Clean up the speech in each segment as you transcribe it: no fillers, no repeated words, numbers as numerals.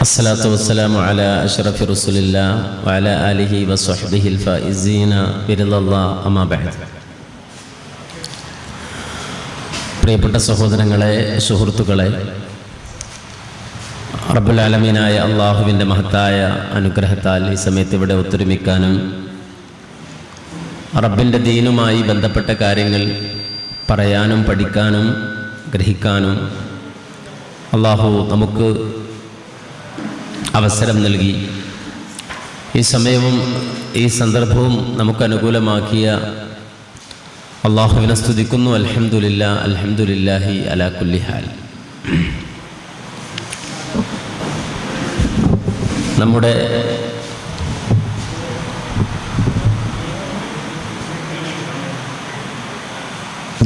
الصلاة والسلام على أشرف رسول الله وعلى آله وصحبه الفائزين برضا الله أما بعد. പ്രിയപ്പെട്ട സഹോദരങ്ങളെ, സുഹൃത്തുക്കളെ, റബ്ബുൽ ആലമീനായ അള്ളാഹുവിൻ്റെ മഹത്തായ അനുഗ്രഹത്താൽ ഈ സമയത്ത് ഇവിടെ ഒത്തൊരുമിക്കാനും റബ്ബിൻ്റെ ദീനുമായി ബന്ധപ്പെട്ട കാര്യങ്ങൾ പറയാനും പഠിക്കാനും ഗ്രഹിക്കാനും അള്ളാഹു നമുക്ക് അവസരം നൽകി. ഈ സമയവും ഈ സന്ദർഭവും നമുക്ക് അനുകൂലമാക്കിയ അള്ളാഹുവിനെ സ്തുതിക്കുന്നു. അൽഹംദുലില്ലാ, അൽഹംദുലില്ലാഹി അലാ കുല്ലി ഹാൽ. നമ്മുടെ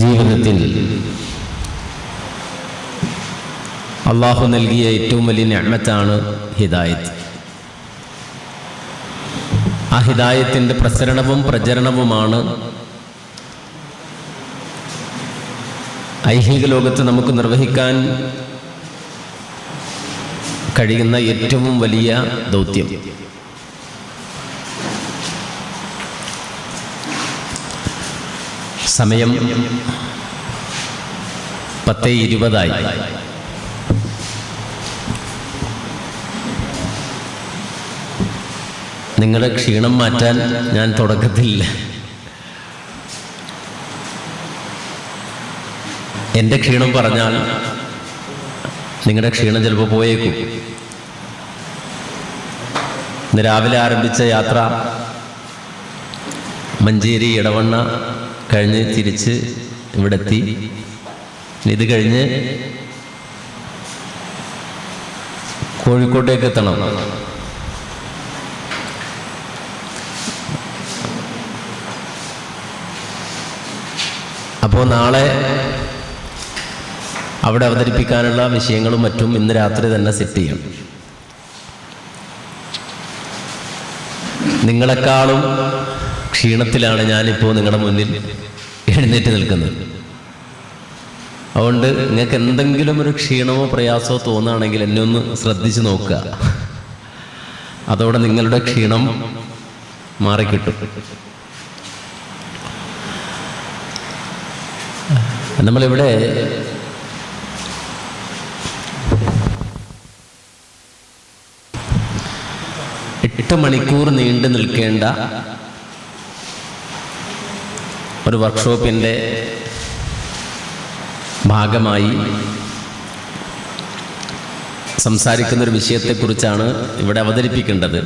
ജീവിതത്തിൽ അള്ളാഹു നൽകിയ ഏറ്റവും വലിയ നിഅമത്താണ് ഹിദായത്ത്. ആ ഹിദായത്തിൻ്റെ പ്രസരണവും പ്രചരണവുമാണ് ഐഹിക ലോകത്ത് നമുക്ക് നിർവഹിക്കാൻ കഴിയുന്ന ഏറ്റവും വലിയ ദൗത്യം. സമയം 10:20 നിങ്ങളുടെ ക്ഷീണം മാറ്റാൻ ഞാൻ തുടക്കത്തിൽ എൻ്റെ ക്ഷീണം പറഞ്ഞാൽ നിങ്ങളുടെ ക്ഷീണം ചിലപ്പോൾ പോയേക്കും. ഇന്ന് രാവിലെ ആരംഭിച്ച യാത്ര മഞ്ചേരി ഇടവണ്ണ കഴിഞ്ഞ് തിരിച്ച് ഇവിടെ എത്തി. ഇത് കഴിഞ്ഞ് കോഴിക്കോട്ടേക്ക് എത്തണം. അപ്പോൾ നാളെ അവിടെ അവതരിപ്പിക്കാനുള്ള വിഷയങ്ങളും മറ്റും ഇന്ന് രാത്രി തന്നെ സെറ്റ് ചെയ്യണം. നിങ്ങളെക്കാളും ക്ഷീണത്തിലാണ് ഞാനിപ്പോൾ നിങ്ങളുടെ മുന്നിൽ എഴുന്നേറ്റ് നിൽക്കുന്നത്. അതുകൊണ്ട് നിങ്ങൾക്ക് എന്തെങ്കിലും ഒരു ക്ഷീണമോ പ്രയാസമോ തോന്നുകയാണെങ്കിൽ എന്നെ ഒന്ന് ശ്രദ്ധിച്ച് നോക്കുക. അതോടെ നിങ്ങളുടെ ക്ഷീണം മാറിക്കിട്ടും. നമ്മളിവിടെ എട്ട് മണിക്കൂർ നീണ്ടു നിൽക്കേണ്ട ഒരു വർക്ക്ഷോപ്പിൻ്റെ ഭാഗമായി സംസാരിക്കുന്നൊരു വിഷയത്തെക്കുറിച്ചാണ് ഇവിടെ അവതരിപ്പിക്കേണ്ടത്.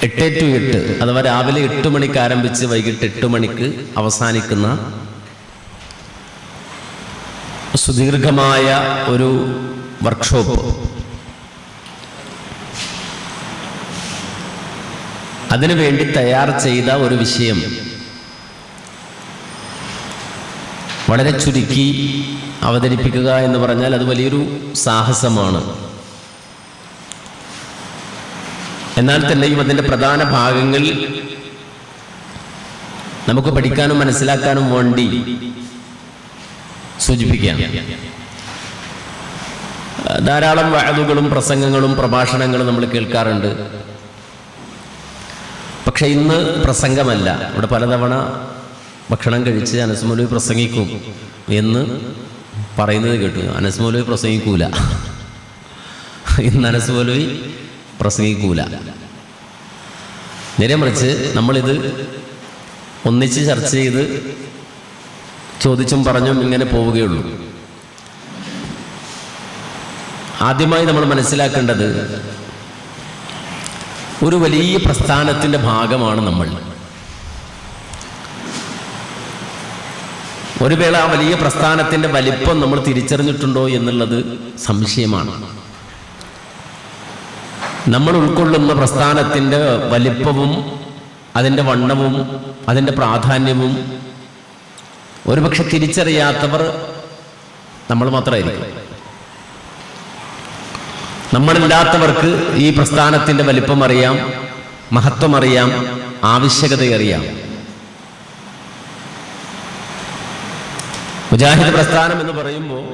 എട്ട് ടു 8 അഥവാ രാവിലെ 8 മണിക്ക് ആരംഭിച്ച് വൈകിട്ട് 8 മണിക്ക് അവസാനിക്കുന്ന സുദീർഘമായ ഒരു വർക്ക്ഷോപ്പ്. അതിനുവേണ്ടി തയ്യാർ ചെയ്ത ഒരു വിഷയം വളരെ ചുരുക്കി അവതരിപ്പിക്കുക എന്ന് പറഞ്ഞാൽ അത് വലിയൊരു സാഹസമാണ്. എന്നാൽ തന്നെയും അതിൻ്റെ പ്രധാന ഭാഗങ്ങൾ നമുക്ക് പഠിക്കാനും മനസ്സിലാക്കാനും വേണ്ടി സൂചിപ്പിക്കാം. ധാരാളം വഅദുകളും പ്രസംഗങ്ങളും പ്രഭാഷണങ്ങളും നമ്മൾ കേൾക്കാറുണ്ട്. പക്ഷെ ഇന്ന് പ്രസംഗമല്ല. ഇവിടെ പലതവണ ഭക്ഷണം കഴിച്ച് അനസ് മൗലവി പ്രസംഗിക്കും എന്ന് പറയുന്നത് കേട്ടു. അനസ് മൗലവി പ്രസംഗിക്കൂല. ഇന്ന് അനസ് മൗലവി പ്രസംഗിക്കൂല. നേരെ മറിച്ച് നമ്മളിത് ഒന്നിച്ച് ചർച്ച ചെയ്ത് ചോദിച്ചും പറഞ്ഞും ഇങ്ങനെ പോവുകയുള്ളൂ. ആദ്യമായി നമ്മൾ മനസ്സിലാക്കേണ്ടത് ഒരു വലിയ പ്രസ്ഥാനത്തിൻ്റെ ഭാഗമാണ് നമ്മൾ. ഒരു വേള ആ വലിയ പ്രസ്ഥാനത്തിൻ്റെ വലിപ്പം നമ്മൾ തിരിച്ചറിഞ്ഞിട്ടുണ്ടോ എന്നുള്ളത് സംശയമാണ്. നമ്മൾ ഉൾക്കൊള്ളുന്ന പ്രസ്ഥാനത്തിൻ്റെ വലിപ്പവും അതിൻ്റെ വണ്ണവും അതിൻ്റെ പ്രാധാന്യവും ഒരുപക്ഷെ തിരിച്ചറിയാത്തവർ നമ്മൾ മാത്രമായിരിക്കും. നമ്മളില്ലാത്തവർക്ക് ഈ പ്രസ്ഥാനത്തിൻ്റെ വലിപ്പം അറിയാം, മഹത്വം അറിയാം, ആവശ്യകത അറിയാം. മുജാഹിദ് പ്രസ്ഥാനം എന്ന് പറയുമ്പോൾ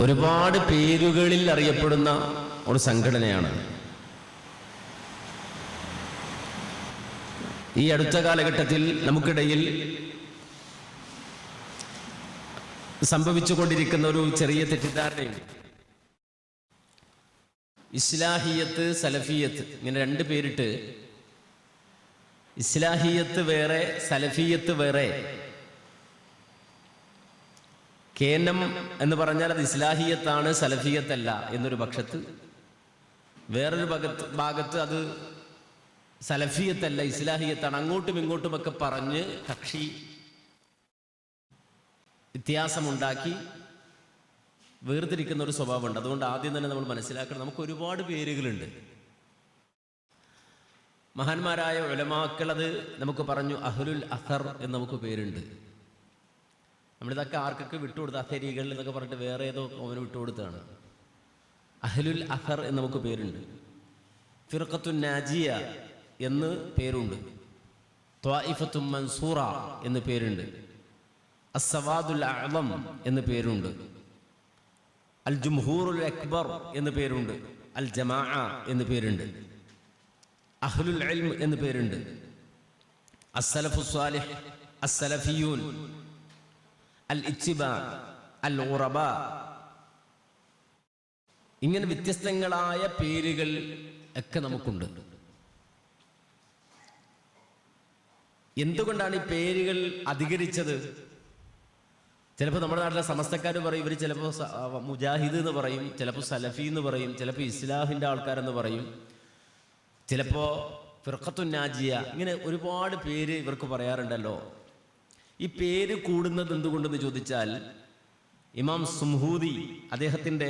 ഒരുപാട് പേരുകളിൽ അറിയപ്പെടുന്ന ഒരു സംഘടനയാണ്. ഈ അടുത്ത കാലഘട്ടത്തിൽ നമുക്കിടയിൽ സംഭവിച്ചുകൊണ്ടിരിക്കുന്ന ഒരു ചെറിയ തെറ്റിദ്ധാരണയുണ്ട്. ഇസ്ലാഹിയത്ത്, സലഫിയത്ത് ഇങ്ങനെ രണ്ട് പേരിട്ട്, ഇസ്ലാഹിയത്ത് വേറെ, സലഫിയത്ത് വേറെ. കേനം എന്ന് പറഞ്ഞാൽ അത് ഇസ്ലാഹിയത്താണ്, സലഫിയത്തല്ല എന്നൊരു പക്ഷത്ത്, വേറൊരു ഭാഗത്ത് അത് സലഫിയത്തല്ല ഇസ്ലാഹിയത്താണ്. അങ്ങോട്ടും ഇങ്ങോട്ടുമൊക്കെ പറഞ്ഞ് കക്ഷി വ്യത്യാസമുണ്ടാക്കി വേർതിരിക്കുന്ന ഒരു സ്വഭാവമുണ്ട്. അതുകൊണ്ട് ആദ്യം തന്നെ നമ്മൾ മനസ്സിലാക്കണം, നമുക്ക് ഒരുപാട് പേരുകളുണ്ട്. മഹാന്മാരായ ഉലമാക്കൾ അത് നമുക്ക് പറഞ്ഞു. അഹ്ലുൽ അഥർ എന്ന് നമുക്ക് പേരുണ്ട്. നമ്മളിതൊക്കെ ആർക്കൊക്കെ വിട്ടുകൊടുത്ത അഥരികൾ എന്നൊക്കെ പറഞ്ഞിട്ട് വേറെ ഏതോ അവന് വിട്ടുകൊടുത്താണ്. അഹ്ലുൽ അഥർ എന്ന് നമുക്ക് പേരുണ്ട്. ഫിർഖത്തുൻ നാജിയ എന്ന് പേരുണ്ട്. ത്വായിഫത്തുൻ മൻസൂറ എന്ന് പേരുണ്ട്. അസ്സവാദുൽ അഅ്ളം എന്ന് പേരുണ്ട്. അൽ ജുംഹൂറുൽ അക്ബർ എന്ന് പേരുണ്ട്. അൽ ജമാഅ എന്ന് പേരുണ്ട്. അഹ്ലുൽ ഇൽം എന്ന് പേരുണ്ട്. അസ്സലഫു സ്വാലിഹ്, അസ്സലഫിയൂൻ, അൽ ഇത്തിബാ, അൽ ഖുറബാ, ഇങ്ങനെ വ്യത്യസ്തങ്ങളായ പേരുകൾ ഒക്കെ നമുക്കുണ്ട്. എന്തുകൊണ്ടാണ് ഈ പേരുകൾ അധികരിച്ചത്? ചിലപ്പോൾ നമ്മുടെ നാട്ടിലെ സമസ്തക്കാർ പറയും, ഇവർ ചിലപ്പോൾ മുജാഹിദ് എന്ന് പറയും, ചിലപ്പോൾ സലഫി എന്ന് പറയും, ചിലപ്പോൾ ഇസ്ലാഹിൻ്റെ ആൾക്കാരെന്ന് പറയും, ചിലപ്പോൾ ഫിർഖത്തുൻ നാജിയ, ഇങ്ങനെ ഒരുപാട് പേര് ഇവർക്ക് പറയാറുണ്ടല്ലോ. ഈ പേര് കൂടുന്നത് എന്തുകൊണ്ടെന്ന് ചോദിച്ചാൽ, ഇമാം സുംഹൂദി അദ്ദേഹത്തിൻ്റെ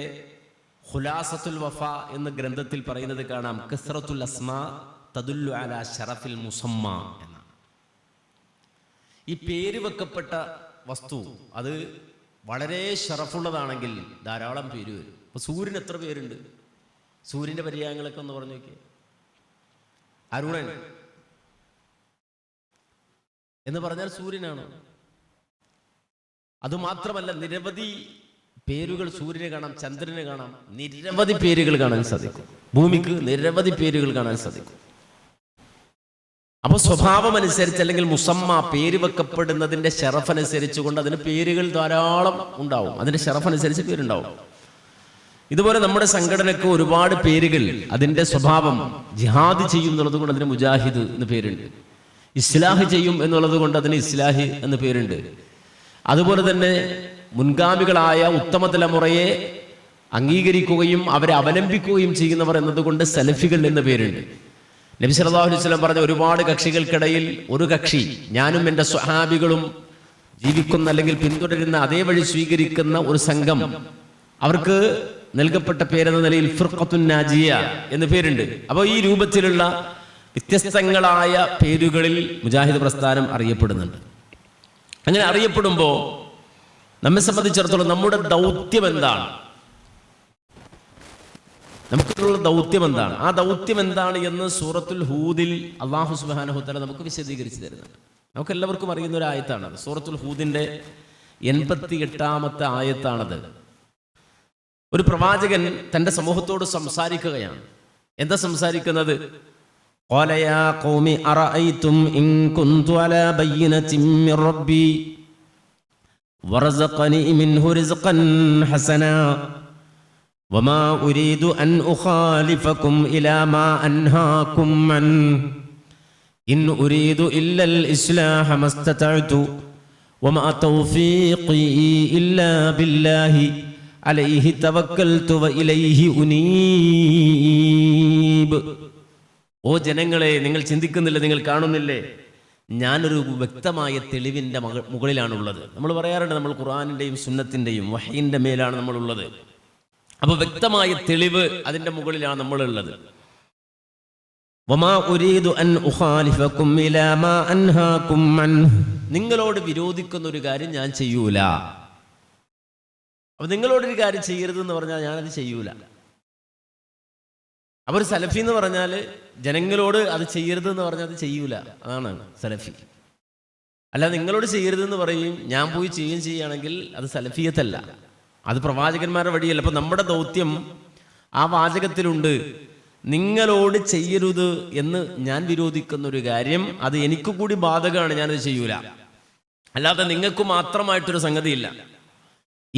ഖുലാസത്തുൽ വഫ എന്ന ഗ്രന്ഥത്തിൽ പറയുന്നത് കാണാം, കസ്റത്തുൽ അസ്മാ തദുല്ലു അലാ ശറഫിൽ മുസമ്മ എന്നാണ്. ഈ പേര് വെക്കപ്പെട്ട വസ്തു അത് വളരെ ഷറഫുള്ളതാണെങ്കിൽ ധാരാളം പേര് വരും. അപ്പൊ സൂര്യന് എത്ര പേരുണ്ട്? സൂര്യന്റെ പര്യായങ്ങളൊക്കെ ഒന്ന് പറഞ്ഞു നോക്കിയേ. അരുണൻ എന്ന് പറഞ്ഞാൽ സൂര്യനാണ്. അതുമാത്രമല്ല, നിരവധി പേരുകൾ സൂര്യനെ കാണാം, ചന്ദ്രനെ കാണാം, നിരവധി പേരുകൾ കാണാൻ സാധിക്കും. ഭൂമിക്ക് നിരവധി പേരുകൾ കാണാൻ സാധിക്കും. അപ്പോൾ സ്വഭാവം അനുസരിച്ച്, അല്ലെങ്കിൽ മുസമ്മ പേര് വെക്കപ്പെടുന്നതിന്റെ ഷറഫ് അനുസരിച്ചുകൊണ്ട് അതിന് പേരുകൾ ധാരാളം ഉണ്ടാവും. അതിന്റെ ഷറഫ് അനുസരിച്ച് പേരുണ്ടാവും. ഇതുപോലെ നമ്മുടെ സംഘടനയ്ക്ക് ഒരുപാട് പേരുകൾ, അതിന്റെ സ്വഭാവം, ജിഹാദ് ചെയ്യും എന്നുള്ളത് കൊണ്ട് അതിന് മുജാഹിദ് എന്ന് പേരുണ്ട്. ഇസ്ലാഹ് ചെയ്യും എന്നുള്ളത് കൊണ്ട് അതിന് ഇസ്ലാഹി എന്ന് പേരുണ്ട്. അതുപോലെ തന്നെ മുൻഗാമികളായ ഉത്തമ തലമുറയെ അംഗീകരിക്കുകയും അവരെ അവലംബിക്കുകയും ചെയ്യുന്നവർ എന്നതുകൊണ്ട് സലഫികൾ എന്ന പേരുണ്ട്. നബി സല്ലല്ലാഹു അലൈഹി വസല്ലം പറഞ്ഞ ഒരുപാട് കക്ഷികൾക്കിടയിൽ ഒരു കക്ഷി, ഞാനും എൻ്റെ സ്വഹാബികളും ജീവിക്കുന്ന അല്ലെങ്കിൽ പിന്തുടരുന്ന അതേ വഴി സ്വീകരിക്കുന്ന ഒരു സംഘം, അവർക്ക് നൽകപ്പെട്ട പേരെന്ന നിലയിൽ ഫിർഖത്തുൻ നാജിയ എന്ന് പേരുണ്ട്. അപ്പോൾ ഈ രൂപത്തിലുള്ള വ്യത്യസ്തങ്ങളായ പേരുകളിൽ മുജാഹിദ് പ്രസ്ഥാനം അറിയപ്പെടുന്നുണ്ട്. അങ്ങനെ അറിയപ്പെടുമ്പോൾ നമ്മെ സംബന്ധിച്ചിടത്തോളം നമ്മുടെ ദൗത്യം എന്താണ്? നമുക്കുള്ള ദൗത്യം എന്താണ്? ആ ദൗത്യം എന്താണ് എന്ന് സൂറത്തുൽ ഹൂദിൽ അല്ലാഹു സുബ്ഹാനഹു വ തആല നമുക്ക് വിശദീകരിച്ചു തരുന്നുണ്ട്. നമുക്ക് എല്ലാവർക്കും അറിയുന്ന ഒരു ആയത്താണത്. സൂറത്തുൽ ഹൂദിന്റെ 88-ാമത്തെ ആയത്താണത്. ഒരു പ്രവാചകൻ തന്റെ സമൂഹത്തോട് സംസാരിക്കുകയാണ്. എന്താ സംസാരിക്കുന്നത്? ഖാല യാ ഖൗമി അറഅയ്തും ഇൻ കുന്തു അലാ ബയ്യിനതിൻ മിർ റബ്ബി വറസഖനി മിൻഹു റിസ്ഖൻ ഹസനാ വമാ ഉരീദു അൻ ഉഖാലിഫകും ഇലാ മാ അൻഹാകും അൻ ഇൻ ഉരീദു ഇല്ലൽ ഇസ്ലാഹ മസ്തതഅതു വമാ തൗഫീഖി ഇല്ലാ ബില്ലാഹി അലൈഹി തവക്കൽതു വഇലൈഹി ഉനീബ്. ഓ ജനങ്ങളെ, നിങ്ങൾ ചിന്തിക്കുന്നില്ല, നിങ്ങൾ കാണുന്നില്ലേ, ഞാനൊരു വ്യക്തമായ തെളിവിൻ്റെ മുകളിലാണുള്ളത്. നമ്മൾ പറയാറുണ്ട്, നമ്മൾ ഖുർആനിൻ്റെയും സുന്നത്തിൻ്റെയും വഹീൻ്റെ മേലാണ് നമ്മളുള്ളത്. അപ്പോൾ വ്യക്തമായ തെളിവ് അതിൻ്റെ മുകളിലാണ് നമ്മളുള്ളത്. വമാ ഉരീദു അൻ ഉഖാലിഫകും ഇലാ മാ അൻഹാകും അൻഹു, നിങ്ങളോട് വിരോധിക്കുന്ന ഒരു കാര്യം ഞാൻ ചെയ്യൂല. അപ്പൊ നിങ്ങളോടൊരു കാര്യം ചെയ്യരുത് എന്ന് പറഞ്ഞാൽ ഞാനത് ചെയ്യൂല. അപ്പൊ ഒരു സലഫി എന്ന് പറഞ്ഞാൽ ജനങ്ങളോട് അത് ചെയ്യരുത് എന്ന് പറഞ്ഞാൽ അത് ചെയ്യൂല, അതാണ് സലഫി. അല്ല നിങ്ങളോട് ചെയ്യരുതെന്ന് പറയും, ഞാൻ പോയി ചെയ്യുകയാണെങ്കിൽ അത് സലഫിയത്തല്ല, അത് പ്രവാചകന്മാരുടെ വഴിയല്ല. അപ്പം നമ്മുടെ ദൗത്യം ആ വാചകത്തിലുണ്ട്, നിങ്ങളോട് ചെയ്യരുത് എന്ന് ഞാൻ വിരോധിക്കുന്ന ഒരു കാര്യം അത് എനിക്ക് കൂടി ബാധകമാണ്, ഞാനത് ചെയ്യൂല. അല്ലാതെ നിങ്ങൾക്ക് മാത്രമായിട്ടൊരു സംഗതിയില്ല.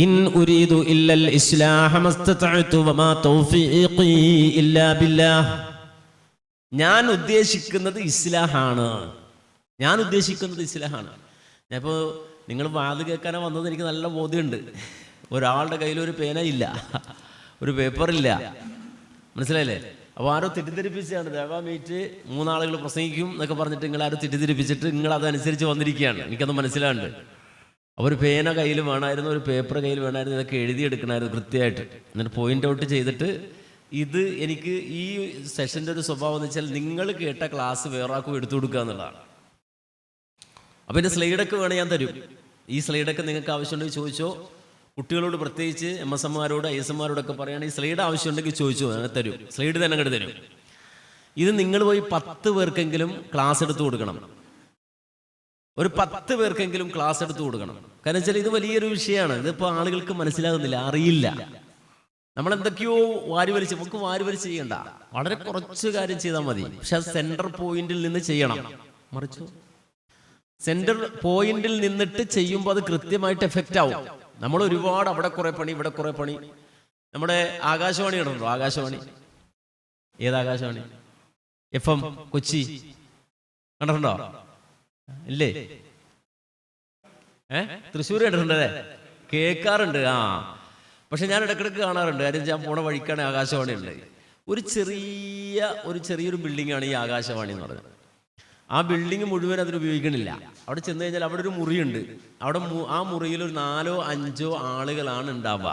ഇൻ ഉരീദു ഇല്ലൽ ഇസ്ലാഹ മസ്തതഅതു വമാ തൗഫീഖി ഇല്ലാ ബില്ലാഹ്. ഞാൻ ഉദ്ദേശിക്കുന്നത് ഇസ്ലാഹാണ്, ഞാൻ ഉദ്ദേശിക്കുന്നത് ഇസ്ലാഹാണ്. ഞാനിപ്പോൾ നിങ്ങൾ വാത് കേൾക്കാനാ വന്നത്, എനിക്ക് നല്ല ബോധ്യമുണ്ട്. ഒരാളുടെ കയ്യിൽ ഒരു പേന ഇല്ല, ഒരു പേപ്പറില്ല, മനസ്സിലായില്ലേ? അപ്പോൾ ആരോ തെറ്റിദ്ധരിപ്പിച്ചാണ്, ദേവാ മീറ്റ് 3 ആളുകൾ പ്രസംഗിക്കും എന്നൊക്കെ പറഞ്ഞിട്ട് നിങ്ങൾ ആരോ തെറ്റിദ്ധരിപ്പിച്ചിട്ട് നിങ്ങൾ അതനുസരിച്ച് വന്നിരിക്കുകയാണ്. എനിക്കത് മനസ്സിലാണ്ട്. അപ്പോൾ ഒരു പേന കയ്യിൽ വേണമായിരുന്നു, ഒരു പേപ്പർ കയ്യിൽ വേണമായിരുന്നു, ഇതൊക്കെ എഴുതിയെടുക്കണമായിരുന്നു കൃത്യമായിട്ട്. എന്നിട്ട് പോയിന്റ് ഔട്ട് ചെയ്തിട്ട് ഇത് എനിക്ക് ഈ സെഷൻ്റെ ഒരു സ്വഭാവം എന്ന് വെച്ചാൽ നിങ്ങൾ കേട്ട ക്ലാസ് വേറെ ആർക്കും എടുത്തു കൊടുക്കുക എന്നുള്ളതാണ്. അപ്പോൾ എൻ്റെ സ്ലൈഡൊക്കെ വേണേൽ ഞാൻ തരും. ഈ സ്ലൈഡൊക്കെ നിങ്ങൾക്ക് ആവശ്യമുണ്ടെങ്കിൽ ചോദിച്ചോ. കുട്ടികളോട് പ്രത്യേകിച്ച് MSM മാരോട് ISM മാരോടൊക്കെ പറയുകയാണെങ്കിൽ സ്ലൈഡ് ആവശ്യമുണ്ടെങ്കിൽ ചോദിച്ചോ, അങ്ങനെ തരും. സ്ലൈഡ് തന്നെ അങ്ങോട്ട് തരും. ഇത് നിങ്ങൾ പോയി 10 പേർക്കെങ്കിലും ക്ലാസ് എടുത്തു കൊടുക്കണം. ഒരു 10 പേർക്കെങ്കിലും ക്ലാസ് എടുത്തു കൊടുക്കണം. കാരണം വെച്ചാൽ ഇത് വലിയൊരു വിഷയമാണ്. ഇതിപ്പോൾ ആളുകൾക്ക് മനസ്സിലാകുന്നില്ല, അറിയില്ല. നമ്മളെന്തൊക്കെയോ വാരി വലിച്ച്, നമുക്ക് വാരി വലിച്ച് ചെയ്യണ്ട, വളരെ കുറച്ച് കാര്യം ചെയ്താൽ മതി. പക്ഷെ അത് സെൻട്രൽ പോയിന്റിൽ നിന്ന് ചെയ്യണം. മറിച്ചു സെൻട്രൽ പോയിന്റിൽ നിന്നിട്ട് ചെയ്യുമ്പോൾ അത് കൃത്യമായിട്ട് എഫക്റ്റ് ആവും. നമ്മൾ ഒരുപാട് അവിടെ കുറെ പണി, ഇവിടെ കുറെ പണി. നമ്മുടെ ആകാശവാണി കണ്ടിട്ടുണ്ടോ? ആകാശവാണി, ഏത് ആകാശവാണി? FM കൊച്ചി കണ്ടിട്ടുണ്ടോ? ഇല്ലേ? തൃശ്ശൂർ കണ്ടിട്ടുണ്ടല്ലേ? കേൾക്കാറുണ്ട്. പക്ഷെ ഞാൻ ഇടക്കിടക്ക് കാണാറുണ്ട്. കാര്യം ഞാൻ പോണ വഴിക്കാണ് ആകാശവാണി ഉള്ളത്. ഒരു ചെറിയൊരു ബിൽഡിംഗ് ആണ് ഈ ആകാശവാണി എന്ന് പറയുന്നത്. ആ ബിൽഡിംഗ് മുഴുവൻ അതിന് ഉപയോഗിക്കണില്ല. അവിടെ ചെന്ന് കഴിഞ്ഞാൽ അവിടെ ഒരു മുറിയുണ്ട്. അവിടെ ആ മുറിയിൽ ഒരു 4-5 ആളുകളാണ് ഉണ്ടാവുക.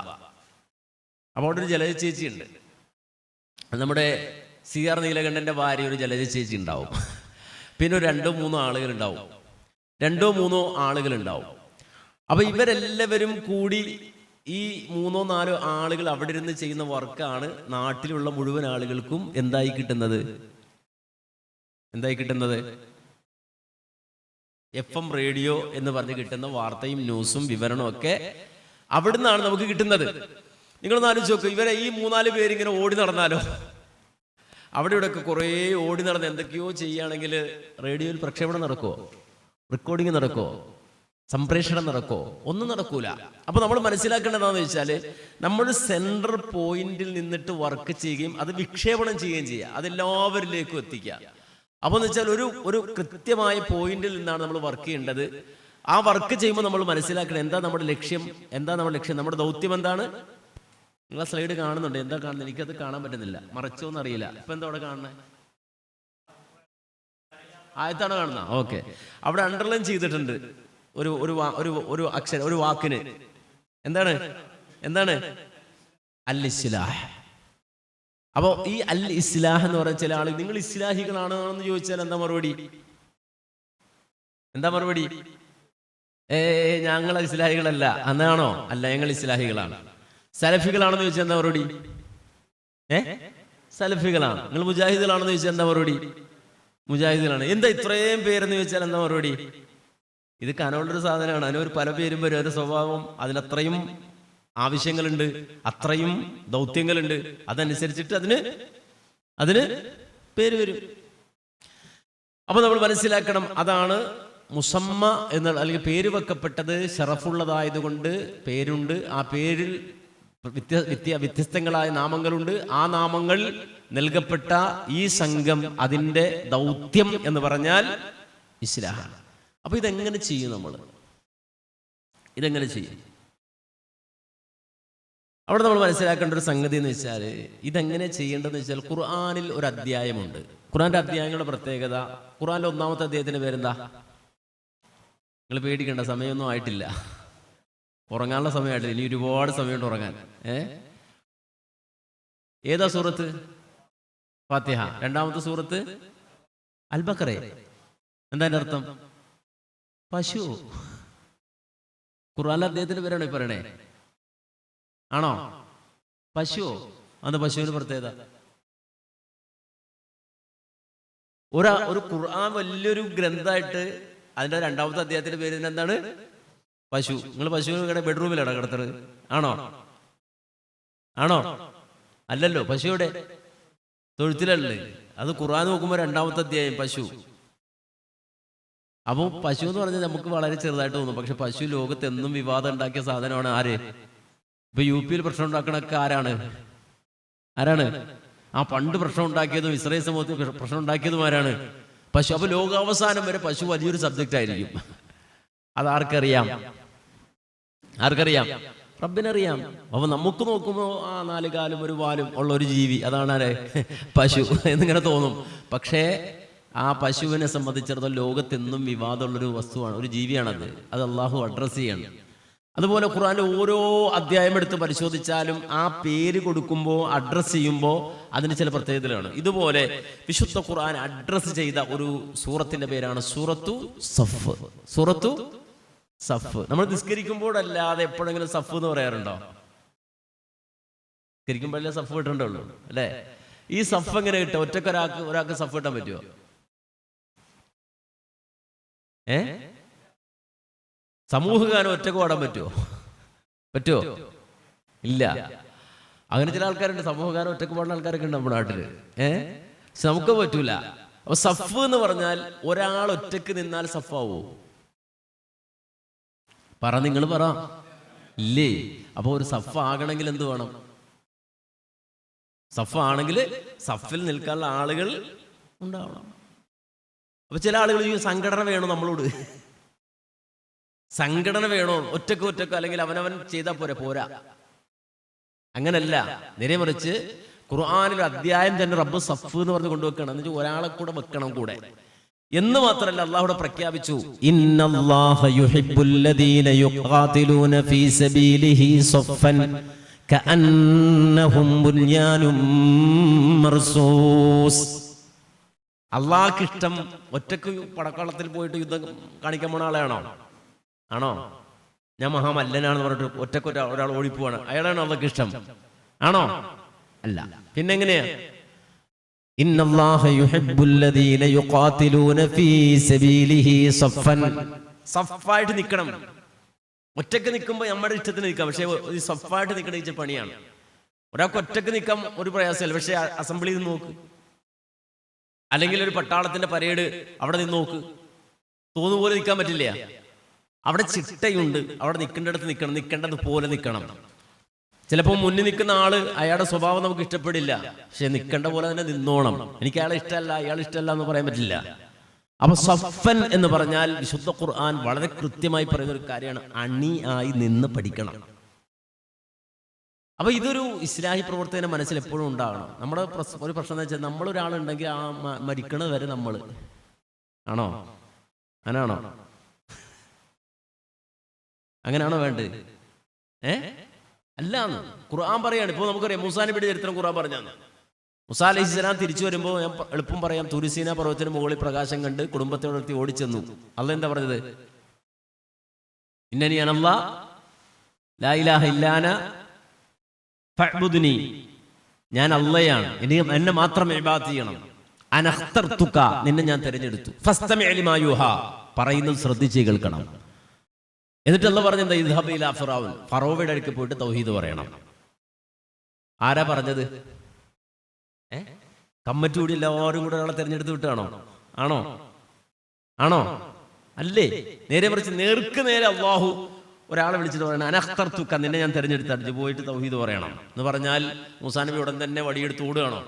അപ്പോൾ അവിടെ ഒരു ജലജ ചേച്ചി ഉണ്ട്. നമ്മുടെ CR നീലകണ്ഠൻ്റെ ഭാര്യ ഒരു ജലജ ചേച്ചി ഉണ്ടാവും. പിന്നെ ഒരു 2-3 ആളുകളുണ്ടാവും. 2-3 ആളുകളുണ്ടാവും. അപ്പോൾ ഇവരെല്ലാവരും കൂടി ഈ 3-4 ആളുകൾ അവിടെ ഇരുന്ന് ചെയ്യുന്ന വർക്കാണ് നാട്ടിലുള്ള മുഴുവൻ ആളുകൾക്കും എന്തായി കിട്ടുന്നത്? FM റേഡിയോ എന്ന് പറഞ്ഞ് കിട്ടുന്ന വാർത്തയും ന്യൂസും വിവരണവും ഒക്കെ അവിടുന്നാണ് നമുക്ക് കിട്ടുന്നത്. നിങ്ങളൊന്ന് ആലോചിച്ച് നോക്ക്, ഇവരെ ഈ 3-4 പേരിങ്ങനെ ഓടി നടന്നാലോ? അവിടെ ഇവിടെയൊക്കെ കുറേ ഓടി നടന്ന് എന്തൊക്കെയോ ചെയ്യുകയാണെങ്കിൽ റേഡിയോയിൽ പ്രക്ഷേപണം നടക്കുമോ? റെക്കോർഡിങ് നടക്കുമോ? സംപ്രേഷണം നടക്കോ? ഒന്നും നടക്കൂല. അപ്പൊ നമ്മൾ മനസ്സിലാക്കേണ്ടതാണെന്ന് വെച്ചാൽ, നമ്മൾ സെൻട്രൽ പോയിന്റിൽ നിന്നിട്ട് വർക്ക് ചെയ്യുകയും അത് വിക്ഷേപണം ചെയ്യുകയും ചെയ്യുക, അതെല്ലാവരിലേക്കും എത്തിക്കുക. അപ്പൊ എന്ന് വെച്ചാൽ ഒരു കൃത്യമായ പോയിന്റിൽ നിന്നാണ് നമ്മൾ വർക്ക് ചെയ്യേണ്ടത്. ആ വർക്ക് ചെയ്യുമ്പോൾ നമ്മൾ മനസ്സിലാക്കണം എന്താ നമ്മുടെ ലക്ഷ്യം, നമ്മുടെ ദൗത്യം എന്താണ്. നിങ്ങൾ സ്ലൈഡ് കാണുന്നുണ്ട്, എന്താ കാണുന്നത്? എനിക്കത് കാണാൻ പറ്റുന്നില്ല, മറച്ചോന്ന് അറിയില്ല. ഇപ്പൊ എന്താ അവിടെ കാണുന്നത്? ആയത്താണോ കാണുന്ന? ഓക്കെ. അവിടെ അണ്ടർലൈൻ ചെയ്തിട്ടുണ്ട് ഒരു അക്ഷരം, ഒരു വാക്കിന്. എന്താണ്? അൽ ഇസ്ലാഹ്. അപ്പോ ഈ അൽ ഇസ്ലാഹ് എന്ന് പറഞ്ഞ ചില ആളുകൾ, നിങ്ങൾ ഇസ്ലാഹികളാണോ എന്ന് ചോദിച്ചാൽ എന്താ മറുപടി? ഞങ്ങൾ ഇസ്ലാഹികളല്ല എന്നാണോ? അല്ല, ഞങ്ങൾ ഇസ്ലാഹികളാണ്. സലഫികളാണെന്ന് ചോദിച്ചാൽ എന്താ മറുപടി? സലഫികളാണ്. നിങ്ങൾ മുജാഹിദുകളാണെന്ന് ചോദിച്ചാൽ എന്താ മറുപടി? മുജാഹിദുകളാണ്. എന്താ ഇത്രയും പേരെന്ന് ചോദിച്ചാൽ എന്താ മറുപടി? ഇത് കനമുള്ളൊരു സാധനമാണ്. അതിനൊരു പല പേരും വരും. ഒരു സ്വഭാവം, അതിനത്രയും ആവശ്യങ്ങളുണ്ട്, അത്രയും ദൗത്യങ്ങളുണ്ട്. അതനുസരിച്ചിട്ട് അതിന് പേര് വരും. അപ്പൊ നമ്മൾ മനസ്സിലാക്കണം, അതാണ് മുസമ്മ എന്നുള്ള, അല്ലെങ്കിൽ പേര് വെക്കപ്പെട്ടത് ഷറഫുള്ളതായതുകൊണ്ട് പേരുണ്ട്. ആ പേരിൽ വ്യത്യസ്തങ്ങളായ നാമങ്ങളുണ്ട്. ആ നാമങ്ങൾ നൽകപ്പെട്ട ഈ സംഘം, അതിൻ്റെ ദൗത്യം എന്ന് പറഞ്ഞാൽ ഇസ്ലാഹാണ്. അപ്പൊ ഇതെങ്ങനെ ചെയ്യും? ഇതെങ്ങനെ ചെയ്യും? അവിടെ നമ്മൾ മനസ്സിലാക്കേണ്ട ഒരു സംഗതി എന്ന് വെച്ചാൽ, ഇതെങ്ങനെ ചെയ്യേണ്ടതെന്ന് വെച്ചാൽ, ഖുർആനിൽ ഒരു അധ്യായമുണ്ട്. ഖുർആന്റെ അധ്യായങ്ങളുടെ പ്രത്യേകത, ഖുർആനിലെ 1-ാമത്തെ അധ്യായത്തിന്റെ പേരെന്താ? നിങ്ങൾ പേടിക്കേണ്ട, സമയമൊന്നും ആയിട്ടില്ല, ഉറങ്ങാനുള്ള സമയമായിട്ടില്ല. ഇനി ഒരുപാട് സമയമുണ്ട് ഉറങ്ങാൻ. ഏതാ സൂറത്ത്? ഫാത്തിഹ. 2-ാമത്തെ സൂറത്ത് അൽ ബഖറ. എന്താ അതിന്റെ അർത്ഥം? പശു. ഖുർആനിലെ അദ്ദേഹത്തിന്റെ പേരാണ് ഈ പറയണേ, ആണോ? പശു. അത് പശുവിന് പ്രത്യേകത. ഒരു ഖുർആൻ വലിയൊരു ഗ്രന്ഥമായിട്ട് അതിൻ്റെ 2ാമത്തെ അധ്യായത്തിന്റെ പേര് തന്നെ എന്താണ്? പശു. നിങ്ങൾ പശുവിനെ ബെഡ്റൂമിലാണ് കിടത്തുന്നത്? ആണോ? ആണോ? അല്ലല്ലോ. പശുവിടെ തൊഴുത്തിലല്ലേ? അത് ഖുർആൻ നോക്കുമ്പോൾ 2ാമത്തെ അധ്യായം പശു. അപ്പോൾ പശു എന്ന് പറഞ്ഞാൽ നമുക്ക് വളരെ ചെറുതായിട്ട് തോന്നും. പക്ഷെ പശു ലോകത്ത് എന്നും വിവാദം ഉണ്ടാക്കിയ സാധനമാണ്. ആര്? ഇപ്പൊ UP-യിൽ പ്രശ്നം ഉണ്ടാക്കണൊക്കെ ആരാണ്? ആ പണ്ട് പ്രശ്നം ഉണ്ടാക്കിയതും ഇസ്രായേൽ സമൂഹത്തിൽ പ്രശ്നം ഉണ്ടാക്കിയതും ആരാണ്? പശു. അപ്പൊ ലോകാവസാനം വരെ പശു വലിയൊരു സബ്ജക്റ്റ് ആയിരിക്കും. അതാർക്കറിയാം? റബ്ബിനറിയാം. അപ്പൊ നമുക്ക് നോക്കുമ്പോൾ 4 കാലും 1 വാലും ഉള്ള ഒരു ജീവി, അതാണ് പശു എന്നിങ്ങനെ തോന്നും. പക്ഷേ ആ പശുവിനെ സംബന്ധിച്ചിടത്തോളം ലോകത്തെന്നും വിവാദമുള്ളൊരു വസ്തുവാണ്, ഒരു ജീവിയാണത്. അത് അള്ളാഹു അഡ്രസ് ചെയ്യണം. അതുപോലെ ഖുർആനിലെ ഓരോ അധ്യായം എടുത്ത് പരിശോധിച്ചാലും ആ പേര് കൊടുക്കുമ്പോൾ, അഡ്രസ് ചെയ്യുമ്പോൾ അതിന് ചില പ്രത്യേകതകളാണ്. ഇതുപോലെ വിശുദ്ധ ഖുർആൻ അഡ്രസ് ചെയ്ത ഒരു സൂറത്തിന്റെ പേരാണ് സൂറത്തു സഫ്. നമ്മൾ നിസ്കരിക്കുമ്പോഴല്ലാതെ എപ്പോഴെങ്കിലും സഫ് എന്ന് പറയാറുണ്ടോ? നിസ്കരിക്കുമ്പോഴല്ലേ സഫ് കിട്ടേണ്ടുള്ളൂ അല്ലേ? ഈ സഫ് എങ്ങനെ കിട്ടുക? ഒരാൾക്ക് സഫ് കിട്ടാൻ പറ്റുമോ? സമൂഹഗാനം ഒറ്റക്ക് പാടാൻ പറ്റുമോ? ഇല്ല. അങ്ങനെ ചില ആൾക്കാരുണ്ട്, സമൂഹഗാനം ഒറ്റക്ക് പാടുന്ന ആൾക്കാരൊക്കെ ഉണ്ട് നമ്മുടെ നാട്ടില്. പക്ഷെ നമുക്ക് പറ്റൂല. അപ്പൊ സഫ് എന്ന് പറഞ്ഞാൽ ഒരാൾ ഒറ്റക്ക് നിന്നാൽ സഫാവോ? നിങ്ങൾ പറ. ഇല്ലേ? അപ്പൊ ഒരു സഫ് ആകണമെങ്കിൽ എന്ത് വേണം? സഫ് ആണെങ്കിൽ സഫിൽ നിൽക്കാനുള്ള ആളുകൾ ഉണ്ടാവണം. അപ്പൊ ചില ആളുകൾ ഈ സംഘടന വേണോ? നമ്മളോട് സംഘടന വേണോ? ഒറ്റക്ക് അല്ലെങ്കിൽ അവനവൻ ചെയ്താൽ പോരാ. അങ്ങനല്ല. നേരെ മറിച്ച് ഖുർആനിൽ അധ്യായം തന്നെ റബ്ബ് സഫ് എന്ന് പറഞ്ഞ് കൊണ്ടുവെക്കണം. എന്ന് വെച്ചാൽ ഒരാളെ കൂടെ വെക്കണം കൂടെ. എന്ന് മാത്രമല്ല, അള്ളാഹു പ്രഖ്യാപിച്ചു, ഇന്നല്ലാഹ യുഹിബ്ബുല്ലദീന യുഖാതിലൂന ഫീ സബീലിഹി സഫൻ കഅന്നഹും ബുൻയാനും മർസൂസ്. അള്ളാഹ്ക്ക് ഇഷ്ടം ഒറ്റക്ക് പടക്കളത്തിൽ പോയിട്ട് യുദ്ധം കാണിക്കാൻ പോണ ആണോ? ഞാൻ മഹാമല്ലനാണെന്ന് പറഞ്ഞിട്ട് ഒറ്റക്ക് ഒരാൾ ഓടിപ്പോവാണ്, അയാളാണ് അള്ളാഹ്ക്ക് ഇഷ്ടം? ആണോ? അല്ല. പിന്നെങ്ങനെയാ? ഇന്നല്ലാഹ യുഹിബ്ബുല്ലദീന യുഖാതിലൂന ഫീ സബീലിഹി സഫൻ. സഫായിട്ട് നിൽക്കണം. ഒറ്റക്ക് നിൽക്കുമ്പോൾ നമ്മുടെ ഇഷ്ടത്തിന് നിൽക്കാം. പക്ഷേ ഈ സഫായിട്ട് നിൽക്കണ വെച്ച പണിയാണ്. ഒരാൾക്ക് ഒറ്റക്ക് നിൽക്കാൻ ഒരു പ്രയാസമല്ല. പക്ഷെ അസംബ്ലിയിൽ നിന്ന് നോക്ക്, അല്ലെങ്കിൽ ഒരു പട്ടാളത്തിന്റെ പരേഡ് അവിടെ നിന്ന് നോക്ക്, തോന്നുപോലെ നിൽക്കാൻ പറ്റില്ല. അവിടെ ചിട്ടയുണ്ട്. അവിടെ നിൽക്കേണ്ടടുത്ത് നിൽക്കണം, നിൽക്കേണ്ടത് പോലെ നിൽക്കണം. ചിലപ്പോൾ മുന്നിൽ നിൽക്കുന്ന ആള്, അയാളുടെ സ്വഭാവം നമുക്ക് ഇഷ്ടപ്പെടില്ല, പക്ഷെ നിൽക്കേണ്ട പോലെ തന്നെ നിന്നോണം. എനിക്ക് അയാളെ ഇഷ്ടമല്ല, എന്ന് പറയാൻ പറ്റില്ല. അപ്പൊ സഫൻ എന്ന് പറഞ്ഞാൽ വിശുദ്ധ ഖുർആൻ വളരെ കൃത്യമായി പറയുന്ന ഒരു കാര്യമാണ്, അണി ആയി നിന്ന് പഠിക്കണം. അപ്പൊ ഇതൊരു ഇസ്ലാഹി പ്രവർത്തന മനസ്സിൽ എപ്പോഴും ഉണ്ടാകണം. നമ്മുടെ ഒരു പ്രശ്നം എന്ന് വെച്ചാൽ, നമ്മളൊരാളുണ്ടെങ്കിൽ ആ മരിക്കണത് വരെ നമ്മൾ ആണോ? അങ്ങനെയാണോ വേണ്ടത്? അല്ലാന്ന് ഖുർആൻ പറയാണ്. ഇപ്പൊ നമുക്കറിയാം മൂസാ നബിയുടെ ചരിത്രം ഖുർആൻ പറഞ്ഞാണ്. മൂസാ അലൈഹിസ്സലാം തിരിച്ചു വരുമ്പോൾ, ഞാൻ എളുപ്പം പറയാം, തുരിസീന പർവ്വതത്തിന് മുകളിൽ പ്രകാശം കണ്ട് കുടുംബത്തോടൊത്തി ഓടിച്ചെന്നു. അള്ളാഹ് എന്താ പറഞ്ഞത്? ഇന്നനി അനല്ലാഹ് ലാ ഇലാഹ ഇല്ലാന ഫഅ്ബുദ്നി. ഞാൻ അള്ളയാണ്, എന്നെ മാത്രം ഇബാദത്ത് ചെയ്യണം. അനഖ്തർതുക, നിന്നെ ഞാൻ തിരഞ്ഞെടുത്തു. ഫസ്തമി ലിമാ യൂഹാ, പറയുന്നത് ശ്രദ്ധിച്ച് കേൾക്കണം. എന്നിട്ട് അള്ളാഹ് പറഞ്ഞെന്താ? ഇദ്ഹബ് ഇലാ ഫിറഔൻ, ഫറോവയുടെ അടുക്കൽ പോയിട്ട് തൗഹീദ് പറയണം. ആരാ പറഞ്ഞത്? കമ്മിറ്റി കൂടി എല്ലാവരും കൂടെ ഒരാളെ തെരഞ്ഞെടുത്ത് വിട്ടാണോ? ആണോ? അല്ലേ? നേരെ മറിച്ച് നേർക്ക് നേരെ അള്ളാഹു ഒരാളെ വിളിച്ചിട്ട് പറയണം, അനഖ്തർതുക, നിന്നെ ഞാൻ തെരഞ്ഞെടുത്തടിച്ച് പോയിട്ട് തൗഹീദ് പറയണം എന്ന് പറഞ്ഞാൽ മൂസാ നബി ഉടൻ തന്നെ വടിയെടുത്ത് ഓടുകയാണോ?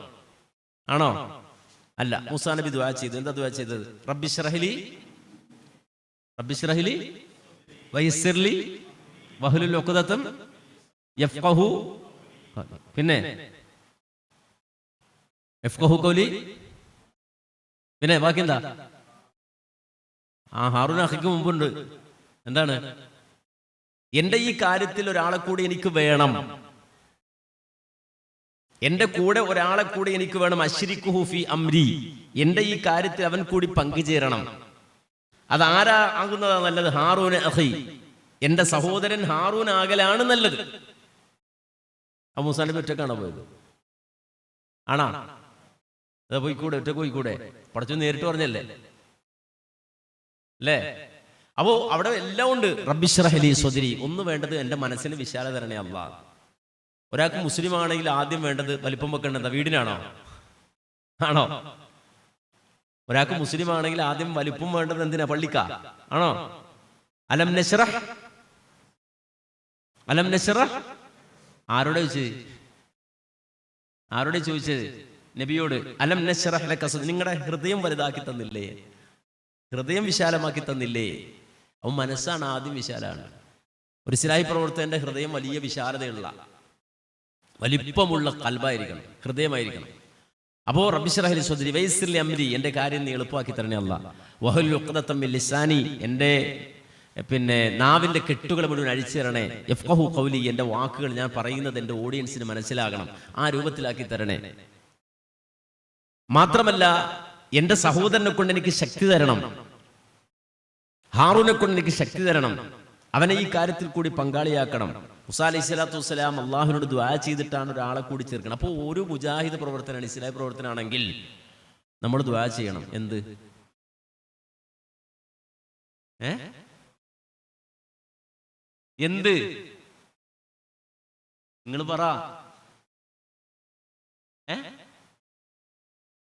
ആണോ? അല്ല. മൂസാ നബി ദുആ ചെയ്തു. എന്താ ദുആ ചെയ്തത്? റബ്ബിശ്റഹ്ലി വയസ്സിർലി വഹ്ലുൽ ഉഖ്ദതൻ യഫ്ഖഹു, പിന്നെ യഫ്ഖഹു ഖൗലി, പിന്നെ ബാക്കി എന്താ? ഹാറൂൻ അഖിക്ക് മുമ്പുണ്ട്. എന്താണ്? എന്റെ ഈ കാര്യത്തിൽ ഒരാളെ കൂടി എനിക്ക് വേണം, എന്റെ കൂടെ ഒരാളെ കൂടി എനിക്ക് വേണം. അശ്രിക്കുഹു ഫി അംരി, എന്റെ ഈ കാര്യത്തിൽ അവൻ കൂടി പങ്കുചേരണം. അതാരാ ആകുന്നതാ നല്ലത്? ഹാറൂൻ അഖി, എന്റെ സഹോദരൻ ഹാറൂൻ ആകലാണ് നല്ലത്. ആ മൂസാ നബി ഒറ്റക്കാണോ പോയത്? ആണോ? അതാ പോയിക്കൂടെ? ഒറ്റക്ക് പോയിക്കൂടെ? പടച്ചു നേരിട്ട് പറഞ്ഞല്ലേ? അല്ലേ? അപ്പോ അവിടെ എല്ലാം ഉണ്ട്. റബ്ബിശ്റഹ് ലി സ്വദ്രി, ഒന്ന് വേണ്ടത് എൻ്റെ മനസ്സിന് വിശാലത തരണേ അല്ലാഹ്. ഒരാൾക്ക് മുസ്ലിം ആണെങ്കിൽ ആദ്യം വേണ്ടത് വലിപ്പം വെക്കേണ്ടത് വീടിനാണോ? ആണോ? ഒരാൾക്ക് മുസ്ലിം ആണെങ്കിൽ ആദ്യം വലിപ്പം വേണ്ടത് എന്തിനാ? പള്ളിക്കാ ആണോ? അലം നശ്റഹ്, അലം നശ്റഹ് ആരോടെ ചോദിച്ചത്? നബിയോട്. അലം നശ്റഹ് ലക സദ്രക, നിങ്ങളുടെ ഹൃദയം വലുതാക്കി തന്നില്ലേ? ഹൃദയം വിശാലമാക്കി തന്നില്ലേ? അവൻ മനസ്സാണ് ആദ്യം വിശാലാണ്. ഒരു ഇസ്ലാഹി പ്രവർത്തകന്റെ ഹൃദയം വലിയ വിശാലതയുള്ള വലിപ്പമുള്ള ഖൽബായിരിക്കണം, ഹൃദയമായിരിക്കണം. അപ്പോ റബ്ബിശ്റഹ് ലി സ്വദ്രി വയസ്സിർ ലി അംരി, എൻ്റെ കാര്യം നീ എളുപ്പമാക്കി തരണേ അല്ലാഹ്. വഹ്ലുൽ ഉഖ്ദതം മിൻ ലിസാനി, എൻ്റെ നാവിൻ്റെ കെട്ടുകൾ മുഴുവൻ അഴിച്ചു തരണേ. യഫ്ഖഹു ഖൗലി, എൻ്റെ വാക്കുകൾ ഞാൻ പറയുന്നത് എൻ്റെ ഓഡിയൻസിന് മനസ്സിലാകണം, ആ രൂപത്തിലാക്കി തരണേ. മാത്രമല്ല എൻ്റെ സഹോദരനെ കൊണ്ട് എനിക്ക് ശക്തി തരണം, ഹാറൂനെ കൊണ്ട് എനിക്ക് ശക്തി തരണം, അവനെ ഈ കാര്യത്തിൽ കൂടി പങ്കാളിയാക്കണം. മൂസാ അലൈഹി സ്വലാത്തു വസ്സലാം അള്ളാഹുവിനോട് ദുആ ചെയ്തിട്ടാണ് ഒരാളെ കൂടി ചേർക്കണം. അപ്പോൾ ഒരു മുജാഹിദ് പ്രവർത്തനാണ്, ഇസ്ലാഹി പ്രവർത്തനാണെങ്കിൽ നമ്മൾ ദുആ ചെയ്യണം. എന്ത്? എന്ത്? നിങ്ങൾ പറ.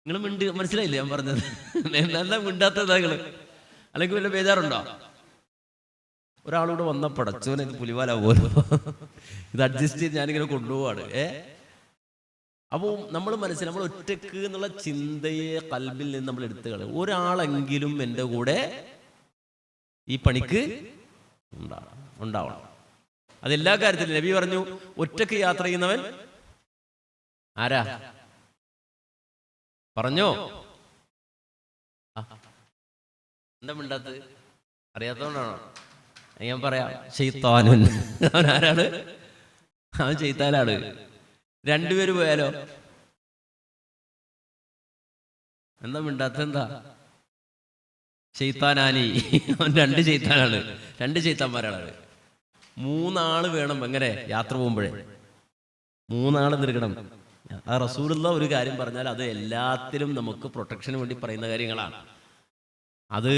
നിങ്ങൾ മനസ്സിലായില്ലേ ഞാൻ പറഞ്ഞത്? എന്താ മിണ്ടാത്തതാ നിങ്ങള്? അല്ലെങ്കിൽ വല്ല ബേജാറുണ്ടോ? ഒരാളൂടെ വന്ന പടച്ചോനെ ഇത് പുലിവാല പോലും, ഇത് അഡ്ജസ്റ്റ് ചെയ്ത് ഞാനിങ്ങനെ കൊണ്ടുപോവാണ്. അപ്പോൾ നമ്മൾ നമ്മൾ ഒറ്റക്ക് എന്നുള്ള ചിന്തയെ കൽബിൽ നിന്ന് നമ്മൾ എടുത്തു കളയും. ഒരാളെങ്കിലും എൻ്റെ കൂടെ ഈ പണിക്ക് ഉണ്ടാവണം. അതെല്ലാ കാര്യത്തിലും നബി പറഞ്ഞു, ഒറ്റക്ക് യാത്ര ചെയ്യുന്നവൻ ആരാ? പറഞ്ഞോ? എന്താ മിണ്ടാത്തത്? അറിയാത്തതുകൊണ്ടാണോ? ഞാൻ പറയാം, ശൈത്താനുൻ. അവൻ ആരാണ്? അവൻ ശൈത്താനാണ്. രണ്ടുപേര് പോയാലോ? എന്താ മിണ്ടാത്ത? എന്താ? ശൈത്താനാനി, അവൻ രണ്ട് ശൈത്താനാണ്, രണ്ട് ശൈത്താന്മാരാണ്. മൂന്നാള് വേണം. എങ്ങനെ? യാത്ര പോകുമ്പോഴേ മൂന്നാള് നിൽക്കണം. ആ റസൂലുള്ള ഒരു കാര്യം പറഞ്ഞാൽ അത് എല്ലാത്തിലും നമുക്ക് പ്രൊട്ടക്ഷന് വേണ്ടി പറയുന്ന കാര്യങ്ങളാണ്. അത്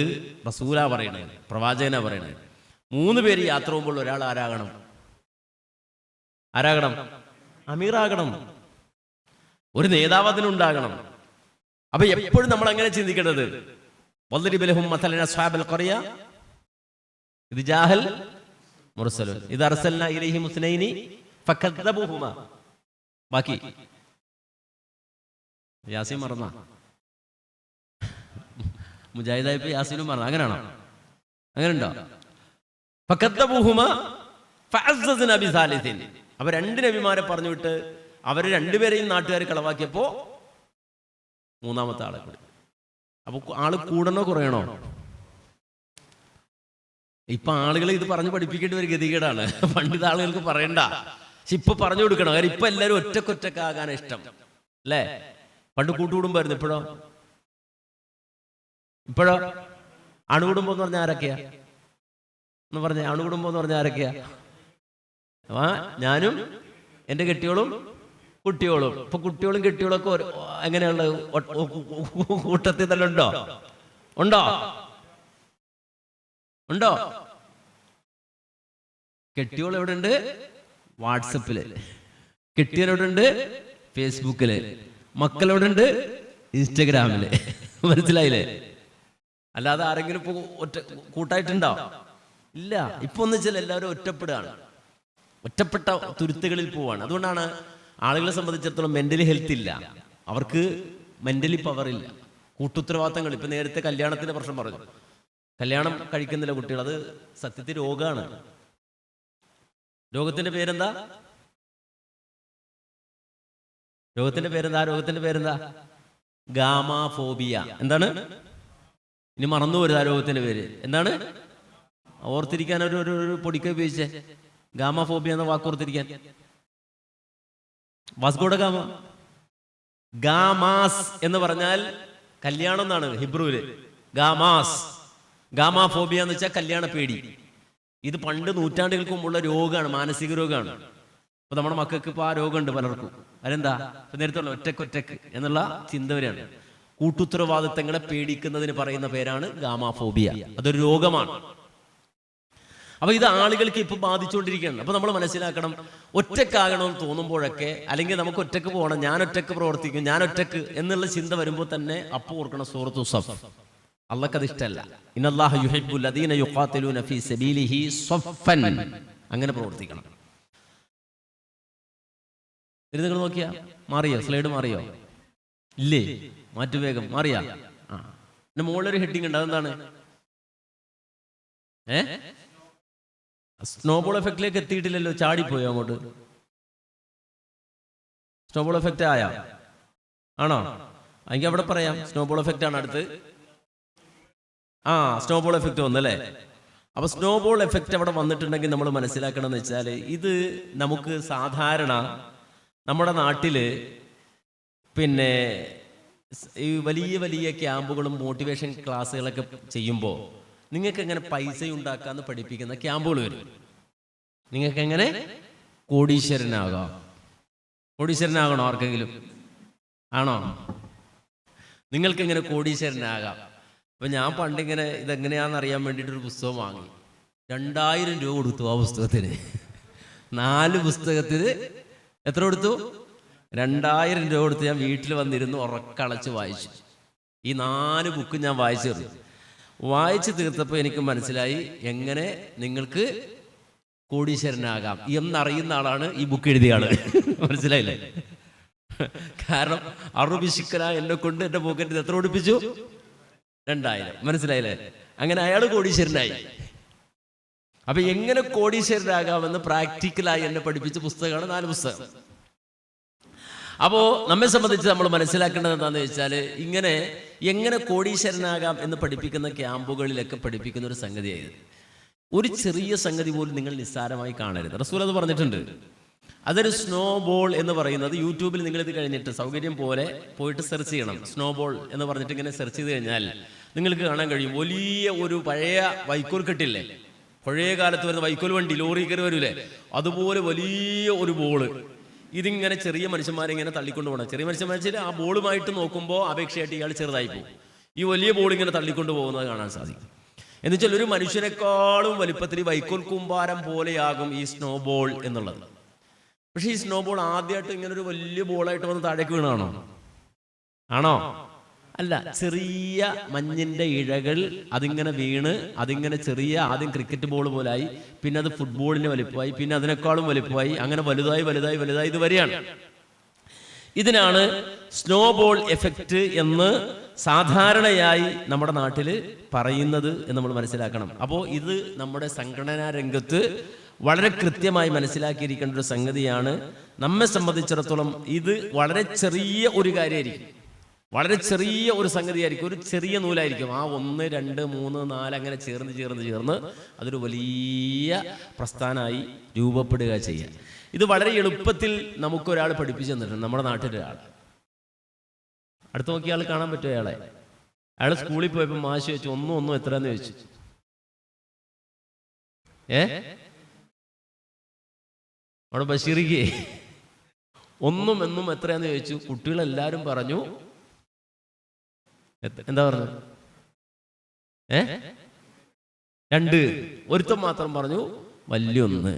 റസൂലാ പറയണത്, പ്രവാചകനാ പറയണത്. 3 പേര് യാത്ര പോകുമ്പോൾ ഒരാൾ ആരാകണം? അമീറാകണം. ഒരു നേതാവ് അതിനുണ്ടാകണം. അപ്പൊ എപ്പോഴും നമ്മൾ അങ്ങനെ ചിന്തിക്കേണ്ടത്, വദ്രിബ് ലഹും മസലൻ അസ്ഹാബൽ ഖറിയ ഇദ് ജാഹൽ മുർസലൂൻ ഇദ് അർസൽനാ ഇലൈഹിം മുസ്നൈനി ഫകദ്ദബൂഹുമാ. ബാക്കി യാസീൻ മറന്ന മുജാഹിദായപ്പോ യാസീനും മറന്ന. അങ്ങനെയാണോ? അങ്ങനെ ഉണ്ടോ? ഫകദ്ദബൂഹുമാ ഫഅസ്സസ്നാ ബിസാലിസിൻ. അവർ 2 നബിമാരെ പറഞ്ഞു വിട്ട് അവർ 2 പേരെയും നാട്ടുകാർ കളവാക്കിയപ്പോ 3ാമത്തെ ആളെ കൂടി. അപ്പൊ ആള് കൂടണോ കുറയണോ? ഇപ്പൊ ആളുകളെ ഇത് പറഞ്ഞു പഠിപ്പിക്കേണ്ട ഒരു ഗതികേടാണ്. പണ്ടിത് ആളുകൾക്ക് പറയണ്ട, പക്ഷെ ഇപ്പൊ പറഞ്ഞു കൊടുക്കണം. കാര്യം ഇപ്പൊ എല്ലാവരും ഒറ്റക്കൊറ്റക്കാകാൻ ഇഷ്ടം, അല്ലേ? പണ്ട് കൂട്ടുകുടുംബായിരുന്നു. ഇപ്പോഴോ അണുകുടുംബം എന്ന് പറഞ്ഞാൽ ആരൊക്കെയാ എന്ന് പറഞ്ഞ? അണുകുടുംബം എന്ന് പറഞ്ഞാൽ ആരൊക്കെയാ? ഞാനും എൻ്റെ കെട്ടിയോളും കുട്ടിയോളും. ഇപ്പൊ കുട്ടിയോളും കെട്ടിയോളൊക്കെ എങ്ങനെയുള്ള കൂട്ടത്തിൽ തന്നെ ഉണ്ടോ? കെട്ടിയോൾ എവിടെ ഉണ്ട്? വാട്സപ്പില്. കെട്ടിയോലെവിടെ ഉണ്ട്? ഫേസ്ബുക്കില്. മക്കളെവിടെ ഉണ്ട്? ഇൻസ്റ്റഗ്രാമില്. മനസ്സിലായില്ലേ? അല്ലാതെ ആരെങ്കിലും ഇപ്പൊ കൂട്ടായിട്ടുണ്ടോ? ഇല്ല. ഇപ്പൊ ഒന്ന് വെച്ചാൽ എല്ലാവരും ഒറ്റപ്പെട്ട തുരുത്തുകളിൽ പോവാണ്. അതുകൊണ്ടാണ് ആളുകളെ സംബന്ധിച്ചിടത്തോളം മെന്റലി ഹെൽത്ത് ഇല്ല, അവർക്ക് മെന്റലി പവർ ഇല്ല. കൂട്ടുത്തരവാദിത്തങ്ങൾ. ഇപ്പൊ നേരത്തെ കല്യാണത്തിന്റെ പ്രശ്നം പറഞ്ഞു. കല്യാണം കഴിക്കുന്നില്ല കുട്ടികൾ. അത് സത്യത്തിൽ രോഗമാണ്. രോഗത്തിന്റെ പേരെന്താ? രോഗത്തിന്റെ പേരെന്താ? ഗാമാഫോബിയ. എന്താണ്? ഇനി മറന്നു പോരുത്. ആ രോഗത്തിന്റെ പേര് എന്താണ്? ഓർത്തിരിക്കാൻ ഒരു പൊടിക്ക ഉപയോഗിച്ചേ. ഗാമാഫോബിയ എന്ന വാക്ക് ഓർത്തിരിക്കാൻ. Vasco da gamma. ഗാമാസ് എന്ന് പറഞ്ഞാൽ കല്യാണം എന്നാണ് ഹിബ്രുവില്. ഗാമാഫോബിയ എന്ന് വെച്ചാൽ കല്യാണ പേടി. ഇത് പണ്ട് നൂറ്റാണ്ടുകൾക്ക് മുമ്പുള്ള രോഗമാണ്, മാനസിക രോഗമാണ്. അപ്പൊ നമ്മുടെ മക്കൾക്ക് ഇപ്പൊ ആ രോഗമുണ്ട് പലർക്കും. അതെന്താ? ഇപ്പൊ നേരത്തെ ഒറ്റക്ക് എന്നുള്ള ചിന്ത വരെയാണ്. കൂട്ടുത്തരവാദിത്തങ്ങളെ പേടിക്കുന്നതിന് പറയുന്ന പേരാണ് ഗാമാഫോബിയ. അതൊരു രോഗമാണ്. അപ്പൊ ഇത് ആളുകൾക്ക് ഇപ്പൊ ബാധിച്ചുകൊണ്ടിരിക്കുകയാണ്. അപ്പൊ നമ്മൾ മനസ്സിലാക്കണം, ഒറ്റക്കാകണമെന്ന് തോന്നുമ്പോഴൊക്കെ, അല്ലെങ്കിൽ നമുക്ക് ഒറ്റക്ക് പോകണം, ഞാൻ ഒറ്റക്ക് പ്രവർത്തിക്കും, ഞാൻ ഒറ്റക്ക് എന്നുള്ള ചിന്ത വരുമ്പോൾ തന്നെ അപ്പൊ ഓർക്കണം സൂറത്തു സഫ്. അള്ളാഹ്ക്ക് അത് ഇഷ്ടമല്ല. ഇന്നല്ലാഹ യുഹിബ്ബുൽ ലദീന യുഖാതിലൂന ഫീ സബീലിഹി സഫൻ. അങ്ങനെ പ്രവർത്തിക്കണം. ഇത് നിങ്ങൾ നോക്കിയാ മാറിയോ? സ്ലൈഡ് മാറിയോ? ഇല്ലേ? മാറ്റു വേഗം. മാറിയാ? പിന്നെ മുകളിലൊരു ഹെഡിങ് ഉണ്ട്, അതെന്താണ്? സ്നോബോൾ എഫക്റ്റിലേക്ക് എത്തിയിട്ടില്ലല്ലോ, ചാടിപ്പോയോ അങ്ങോട്ട്? സ്നോബോൾ എഫക്റ്റ് ആയോ? ആണോ? എനിക്ക് അവിടെ പറയാം. സ്നോബോൾ എഫക്റ്റ് ആണ് അടുത്ത്. സ്നോബോൾ എഫക്റ്റ് വന്നല്ലേ? അപ്പൊ സ്നോബോൾ എഫക്റ്റ് അവിടെ വന്നിട്ടുണ്ടെങ്കിൽ നമ്മൾ മനസ്സിലാക്കണം എന്ന് വെച്ചാൽ, ഇത് നമുക്ക് സാധാരണ നമ്മുടെ നാട്ടില് പിന്നെ ഈ വലിയ വലിയ ക്യാമ്പുകളും മോട്ടിവേഷൻ ക്ലാസ്സുകളൊക്കെ ചെയ്യുമ്പോൾ നിങ്ങൾക്ക് എങ്ങനെ പൈസ ഉണ്ടാക്കാന്ന് പഠിപ്പിക്കുന്ന ക്യാമ്പുകൾ വരും. നിങ്ങൾക്ക് എങ്ങനെ കോടീശ്വരനാകാം. കോടീശ്വരനാകണോ ആർക്കെങ്കിലും? ആണോ? നിങ്ങൾക്ക് എങ്ങനെ കോടീശ്വരനാകാം. അപ്പൊ ഞാൻ പണ്ടിങ്ങനെ ഇതെങ്ങനെയാണെന്ന് അറിയാൻ വേണ്ടിയിട്ടൊരു പുസ്തകം വാങ്ങി. 2000 രൂപ കൊടുത്തു ആ പുസ്തകത്തിന്. 4 പുസ്തകത്തിന് എത്ര കൊടുത്തു? 2000 രൂപ കൊടുത്ത് ഞാൻ വീട്ടിൽ വന്നിരുന്നു ഉറക്കളച്ച് വായിച്ചു. ഈ 4 ബുക്ക് ഞാൻ വായിച്ചു തീർത്തപ്പോൾ എനിക്ക് മനസ്സിലായി എങ്ങനെ നിങ്ങൾക്ക് കോടീശ്വരനാകാം എന്നറിയുന്ന ആളാണ് ഈ ബുക്ക് എഴുതിയ ആള്. മനസ്സിലായില്ലേ? കാരണം അറുപിശുക്കന എന്നെ കൊണ്ട് എന്റെ പോക്കറ്റിൽ എത്ര ഓടിപ്പിച്ചു? 2000. മനസ്സിലായില്ലേ? അങ്ങനെ അയാൾ കോടീശ്വരനായി. അപ്പൊ എങ്ങനെ കോടീശ്വരനാകാമെന്ന് പ്രാക്ടിക്കലായി എന്നെ പഠിപ്പിച്ച പുസ്തകമാണ് 4 പുസ്തകം. അപ്പോ നമ്മെ സംബന്ധിച്ച് നമ്മൾ മനസ്സിലാക്കേണ്ടത് എന്താണെന്ന് വെച്ചാൽ, ഇങ്ങനെ എങ്ങനെ കോടീശ്വരനാകാം എന്ന് പഠിപ്പിക്കുന്ന ക്യാമ്പുകളിലൊക്കെ പഠിപ്പിക്കുന്ന ഒരു സംഗതിയായത്. ഒരു ചെറിയ സംഗതി പോലും നിങ്ങൾ നിസ്സാരമായി കാണരുത്. റസൂൽ അത് പറഞ്ഞിട്ടുണ്ട്. അതൊരു സ്നോ ബോൾ എന്ന് പറയുന്നത് യൂട്യൂബിൽ നിങ്ങളിത് കഴിഞ്ഞിട്ട് സൗകര്യം പോലെ പോയിട്ട് സെർച്ച് ചെയ്യണം. സ്നോ ബോൾ എന്ന് പറഞ്ഞിട്ട് ഇങ്ങനെ സെർച്ച് ചെയ്ത് കഴിഞ്ഞാൽ നിങ്ങൾക്ക് കാണാൻ കഴിയും. വലിയ ഒരു പഴയ വൈക്കോൽ കെട്ടില്ലേ, പഴയ കാലത്ത് വരുന്ന വൈക്കോൽ വണ്ടി, ലോറി കയറി വരൂലേ, അതുപോലെ വലിയ ഒരു ബോള്. ഇതിങ്ങനെ ചെറിയ മനുഷ്യന്മാരിങ്ങനെ തള്ളിക്കൊണ്ട് പോകണം. ചെറിയ മനുഷ്യന്മാർ ആ ബോളുമായിട്ട് നോക്കുമ്പോൾ അപേക്ഷയായിട്ട് ഇയാൾ ചെറുതായി പോകും. ഈ വലിയ ബോൾ ഇങ്ങനെ തള്ളിക്കൊണ്ട് പോകുന്നത് കാണാൻ സാധിക്കും. എന്നുവെച്ചാൽ ഒരു മനുഷ്യനേക്കാളും വലിപ്പത്തിൽ വൈക്കോൽ കൂമ്പാരം പോലെയാകും ഈ സ്നോ ബോൾ എന്നുള്ളത്. പക്ഷേ ഈ സ്നോ ബോൾ ആദ്യമായിട്ട് ഇങ്ങനെ ഒരു വലിയ ബോളായിട്ട് വന്ന് താഴേക്ക് വീണാണോ? ആണോ? അല്ല, ചെറിയ മഞ്ഞിന്റെ ഇഴകൾ അതിങ്ങനെ വീണ് അതിങ്ങനെ ചെറിയ, ആദ്യം ക്രിക്കറ്റ് ബോൾ പോലായി, പിന്നെ അത് ഫുട്ബോളിന് വലിപ്പമായി, പിന്നെ അതിനേക്കാളും വലിപ്പമായി, അങ്ങനെ വലുതായി വലുതായി വലുതായി ഇത് വരികയാണ്. ഇതിനാണ് സ്നോ ബോൾ എഫക്റ്റ് എന്ന് സാധാരണയായി നമ്മുടെ നാട്ടിൽ പറയുന്നത് എന്ന് നമ്മൾ മനസ്സിലാക്കണം. അപ്പോൾ ഇത് നമ്മുടെ സംഘടനാ രംഗത്ത് വളരെ കൃത്യമായി മനസ്സിലാക്കിയിരിക്കേണ്ട ഒരു സംഗതിയാണ്. നമ്മെ സംബന്ധിച്ചിടത്തോളം ഇത് വളരെ ചെറിയ ഒരു കാര്യമായിരിക്കും, വളരെ ചെറിയ ഒരു സംഗതിയായിരിക്കും, ഒരു ചെറിയ നൂലായിരിക്കും. ആ 1, 2, 3, 4 അങ്ങനെ ചേർന്ന് അതൊരു വലിയ പ്രസ്ഥാനമായി രൂപപ്പെടുക ചെയ്യുക. ഇത് വളരെ എളുപ്പത്തിൽ നമുക്കൊരാൾ പഠിപ്പിച്ചു തന്നിട്ടുണ്ട്, നമ്മുടെ നാട്ടിലൊരാൾ. അടുത്ത് നോക്കിയ ആൾ കാണാൻ പറ്റുമോ അയാളെ? അയാൾ സ്കൂളിൽ പോയപ്പോൾ മാഷ് ചോദിച്ചു, ഒന്നും എത്രയാന്ന് ചോദിച്ചു. അവിടെ ബഷീറിക്ക് ഒന്നും എത്രയാന്ന് ചോദിച്ചു. കുട്ടികളെല്ലാരും പറഞ്ഞു, എന്താ പറഞ്ഞു? 2. ഒരുത്തം മാത്രം പറഞ്ഞു വലിയൊന്ന്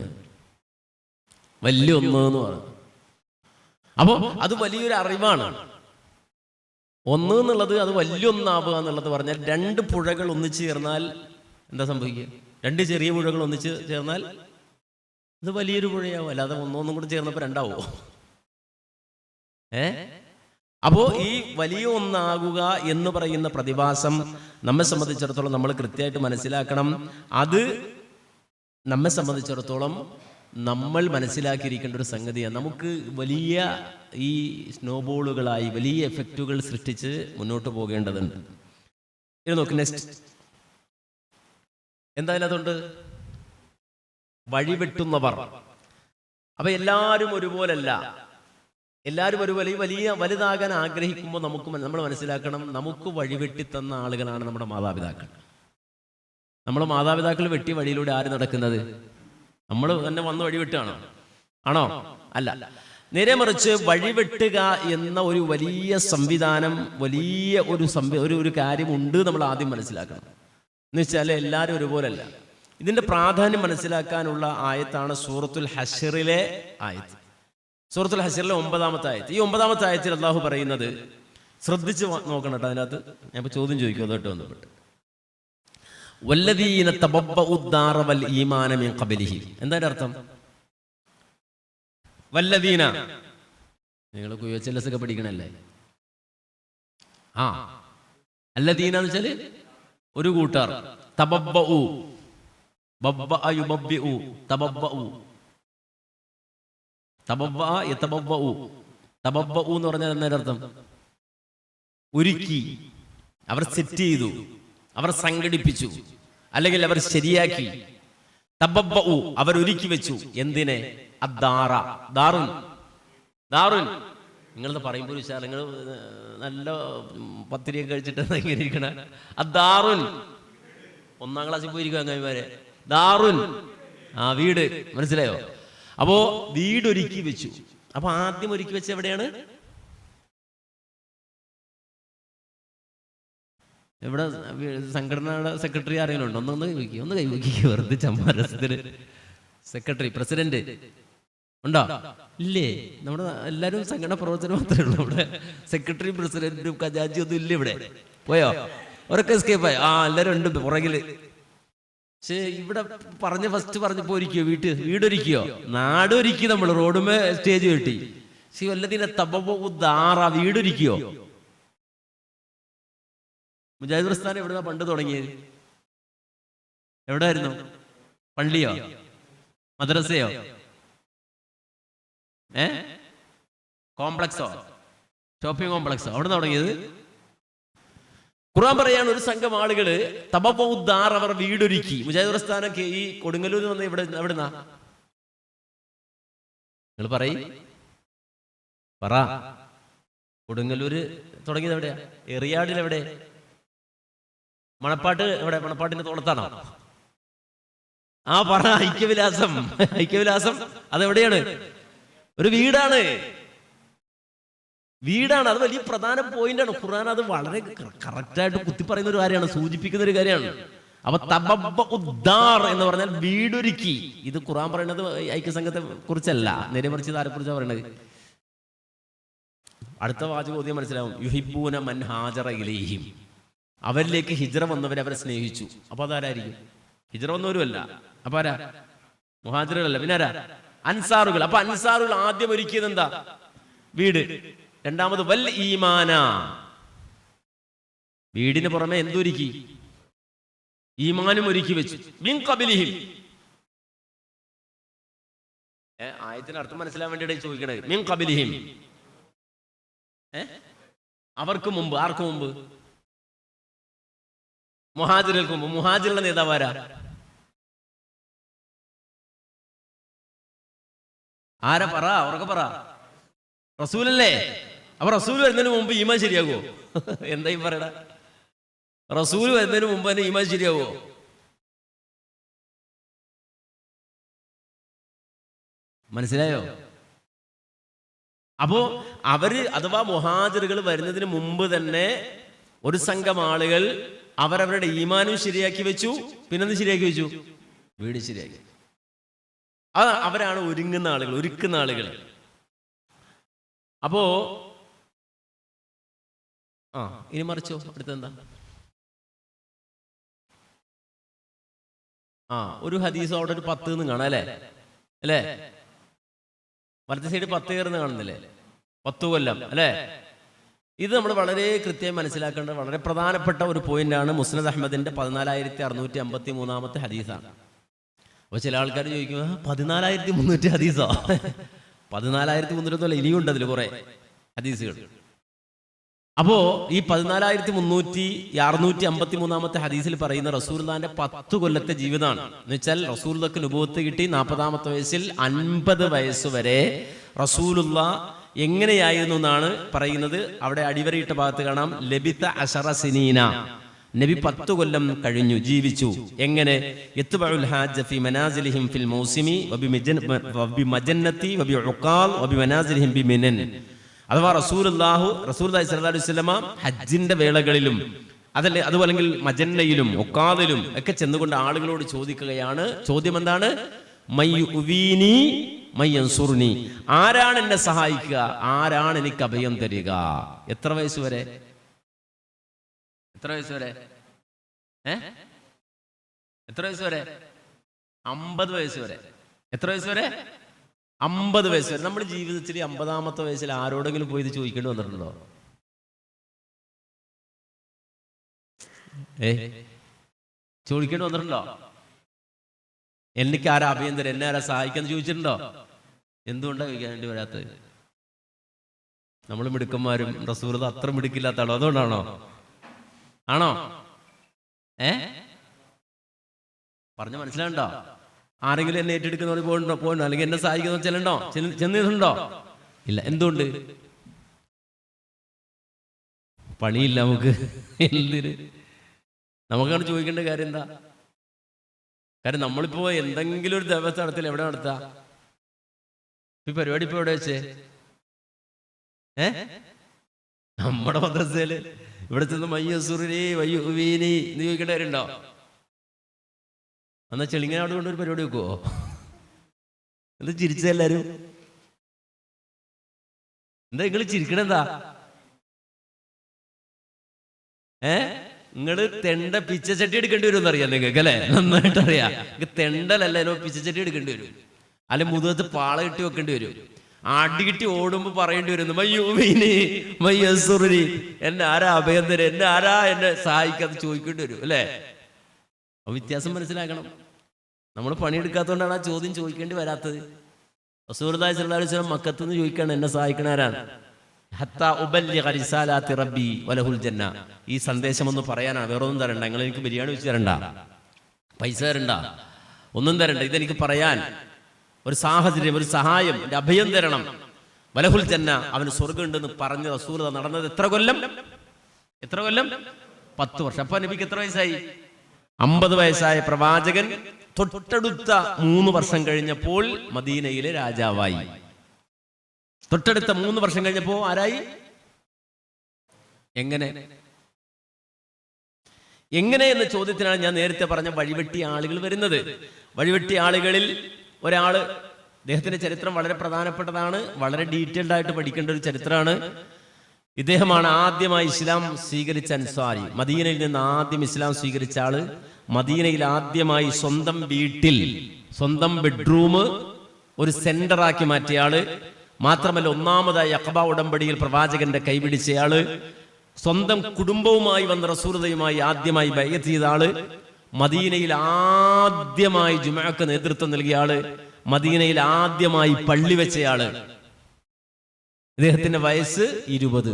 എന്ന് പറഞ്ഞു. അപ്പോ അത് വലിയൊരു അറിവാണ്. 1 എന്നുള്ളത് അത് വലിയൊന്നാവുക എന്നുള്ളത് പറഞ്ഞാൽ 2 പുഴകൾ ഒന്നിച്ചു ചേർന്നാൽ എന്താ സംഭവിക്കുക? 2 ചെറിയ പുഴകൾ ഒന്നിച്ച് ചേർന്നാൽ ഇത് വലിയൊരു പുഴയാവും. അല്ലാതെ ഒന്നും കൂടെ ചേർന്നപ്പോ 2 ആവോ? അപ്പോ ഈ വലിയ ഒന്നാകുക എന്ന് പറയുന്ന പ്രതിഭാസം നമ്മെ സംബന്ധിച്ചിടത്തോളം നമ്മൾ കൃത്യമായിട്ട് മനസ്സിലാക്കണം. അത് നമ്മെ സംബന്ധിച്ചിടത്തോളം നമ്മൾ മനസ്സിലാക്കിയിരിക്കേണ്ട ഒരു സംഗതിയാണ്. നമുക്ക് വലിയ ഈ സ്നോബോളുകളായി വലിയ എഫക്റ്റുകൾ സൃഷ്ടിച്ച് മുന്നോട്ട് പോകേണ്ടതുണ്ട്. ഇത് നോക്ക്, നെക്സ്റ്റ് എന്തായാലും അതുകൊണ്ട് വഴിവെട്ടുന്നവർ. അപ്പൊ എല്ലാവരും ഒരുപോലല്ല, എല്ലാവരും ഒരുപോലെ. ഈ വലുതാകാൻ ആഗ്രഹിക്കുമ്പോൾ നമ്മൾ മനസ്സിലാക്കണം, നമുക്ക് വഴിവെട്ടി തന്ന ആളുകളാണ് നമ്മുടെ മാതാപിതാക്കൾ. നമ്മുടെ മാതാപിതാക്കൾ വെട്ടിയ വഴിയിലൂടെ ആര് നടക്കുന്നത്? നമ്മൾ തന്നെ വന്ന് വഴിവെട്ടുകയാണോ? ആണോ? അല്ല. നേരെ മറിച്ച് വഴിവെട്ടുക എന്ന ഒരു വലിയ സംവിധാനം, വലിയ ഒരു കാര്യമുണ്ട് നമ്മൾ ആദ്യം മനസ്സിലാക്കണം. എന്ന് വെച്ചാൽ എല്ലാവരും ഒരുപോലല്ല. ഇതിൻ്റെ പ്രാധാന്യം മനസ്സിലാക്കാനുള്ള ആയത്താണ് സൂറത്തുൽ ഹശ്റിലെ ആയത്ത്. സൂറത്തുൽ ഹശ്റിലെ 9-ാമത്തെ ആയത്ത്. ഈ 9-ാമത്തെ ആയത്തിൽ അള്ളാഹു പറയുന്നത്, ശ്രദ്ധിച്ച് നോക്കണം കേട്ടോ. അതിനകത്ത് ഞാൻ ഇപ്പോൾ ചോദ്യം ചോദിക്കും അതുമായിട്ട് ബന്ധപ്പെട്ട്. വല്ലദീന തബവ്വഉ ദാറ വൽ ഈമാന മിൻ ഖബ്ലിഹി. എന്താണ് അർത്ഥം? വല്ലദീന, നിങ്ങൾ QHLS ഒക്കെ പഠിക്കണല്ലേ? അല്ലദീന എന്ന് വെച്ചാൽ ഒരു കൂട്ടർ. തബവ്വഉ, ബവ്വഅ യുബവ്വിഉ, തബവ്വഉ, തബവ്വഅ യതബവ്വഉ. തബവ്വഉ എന്ന് പറഞ്ഞാൽ എന്താണ് അർത്ഥം? ഒരുക്കി, അവർ സെറ്റ് ചെയ്തു, അവർ സംഘടിപ്പിച്ചു, അല്ലെങ്കിൽ അവർ ശരിയാക്കി. തബവ്വഉ, അവർ ഒരുക്കി വെച്ചു. എന്തിനെ? അദ്ദാറ, ദാറുൻ. ദാറുൻ നിങ്ങളത് പറയുമ്പോൾ വിശാല, നിങ്ങൾ നല്ല പത്തിരിയൊക്കെ കഴിച്ചിട്ട് ഇങ്ങനെ ഇരിക്കണ. അദ്ദാറുൻ, 1-ാം ക്ലാസ്സിൽ പോയിരിക്കും അങ്ങന്മാരെ. ദാറുൻ, വീട്. മനസ്സിലായോ? അപ്പോ വീടൊരുക്കി വെച്ചു. അപ്പൊ ആദ്യം ഒരുക്കി വെച്ച എവിടെയാണ്? എവിടെ? സംഘടനയുടെ സെക്രട്ടറി ആരെങ്കിലും ഉണ്ടോ? ഒന്ന് കൈവയ്ക്കുക. വെറുതെ ചമ്മാരസത്തിന് സെക്രട്ടറി, പ്രസിഡന്റ് ഉണ്ടോ? ഇല്ലേ? നമ്മുടെ എല്ലാവരും സംഘടന പ്രവർത്തനം മാത്രമേ ഉള്ളൂ. ഇവിടെ സെക്രട്ടറിയും പ്രസിഡന്റും ഖജാൻജി ഒന്നും ഇല്ല. ഇവിടെ പോയോ? അവരൊക്കെ എസ്കേപ്പായി. എല്ലാവരും ഉണ്ട് പുറകില്. പക്ഷേ ഇവിടെ ഫസ്റ്റ് പറഞ്ഞപ്പോ ഒരുക്കിയോ? വീടൊരുക്കിയോ? നാടൊരുക്കി. നമ്മൾ റോഡുമേ സ്റ്റേജ് കെട്ടി. വല്ലദീന തബവ്വഉ ദാറ, വീടൊരുക്കിയോ? മുജാഹിദ് പ്രസ്ഥാനം എവിടുന്നാ പണ്ട് തുടങ്ങിയത്? എവിടെയായിരുന്നു? പള്ളിയോ? മദ്രസയോ? കോംപ്ലക്സോ? ഷോപ്പിംഗ് കോംപ്ലക്സോ? അവിടെ തുടങ്ങിയത്? ഖുർആൻ പറയാണ്, ഒരു സംഘം ആളുകള് തബവ്വഉ ദാർ, അവർ വീടൊരുക്കി. മുജാഹിദ് പ്രസ്ഥാനൊക്കെ ഈ കൊടുങ്ങല്ലൂർ വന്ന് എവിടുന്നാ? നിങ്ങൾ പറ. കൊടുങ്ങല്ലൂര് തുടങ്ങിയത് എവിടെയാ? എറിയാടിൽ എവിടെ? മണപ്പാട്ട് എവിടെ? മണപ്പാട്ടിന്റെ തോളത്താണോ? പറ. ഐക്യവിലാസം അതെവിടെയാണ്? ഒരു വീടാണ്. അത് വലിയ പ്രധാന പോയിന്റാണ്. ഖുർആൻ അത് വളരെ കറക്റ്റായിട്ട് കുത്തി പറയുന്ന ഒരു കാര്യമാണ്, സൂചിപ്പിക്കുന്ന ഒരു കാര്യമാണ്. അപ്പൊ തബവ്വഉ ദാർ എന്ന് പറഞ്ഞാൽ വീടൊരുക്കി. ഇത് ഖുർആൻ പറയുന്നത് ഐക്യസംഘത്തെ കുറിച്ചല്ല, നേരെ മറിച്ച് ആരെ കുറിച്ചാണ് പറയുന്നത്? അടുത്ത വാചകം മനസ്സിലാവും. യുഹിബ്ബൂന മൻ ഹാജറ ഇലൈഹിം, അവരിലേക്ക് ഹിജ്റ വന്നവരെ അവരെ സ്നേഹിച്ചു. അപ്പൊ അതാരായിരിക്കും? ഹിജ്റ വന്നവരുമല്ല. അപ്പൊ ആരാ? മുഹാജിറുകളല്ല. പിന്നെ ആരാ? അൻസാറുകൾ. അപ്പൊ അൻസാറുകൾ ആദ്യം ഒരുക്കിയത് എന്താ? വീട്. രണ്ടാമത് വൽ ഈമാന, വീടിന് പുറമെ എന്തൊരുക്കി? ഈമാനും ഒരുക്കി വെച്ചു. മിൻ ഖബ്ലിഹിം, ആയത്തിന് അർത്ഥം മനസ്സിലാൻ വേണ്ടിയിട്ട് ചോദിക്കണേ. മിൻ ഖബ്ലിഹിം, അവർക്ക് മുമ്പ്. ആർക്ക് മുമ്പ്? മുഹാജിറുകൾക്ക് മുമ്പ്. മുഹാജിറുടെ നേതാവാരാ? പറ, ഉറക്കെ പറ. റസൂലല്ലേ? അപ്പൊ റസൂൽ വരുന്നതിന് മുമ്പ് ഈമാൻ ശരിയാകുമോ? എന്താ ഈ പറയണ? റസൂൽ വരുന്നതിന് മുമ്പ് തന്നെ ഈമാൻ ശരിയാകുമോ? മനസ്സിലായോ? അപ്പോ അഥവാ മുഹാജിറുകൾ വരുന്നതിന് മുമ്പ് തന്നെ ഒരു സംഘം ആളുകൾ അവരവരുടെ ഈമാനും ശരിയാക്കി വെച്ചു. പിന്നെന്ത് ശരിയാക്കി വെച്ചു? വീട് ശരിയാക്കി. അവരാണ് ഒരുങ്ങുന്ന ആളുകൾ, ഒരുക്കുന്ന ആളുകൾ. അപ്പോ ഇനി മറിച്ചോ? അടുത്തെന്താ? ഒരു ഹദീസ് അവിടെ ഒരു 10 എന്ന് കാണാം അല്ലേ? വലത്തെ സൈഡ് 10 കയറുന്ന കാണുന്നില്ലേ? 10 കൊല്ലം അല്ലേ? ഇത് നമ്മൾ വളരെ കൃത്യമായി മനസ്സിലാക്കേണ്ട വളരെ പ്രധാനപ്പെട്ട ഒരു പോയിന്റാണ്. മുസ്നദ് അഹമ്മദിന്റെ 14653 ഹദീസാണ്. അപ്പൊ ചില ആൾക്കാർ ചോദിക്കും, 14300 ഹദീസോ? 14300 ഇനിയുണ്ട് അതിൽ കുറെ ഹദീസുകൾ. അപ്പോ ഈ 14653 ഹദീസിൽ പറയുന്ന റസൂലുള്ളാഹിന്റെ 10 കൊല്ലത്തെ ജീവിതമാണ്. എന്ന് വെച്ചാൽ റസൂലുള്ളാഹിക്ക് നുബുവത്ത് കിട്ടി 40-ാമത്തെ വയസ്സിൽ 50 വയസ്സ് വരെ റസൂലുള്ളാഹ് എങ്ങനെയായിരുന്നു എന്നാണ് പറയുന്നത്. അവിടെ അടിവരയിട്ട ഭാഗത്ത് കാണാം ലബിത അശറ സിനീന, നബി 10 കൊല്ലം കഴിഞ്ഞു, ജീവിച്ചു. എങ്ങനെ? യത്ബഉൽ ഹാജ്ജ ഫി മനാസിലിഹിം ഫിൽ മൗസിമി വബി മജന്നതി വബി ഉഖാൽ വബി മനാസിലിഹിം ബി മിനൻ. അഥവാ റസൂലുള്ളാഹി സ്വല്ലല്ലാഹു അലൈഹി വസല്ലമ ഹജ്ജിന്റെ വേളകളിലും അതുപോലെ മജന്നയിലും ഒക്കാദിലും ഒക്കെ ചെന്നുകൊണ്ട് ആളുകളോട് ചോദിക്കുകയാണ്. ചോദ്യം എന്താണ്? മയ്യുവീനി മയ്യൻസുർനി, ആരാണ് എന്നെ സഹായിക്കുക, ആരാണ് എനിക്ക് അഭയം തരിക? എത്ര വയസ്സ് വരെ? എത്ര വയസ്സ് വരെ? എത്ര വയസ്സ് വരെ? 50 വയസ്സ് വരെ. എത്ര വയസ്സ് വരെ? 50 വയസ്സ് വരെ. നമ്മുടെ ജീവിതത്തിൽ 50-ാമത്തെ വയസ്സിൽ ആരോടെങ്കിലും പോയി ഇത് ചോദിക്കേണ്ടി വന്നിട്ടുണ്ടോ? ചോദിക്കേണ്ടി വന്നിട്ടുണ്ടോ? എനിക്ക് ആരാ അഭയം തരും, എന്നെ ആരാ സഹായിക്കാന്ന് ചോദിച്ചിട്ടുണ്ടോ? എന്തുകൊണ്ടാണ് ചോദിക്കാൻ വേണ്ടി വരാത്തത്? നമ്മൾ മിടുക്കന്മാരും റസൂൽ അത്ര മിടുക്കില്ലാത്ത ആളോ? അതുകൊണ്ടാണോ? ആണോ? പറഞ്ഞ മനസ്സിലാണ്ടോ? ആരെങ്കിലും എന്നെ ഏറ്റെടുക്കുന്നവർ പോകണ്ടോ, അല്ലെങ്കിൽ എന്നെ സഹായിക്കുന്ന ചെല്ലണ്ടോ? ചെന്നിട്ടുണ്ടോ? ഇല്ല. എന്തുകൊണ്ട്? പണിയില്ല നമുക്ക്. എന്തിന് നമുക്കാണ് ചോദിക്കേണ്ട കാര്യം എന്താ? കാരണം നമ്മളിപ്പോ എന്തെങ്കിലും ഒരു ദിവസം നടത്തില്ല, എവിടെ നടത്താ? ഈ പരിപാടി ഇപ്പൊ എവിടെ വെച്ചേ? നമ്മുടെ മദ്രസയില് ഇവിടെ ചെന്ന് മയ്യസുറി വയ്യുവീനി എന്ന് ചോദിക്കേണ്ട കാര്യമുണ്ടോ? എന്നാ ചെളിങ്ങനാട് കൊണ്ടൊരു പരിപാടി വെക്കുവോ? എന്താ ചിരിച്ചെല്ലാരും? എന്താ നിങ്ങൾ ചിരിക്കണെന്താ? നിങ്ങള് തെണ്ട പിച്ചച്ചട്ടി എടുക്കേണ്ടി വരും എന്നറിയാം നിങ്ങൾക്ക്, അല്ലെ? നന്നായിട്ട് അറിയാം. തെണ്ടലല്ലോ പിച്ചച്ചട്ടി എടുക്കേണ്ടി വരും, അല്ലെ മുതുകത്ത് പാള കിട്ടി വെക്കേണ്ടി വരും. അടികിട്ടി ഓടുമ്പോ പറയേണ്ടി വരുന്നു മയ്യൂമീനി മയ്യസുറി, എന്നെ ആരാ അഭയം തരും, എന്നെ ആരാ എന്നെ സഹായിക്കാതെ ചോദിക്കേണ്ടി വരും, അല്ലേ? അപ്പൊ വ്യത്യാസം മനസ്സിലാക്കണം. നമ്മൾ പണിയെടുക്കാത്തതുകൊണ്ടാണ് ആ ചോദ്യം ചോദിക്കേണ്ടി വരാത്തത്. റസൂലുള്ളാഹി സ്വല്ലല്ലാഹു അലൈഹി വസല്ലം മക്കത്ത് നിന്ന് ചോദിക്കാണ്, എന്നെ സഹായിക്കണ ആരാണ്? ഹത്താ ഉബല്ലിഗ റിസാലാത്തി റബ്ബി വലഹുൽ ജന്ന. ഈ സന്ദേശം ഒന്ന് പറയാനാണ്, വേറൊന്നും തരണ്ട. നിങ്ങൾ എനിക്ക് ബിരിയാണി വെച്ച് തരണ്ട, പൈസ തരണ്ട, ഒന്നും തരണ്ട. ഇതെനിക്ക് പറയാൻ ഒരു സാഹചര്യം, ഒരു സഹായം, ഒരു അഭയം തരണം. വലഹുൽ ജന്ന, അവന് സ്വർഗ്ഗം ഉണ്ടെന്ന് പറഞ്ഞ് റസൂൽ നടന്നത് എത്ര കൊല്ലം? എത്ര കൊല്ലം? 10 വർഷം. അപ്പൊ നബിക്ക് എത്ര വയസ്സായി? 50 വയസ്സായ പ്രവാചകൻ തൊട്ടടുത്ത 3 വർഷം കഴിഞ്ഞപ്പോൾ മദീനയിലെ രാജാവായി. തൊട്ടടുത്ത 3 വർഷം കഴിഞ്ഞപ്പോ ആരായി? എങ്ങനെ എന്ന ചോദ്യത്തിനാണ് ഞാൻ നേരത്തെ പറഞ്ഞ വഴിവെട്ടി ആളുകൾ വരുന്നത്. വഴിവെട്ടി ആളുകളിൽ ഒരാള്, അദ്ദേഹത്തിന്റെ ചരിത്രം വളരെ പ്രധാനപ്പെട്ടതാണ്, വളരെ ഡീറ്റെയിൽഡ് ആയിട്ട് പഠിക്കേണ്ട ഒരു ചരിത്രമാണ്. ഇദ്ദേഹമാണ് ആദ്യമായി ഇസ്ലാം സ്വീകരിച്ച അൻസാരി. മദീനയിൽ നിന്ന് ആദ്യം ഇസ്ലാം സ്വീകരിച്ച ആള്, മദീനയിൽ ആദ്യമായി സ്വന്തം വീട്ടിൽ സ്വന്തം ബെഡ്റൂം ഒരു സെന്ററാക്കി മാറ്റിയ ആള്, മാത്രമല്ല ഒന്നാമതായി അഖബ ഉടമ്പടിയിൽ പ്രവാചകന്റെ കൈപിടിച്ചയാള്, സ്വന്തം കുടുംബവുമായി വന്ന റസൂലുള്ളാഹിയുമായി ആദ്യമായി ബൈഅത്ത് ചെയ്ത ആള്, മദീനയിൽ ആദ്യമായി ജുമുഅക്ക് നേതൃത്വം നൽകിയ ആള്, മദീനയിൽ ആദ്യമായി പള്ളി വെച്ചയാള്. ഇദ്ദേഹത്തിന്റെ വയസ്സ് 20.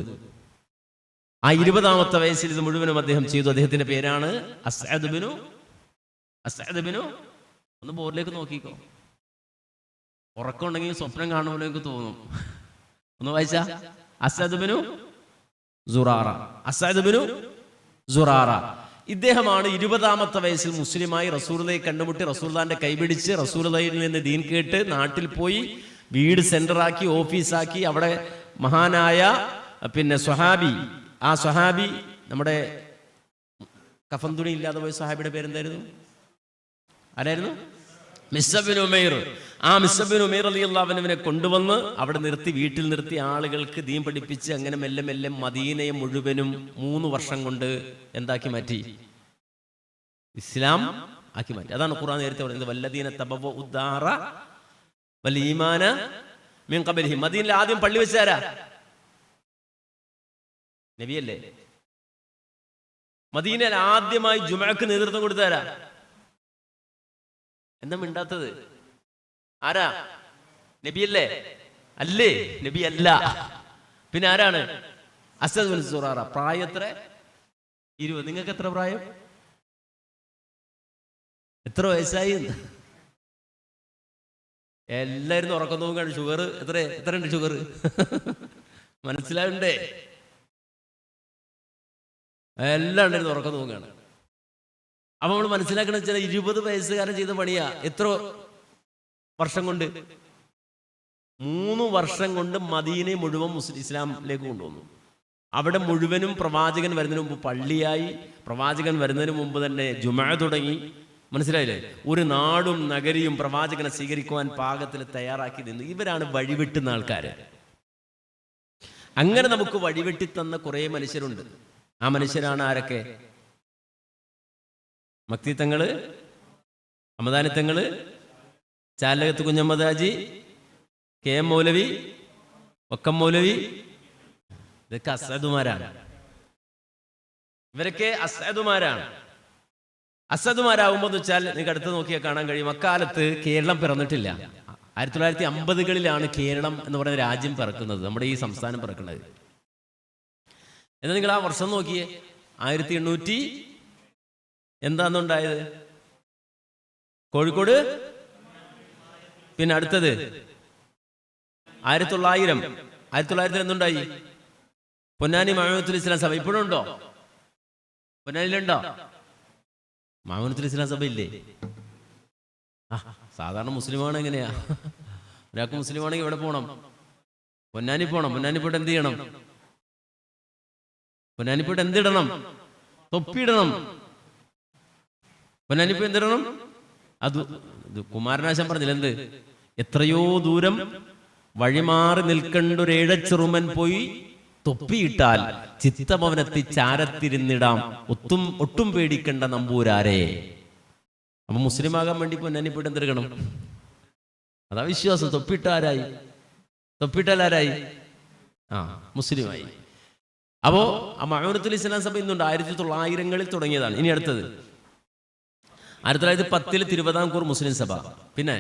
ആ 20-ാമത്തെ വയസ്സിൽ ഇത് മുഴുവനും അദ്ദേഹം ചെയ്തു. അദ്ദേഹത്തിന്റെ പേരാണ് അസ്അദ് ബിനു. ഒന്ന് ബോർഡിലേക്ക് നോക്കിക്കോ, ഉറക്കമുണ്ടെങ്കിൽ സ്വപ്നം കാണുമ്പോൾ എനിക്ക് തോന്നും. ഒന്ന് വായിച്ച അസ്അദ് ബിനു സുറാറ. ഇദ്ദേഹമാണ് 20-ാമത്തെ വയസ്സിൽ മുസ്ലിമായി റസൂലുള്ളാഹിയെ കണ്ടുമുട്ടി, റസൂലുള്ളാഹിന്റെ കൈപിടിച്ച് റസൂലുള്ളാഹിയിൽ നിന്ന് ദീൻ കേട്ട് നാട്ടിൽ പോയി വീട് സെന്ററാക്കി, ഓഫീസാക്കി. അവിടെ മഹാനായ സ്വഹാബി, ആ സ്വഹാബി, നമ്മുടെ കഫൻ തുണി ഇല്ലാതെ പോയ സ്വഹാബിയുടെ പേരെന്തായിരുന്നു? ആരായിരുന്നു? മിസ്അബ് ബിൻ ഉമൈർ. ആ മിസ്അബ് ബിൻ ഉമൈർ റളിയല്ലാഹു അൻഹുവിനെ കൊണ്ടുവന്ന് അവിടെ നിർത്തി, വീട്ടിൽ നിർത്തി ആളുകൾക്ക് ദീൻ പഠിപ്പിച്ച് അങ്ങനെ മെല്ലെ മെല്ലെ മദീനയെ മുഴുവനും 3 വർഷം കൊണ്ട് എന്താക്കി മാറ്റി? ഇസ്ലാം ആക്കി മാറ്റി. അതാണ് ഖുർആൻ നേരത്തെ പറയുന്നത്, വല്ലദീന തബവ്വഉ ഉദ്ദാറ വൽ ഈമാന മിൻ ഖബ്ലിഹിം. മദീനയിൽ ആദ്യം പള്ളി വെച്ചാരാ? നബിയല്ലേ? മദീനയിൽ ആദ്യമായി ജുമുഅക്ക് നേതൃത്വം കൊടുത്താരാ? എന്താ മിണ്ടാത്തത്? ആരാ? നബിയല്ലേ? അല്ലേ? നബി അല്ല. പിന്നെ ആരാണ്? അസ്അദ് ബിൻ സുറാറ. പ്രായം എത്ര? 20. നിങ്ങൾക്ക് എത്ര പ്രായം? എത്ര വയസ്സായി? എല്ലാവരും ഉറക്കം നോക്കുകയാണ്. ഷുഗർ എത്രയുണ്ട്? ഷുഗർ മനസ്സിലാവണ്ടേ? എല്ലാം ഉണ്ടായിരുന്നു, ഉറക്കം തൂങ്ങുകയാണ്. അപ്പൊ നമ്മൾ മനസ്സിലാക്കണ വെച്ചാൽ 20 വയസ്സുകാരൻ ചെയ്ത പണിയാ. എത്ര വർഷം കൊണ്ട്? 3 വർഷം കൊണ്ട് മദീനയെ മുഴുവൻ ഇസ്ലാമിലേക്ക് കൊണ്ടുവന്നു. അവിടെ മുഴുവനും പ്രവാചകൻ വരുന്നതിന് മുമ്പ് പള്ളിയായി, പ്രവാചകൻ വരുന്നതിന് മുമ്പ് തന്നെ ജുമഅ തുടങ്ങി. മനസ്സിലായില്ലേ? ഒരു നാടും നഗരിയും പ്രവാചകനെ സ്വീകരിക്കുവാൻ പാകത്തിൽ തയ്യാറാക്കി നിന്നു. ഇവരാണ് വഴിവിട്ടുന്ന ആൾക്കാര്. അങ്ങനെ നമുക്ക് വഴിവെട്ടി തന്ന കുറെ മനുഷ്യരുണ്ട്. ആ മനുഷ്യരാണ് ആരൊക്കെ? മക്തിത്തങ്ങള്, അമദാനിത്തങ്ങള്, ചാലകത്ത് കുഞ്ഞമ്മദാജി, കെ എം മൗലവി, ഒക്കം മൗലവി. ഇതൊക്കെ അസദുമാരാണ്. ഇവരൊക്കെ അസദുമാരാണ്. അസദുമാരാകുമ്പോൾ എന്ന് വെച്ചാൽ നിങ്ങൾക്ക് അടുത്ത് നോക്കിയാൽ കാണാൻ കഴിയും, അക്കാലത്ത് കേരളം പിറന്നിട്ടില്ല. 1950കളിലാണ് കേരളം എന്ന് പറയുന്ന രാജ്യം പിറക്കുന്നത്, നമ്മുടെ ഈ സംസ്ഥാനം പിറക്കുന്നത്. എന്നാൽ നിങ്ങൾ ആ വർഷം നോക്കിയേ, 1800 എന്താന്നുണ്ടായത്? കോഴിക്കോട്. പിന്നെ അടുത്തത് 1900. 1900 എന്തുണ്ടായി? പൊന്നാനി മാമുനത്തുൽ ഇസ്ലാം സഭ. ഇപ്പോഴും ഉണ്ടോ? പൊന്നാനിയിലുണ്ടോ മാമുനത്തുൽ ഇസ്ലാം സഭ? ഇല്ലേ? സാധാരണ മുസ്ലിമാണ്. എങ്ങനെയാ? ഒരാൾക്ക് മുസ്ലിമാണെങ്കിൽ എവിടെ പോകണം? പൊന്നാനി പോകണം. പൊന്നാനി പോയിട്ട് എന്ത് ചെയ്യണം? പൊന്നാനി പോയിട്ട് എന്തിടണം? തൊപ്പിയിടണം. പൊന്നാനി പോയി എന്തിടണം? അത് കുമാരനാശൻ പറഞ്ഞില്ല, എന്ത്? എത്രയോ ദൂരം വഴിമാറി നിൽക്കേണ്ട ഒരു ഏഴച്ചെറുമൻ പോയി തൊപ്പിയിട്ടാൽ ചിത്തഭവനത്തി ചാരത്തിരുന്നിടാം, ഒട്ടും പേടിക്കേണ്ട നമ്പൂരാരെ. അപ്പൊ മുസ്ലിം ആകാൻ വേണ്ടി പൊന്നാനി പോയിട്ട് എന്തെടുക്കണം? അതാ വിശ്വാസം. തൊപ്പിട്ടാരായി? തൊപ്പിട്ടാൽ ആരായി? മുസ്ലിമായി. അപ്പോ ആ മാമുനത്തുൽ ഇസ്ലാം സഭ ഇന്നുണ്ട്. 1900കളിൽ തുടങ്ങിയതാണ്. ഇനി അടുത്തത് 1910 തിരുവിതാംകൂർ മുസ്ലിം സഭ. പിന്നെ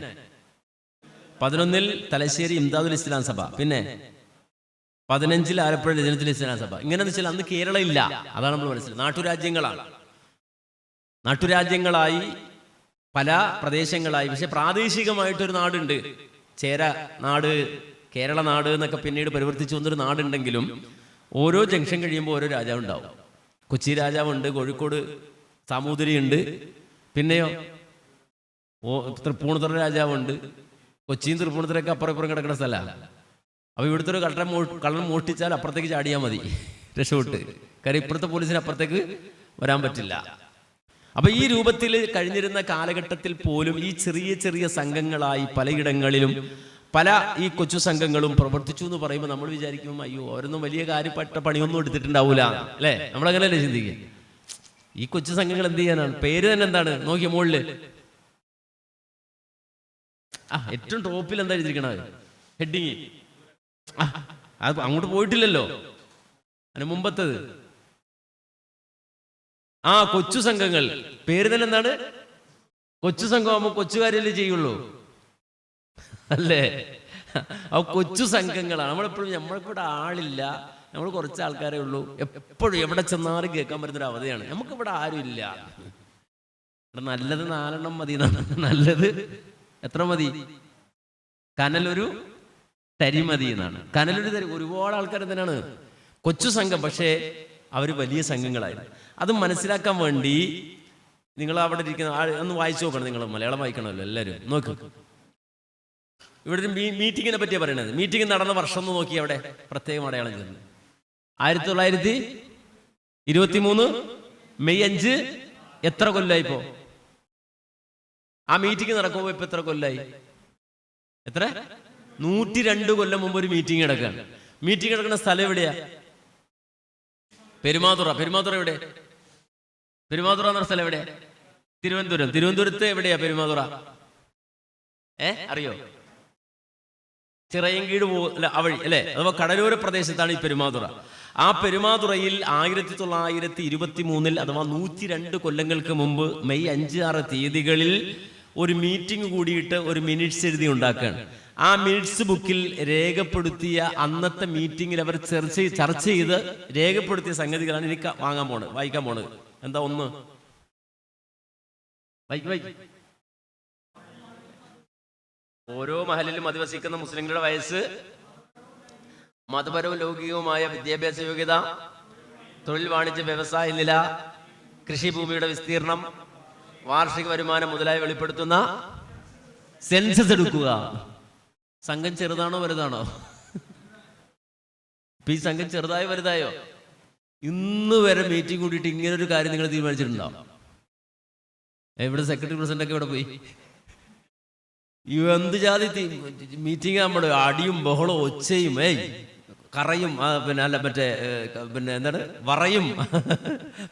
11 തലശ്ശേരി ഇംദാദുൽ ഇസ്ലാം സഭ. പിന്നെ 15 ആലപ്പുഴ രജനത്തുൽ ഇസ്ലാം സഭ. ഇങ്ങനെയെന്ന് വെച്ചാൽ അന്ന് കേരളം ഇല്ല. അതാണ് നമ്മൾ മനസ്സിലായത്. നാട്ടുരാജ്യങ്ങളായി പല പ്രദേശങ്ങളായി. പക്ഷെ പ്രാദേശികമായിട്ടൊരു നാടുണ്ട്, ചേര നാട്, കേരള നാട് എന്നൊക്കെ പിന്നീട് പരിവർത്തിച്ചു വന്നൊരു നാടുണ്ടെങ്കിലും ഓരോ ജംഗ്ഷൻ കഴിയുമ്പോൾ ഓരോ രാജാവ് ഉണ്ടാവും. കൊച്ചി രാജാവുണ്ട്, കോഴിക്കോട് സാമൂതിരി ഉണ്ട്, പിന്നെയോ തൃപ്പൂണിത്തുറ രാജാവുണ്ട്. കൊച്ചിയും തൃപ്പൂണിത്തുറയൊക്കെ അപ്പുറം കിടക്കുന്ന സ്ഥലമാണ്. അപ്പോൾ ഇവിടുത്തെ ഒരു കള്ളൻ മോഷ്ടിച്ചാൽ അപ്പുറത്തേക്ക് ചാടിയാൽ മതി, രക്ഷപ്പെട്ട്. കാര്യം ഇപ്പുറത്തെ പോലീസിന് അപ്പുറത്തേക്ക് വരാൻ പറ്റില്ല. അപ്പൊ ഈ രൂപത്തിൽ കഴിഞ്ഞിരുന്ന കാലഘട്ടത്തിൽ പോലും ഈ ചെറിയ ചെറിയ സംഘങ്ങളായി പലയിടങ്ങളിലും പല ഈ കൊച്ചു സംഘങ്ങളും പ്രവർത്തിച്ചു എന്ന് പറയുമ്പോൾ നമ്മൾ വിചാരിക്കും, അയ്യോ അവരൊന്നും വലിയ കാര്യപ്പെട്ട പണിയൊന്നും എടുത്തിട്ടുണ്ടാവൂല, അല്ലേ? നമ്മളങ്ങനെയല്ലേ ചിന്തിക്കുക. ഈ കൊച്ചു സംഘങ്ങൾ എന്ത് ചെയ്യാനാണ്? പേര് തന്നെ എന്താണ്? നോക്കിയ മുകളില് ഏറ്റവും ടോപ്പിൽ എന്താ എഴുതിയിരിക്കണത്? ഹെഡിങ്. അത് അങ്ങോട്ട് പോയിട്ടില്ലല്ലോ. അതിന് മുമ്പത്തത് കൊച്ചു സംഘങ്ങൾ. പേര് തന്നെ എന്താണ്? കൊച്ചു സംഘമാകുമ്പോൾ കൊച്ചുകാര്യല്ലേ ചെയ്യുള്ളൂ, അല്ലേ? ആ കൊച്ചു സംഘങ്ങളാണ്. നമ്മളെപ്പോഴും നമ്മൾക്കിവിടെ ആളില്ല, നമ്മൾ കുറച്ച് ആൾക്കാരേ ഉള്ളൂ, എപ്പോഴും എവിടെ ചെന്നാലും കേൾക്കാൻ പറ്റുന്നൊരു അവധിയാണ്. നമുക്കിവിടെ ആരും ഇല്ല. ഇവിടെ നല്ലത് 4 എണ്ണം മതി. നല്ലത് എത്ര മതി? കനലൊരു തരി മതി എന്നാണ്. കനലൊരു തരി. ഒരുപാട് ആൾക്കാർ എന്തിനാണ്? കൊച്ചു സംഘം. പക്ഷേ അവർ വലിയ സംഘങ്ങളായിരുന്നു. അത് മനസ്സിലാക്കാൻ വേണ്ടി നിങ്ങൾ അവിടെ ഇരിക്കുന്ന ഒന്ന് വായിച്ചു നോക്കണം. നിങ്ങൾ മലയാളം വായിക്കണമല്ലോ എല്ലാവരും. നോക്ക്, ഇവിടെ ഒരു മീറ്റിങ്ങിനെ പറ്റിയാണ് പറയണത്. മീറ്റിംഗ് നടന്ന വർഷം ഒന്ന് നോക്കി, അവിടെ പ്രത്യേകം അടയാളം ചെയ്യുന്നു. 1923 മെയ് 5. എത്ര കൊല്ലായി ഇപ്പോ? ആ മീറ്റിംഗ് നടക്കുമ്പോൾ ഇപ്പൊ എത്ര കൊല്ലായി? എത്ര? 102 കൊല്ലം മുമ്പ് ഒരു മീറ്റിംഗ് നടക്കുകയാണ്. മീറ്റിംഗ് നടക്കുന്ന സ്ഥലം എവിടെയാ? പെരുമാതുറ. പെരുമാതുറ എവിടെ? പെരുമാതുറ എന്ന സ്ഥലം എവിടെയാ? തിരുവനന്തപുരം. തിരുവനന്തപുരത്ത് എവിടെയാ പെരുമാതുറ? അറിയോ? ചിറയൻകീഴ് വഴി അല്ലെ? അഥവാ കടലോര പ്രദേശത്താണ് ഈ പെരുമാതുറ. ആ പെരുമാതുറയിൽ 1923 അഥവാ 102 കൊല്ലങ്ങൾക്ക് മുമ്പ് മെയ് 5, 6 തീയതികളിൽ ഒരു മീറ്റിംഗ് കൂടിയിട്ട് ഒരു മിനിറ്റ്സ് എഴുതി ഉണ്ടാക്കുകയാണ്. ആ മിനിറ്റ്സ് ബുക്കിൽ രേഖപ്പെടുത്തിയ അന്നത്തെ മീറ്റിംഗിൽ അവർ ചർച്ച ചെയ്ത് രേഖപ്പെടുത്തിയ സംഗതികളാണ് എനിക്ക് വായിക്കാൻ പോണത്. എന്താ? ഒന്ന് ഓരോ മഹലിലും അധിവസിക്കുന്ന മുസ്ലിങ്ങളുടെ വയസ്സ്, മതപരവും ലൗകികവുമായ വിദ്യാഭ്യാസ യോഗ്യത, തൊഴിൽ വാണിജ്യ വ്യവസായ നില, കൃഷിഭൂമിയുടെ വിസ്തീർണം, വാർഷിക വരുമാനം മുതലായി വെളിപ്പെടുത്തുന്ന സെൻസസ് എടുക്കുക. സംഘം ചെറുതാണോ വലുതാണോ? ഇപ്പൊ ഈ സംഘം ചെറുതായോ വലുതായോ? ഇന്ന് വരെ മീറ്റിംഗ് കൂടിയിട്ട് ഇങ്ങനൊരു കാര്യം നിങ്ങൾ തീരുമാനിച്ചിട്ടുണ്ടോ? എവിടെ സെക്രട്ടറി പ്രസിഡന്റ് ഒക്കെ ഇവിടെ പോയി? എന്ത് ജാതി മീറ്റിംഗ് നമ്മുടെ അടിയും ബഹളവും ഒച്ചയും കറയും പിന്നെ അല്ല മറ്റേ പിന്നെ എന്താണ് വറയും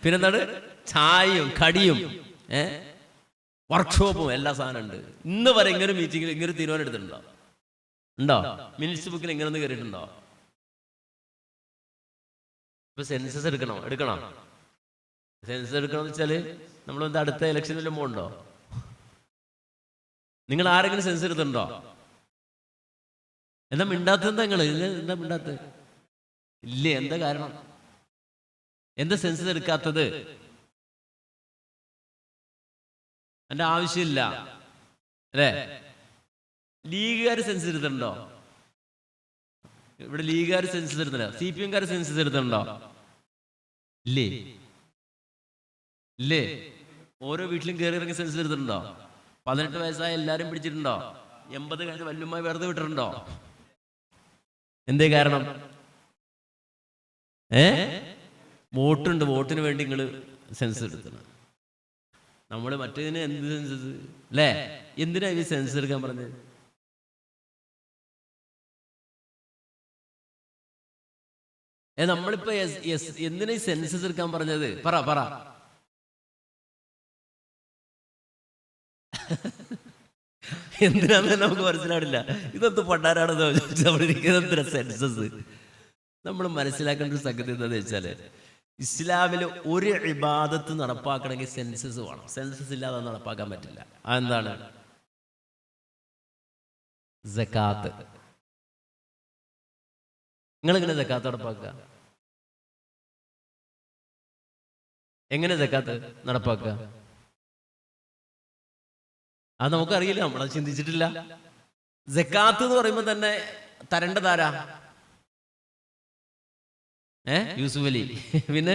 പിന്നെന്താണ് ചായയും കടിയും വർക്ക്ഷോപ്പും എല്ലാ സാധനം ഉണ്ട്. ഇന്ന് വരെ ഇങ്ങനെ മീറ്റിംഗിൽ ഇങ്ങനെ തീരുമാനം എടുത്തിട്ടുണ്ടോ? ഉണ്ടോ? മിനിറ്റ്സ് ബുക്കിൽ ഇങ്ങനെ ഒന്ന് കയറിയിട്ടുണ്ടോ? ഇപ്പൊ സെൻസസ് എടുക്കണം. സെൻസസ് എടുക്കണം എന്ന് വെച്ചാല് നമ്മളെന്താ അടുത്ത ഇലക്ഷൻ വല്ലതും പോകണ്ടോ? നിങ്ങൾ ആരെങ്കിലും സെൻസസ് എടുത്തിട്ടുണ്ടോ? എന്താ മിണ്ടാത്തത്? എന്താ മിണ്ടാത്തത്? ഇല്ലേ? എന്താ കാരണം? എന്താ സെൻസസ് എടുക്കാത്തത്? എന്റെ ആവശ്യമില്ല അല്ലേ? ലീഗുകാർ സെൻസസ് എടുത്തിട്ടുണ്ടോ? ഇവിടെ ലീഗുകാർ സെൻസസ് എടുത്തില്ല. CPM-കാർ സെൻസസ് എടുത്തിട്ടുണ്ടോ? ഇല്ലേ? ഓരോ വീട്ടിലും കയറി ഇറങ്ങി സെൻസസ് എടുത്തിട്ടുണ്ടോ? 18 വയസ്സായ എല്ലാരും പിടിച്ചിട്ടുണ്ടോ? 80 കഴിഞ്ഞ് വല്ലുമായി വെറുതെ വിട്ടിട്ടുണ്ടോ? എന്തേ കാരണം? വോട്ടുണ്ട്. വോട്ടിന് വേണ്ടി നിങ്ങൾ സെൻസസ് എടുക്കണം. നമ്മൾ മറ്റേതിന് എന്ത് സെൻസസ് അല്ലേ? എന്തിനാ ഈ സെൻസസ് എടുക്കാൻ പറഞ്ഞത്? നമ്മളിപ്പോ എന്തിനാ ഈ സെൻസസ് എടുക്കാൻ പറഞ്ഞത്? പറ എന്തിനാന്ന് നമുക്ക് മനസ്സിലാവില്ല. ഇതൊന്നും പണ്ടാരാണെന്ന് ചോദിച്ചാൽ സെൻസസ്. നമ്മൾ മനസ്സിലാക്കേണ്ട ഒരു സംഗതി എന്താണെന്ന് വെച്ചാല്, ഇസ്ലാമിൽ ഒരു ഇബാദത്ത് നടപ്പാക്കണമെങ്കിൽ സെൻസസ് വേണം. സെൻസസ് ഇല്ലാതെ നടപ്പാക്കാൻ പറ്റില്ല. അതെന്താണ്? സക്കാത്ത്. നിങ്ങളെങ്ങനെ സക്കാത്ത് നടപ്പാക്കുക? എങ്ങനെ സക്കാത്ത് നടപ്പാക്കുക? അത് നമുക്കറിയില്ല, നമ്മളത് ചിന്തിച്ചിട്ടില്ല. സക്കാത്ത് എന്ന് പറയുമ്പോൾ തന്നെ തരേണ്ടതാരാ? യൂസുഫ് അലി. പിന്നെ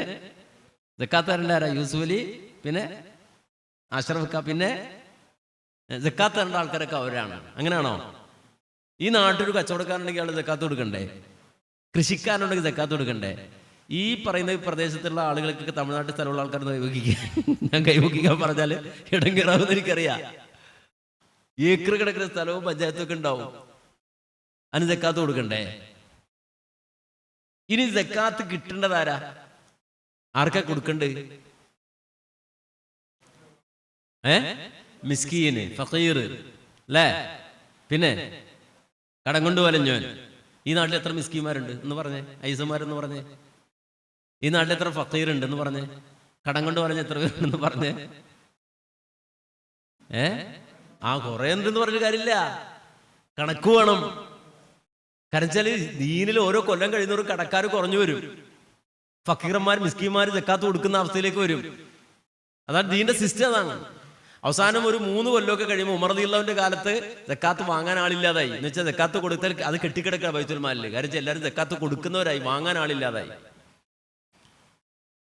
സക്കാത്ത് തരേണ്ട ആരാ? യൂസുഫ് അലി, പിന്നെ അഷ്റഫ്, പിന്നെ സക്കാത്ത് തരേണ്ട ആൾക്കാരൊക്കെ അവരാണ്. അങ്ങനെയാണോ? ഈ നാട്ടിലൊരു കച്ചവടക്കാരുണ്ടെങ്കിൽ ആൾ സക്കാത്ത് കൊടുക്കണ്ടേ? കൃഷിക്കാരുണ്ടെങ്കിൽ സക്കാത്ത് കൊടുക്കണ്ടേ? ഈ പറയുന്ന പ്രദേശത്തുള്ള ആളുകൾക്കൊക്കെ തമിഴ്നാട്ടിൽ സ്ഥലമുള്ള ആൾക്കാർ ഞാൻ കൈവക്കിക്കാൻ പറഞ്ഞാൽ ഇടങ്കേറാവുന്ന എനിക്കറിയാം. ഏക്കർ കിടക്കുന്ന സ്ഥലവും പഞ്ചായത്തും ഒക്കെ ഉണ്ടാവും. അതിന് സക്കാത്ത് കൊടുക്കണ്ടേ? ഇനി സക്കാത്ത് കിട്ടേണ്ടതാരാ? ആർക്കാ കൊടുക്കണ്ടേ? മിസ്കീന്, ഫഖീർ അല്ലേ? പിന്നെ കടം കൊണ്ട് വലഞ്ഞോൻ. ഈ നാട്ടിൽ എത്ര മിസ്കീന്മാരുണ്ട് എന്ന് പറഞ്ഞേ? ഐസന്മാരെന്ന് പറഞ്ഞേ. ഈ നാട്ടിൽ എത്ര ഫഖീർ ഉണ്ട് എന്ന് പറഞ്ഞേ? കടം കൊണ്ട് വലഞ്ഞ എത്ര പേരുണ്ടെന്ന് പറഞ്ഞേ? കുറെ ഉണ്ടെന്ന് പറഞ്ഞ കാര്യമില്ല, കണക്ക് വേണം. കാരണം വെച്ചാല് ദീനിൽ ഓരോ കൊല്ലം കഴിയുന്നവരും കടക്കാർ കുറഞ്ഞു വരും. ഫക്കീറന്മാർ മിസ്കീന്മാർ സക്കാത്ത് കൊടുക്കുന്ന അവസ്ഥയിലേക്ക് വരും. അതാണ് ദീന്റെ സിസ്റ്റം. അതാണ്. അവസാനം ഒരു 3 കൊല്ലമൊക്കെ കഴിയുമ്പോൾ ഉമർ റളിയല്ലാഹുവിന്റെ കാലത്ത് സക്കാത്ത് വാങ്ങാൻ ആളില്ലാതായി. എന്ന് വെച്ചാൽ സക്കാത്ത് കൊടുത്താൽ അത് കെട്ടിക്കിടക്കുക ബൈത്തുൽ മാലിൽ. കാരണം എല്ലാവരും സക്കാത്ത് കൊടുക്കുന്നവരായി, വാങ്ങാൻ ആളില്ലാതായി.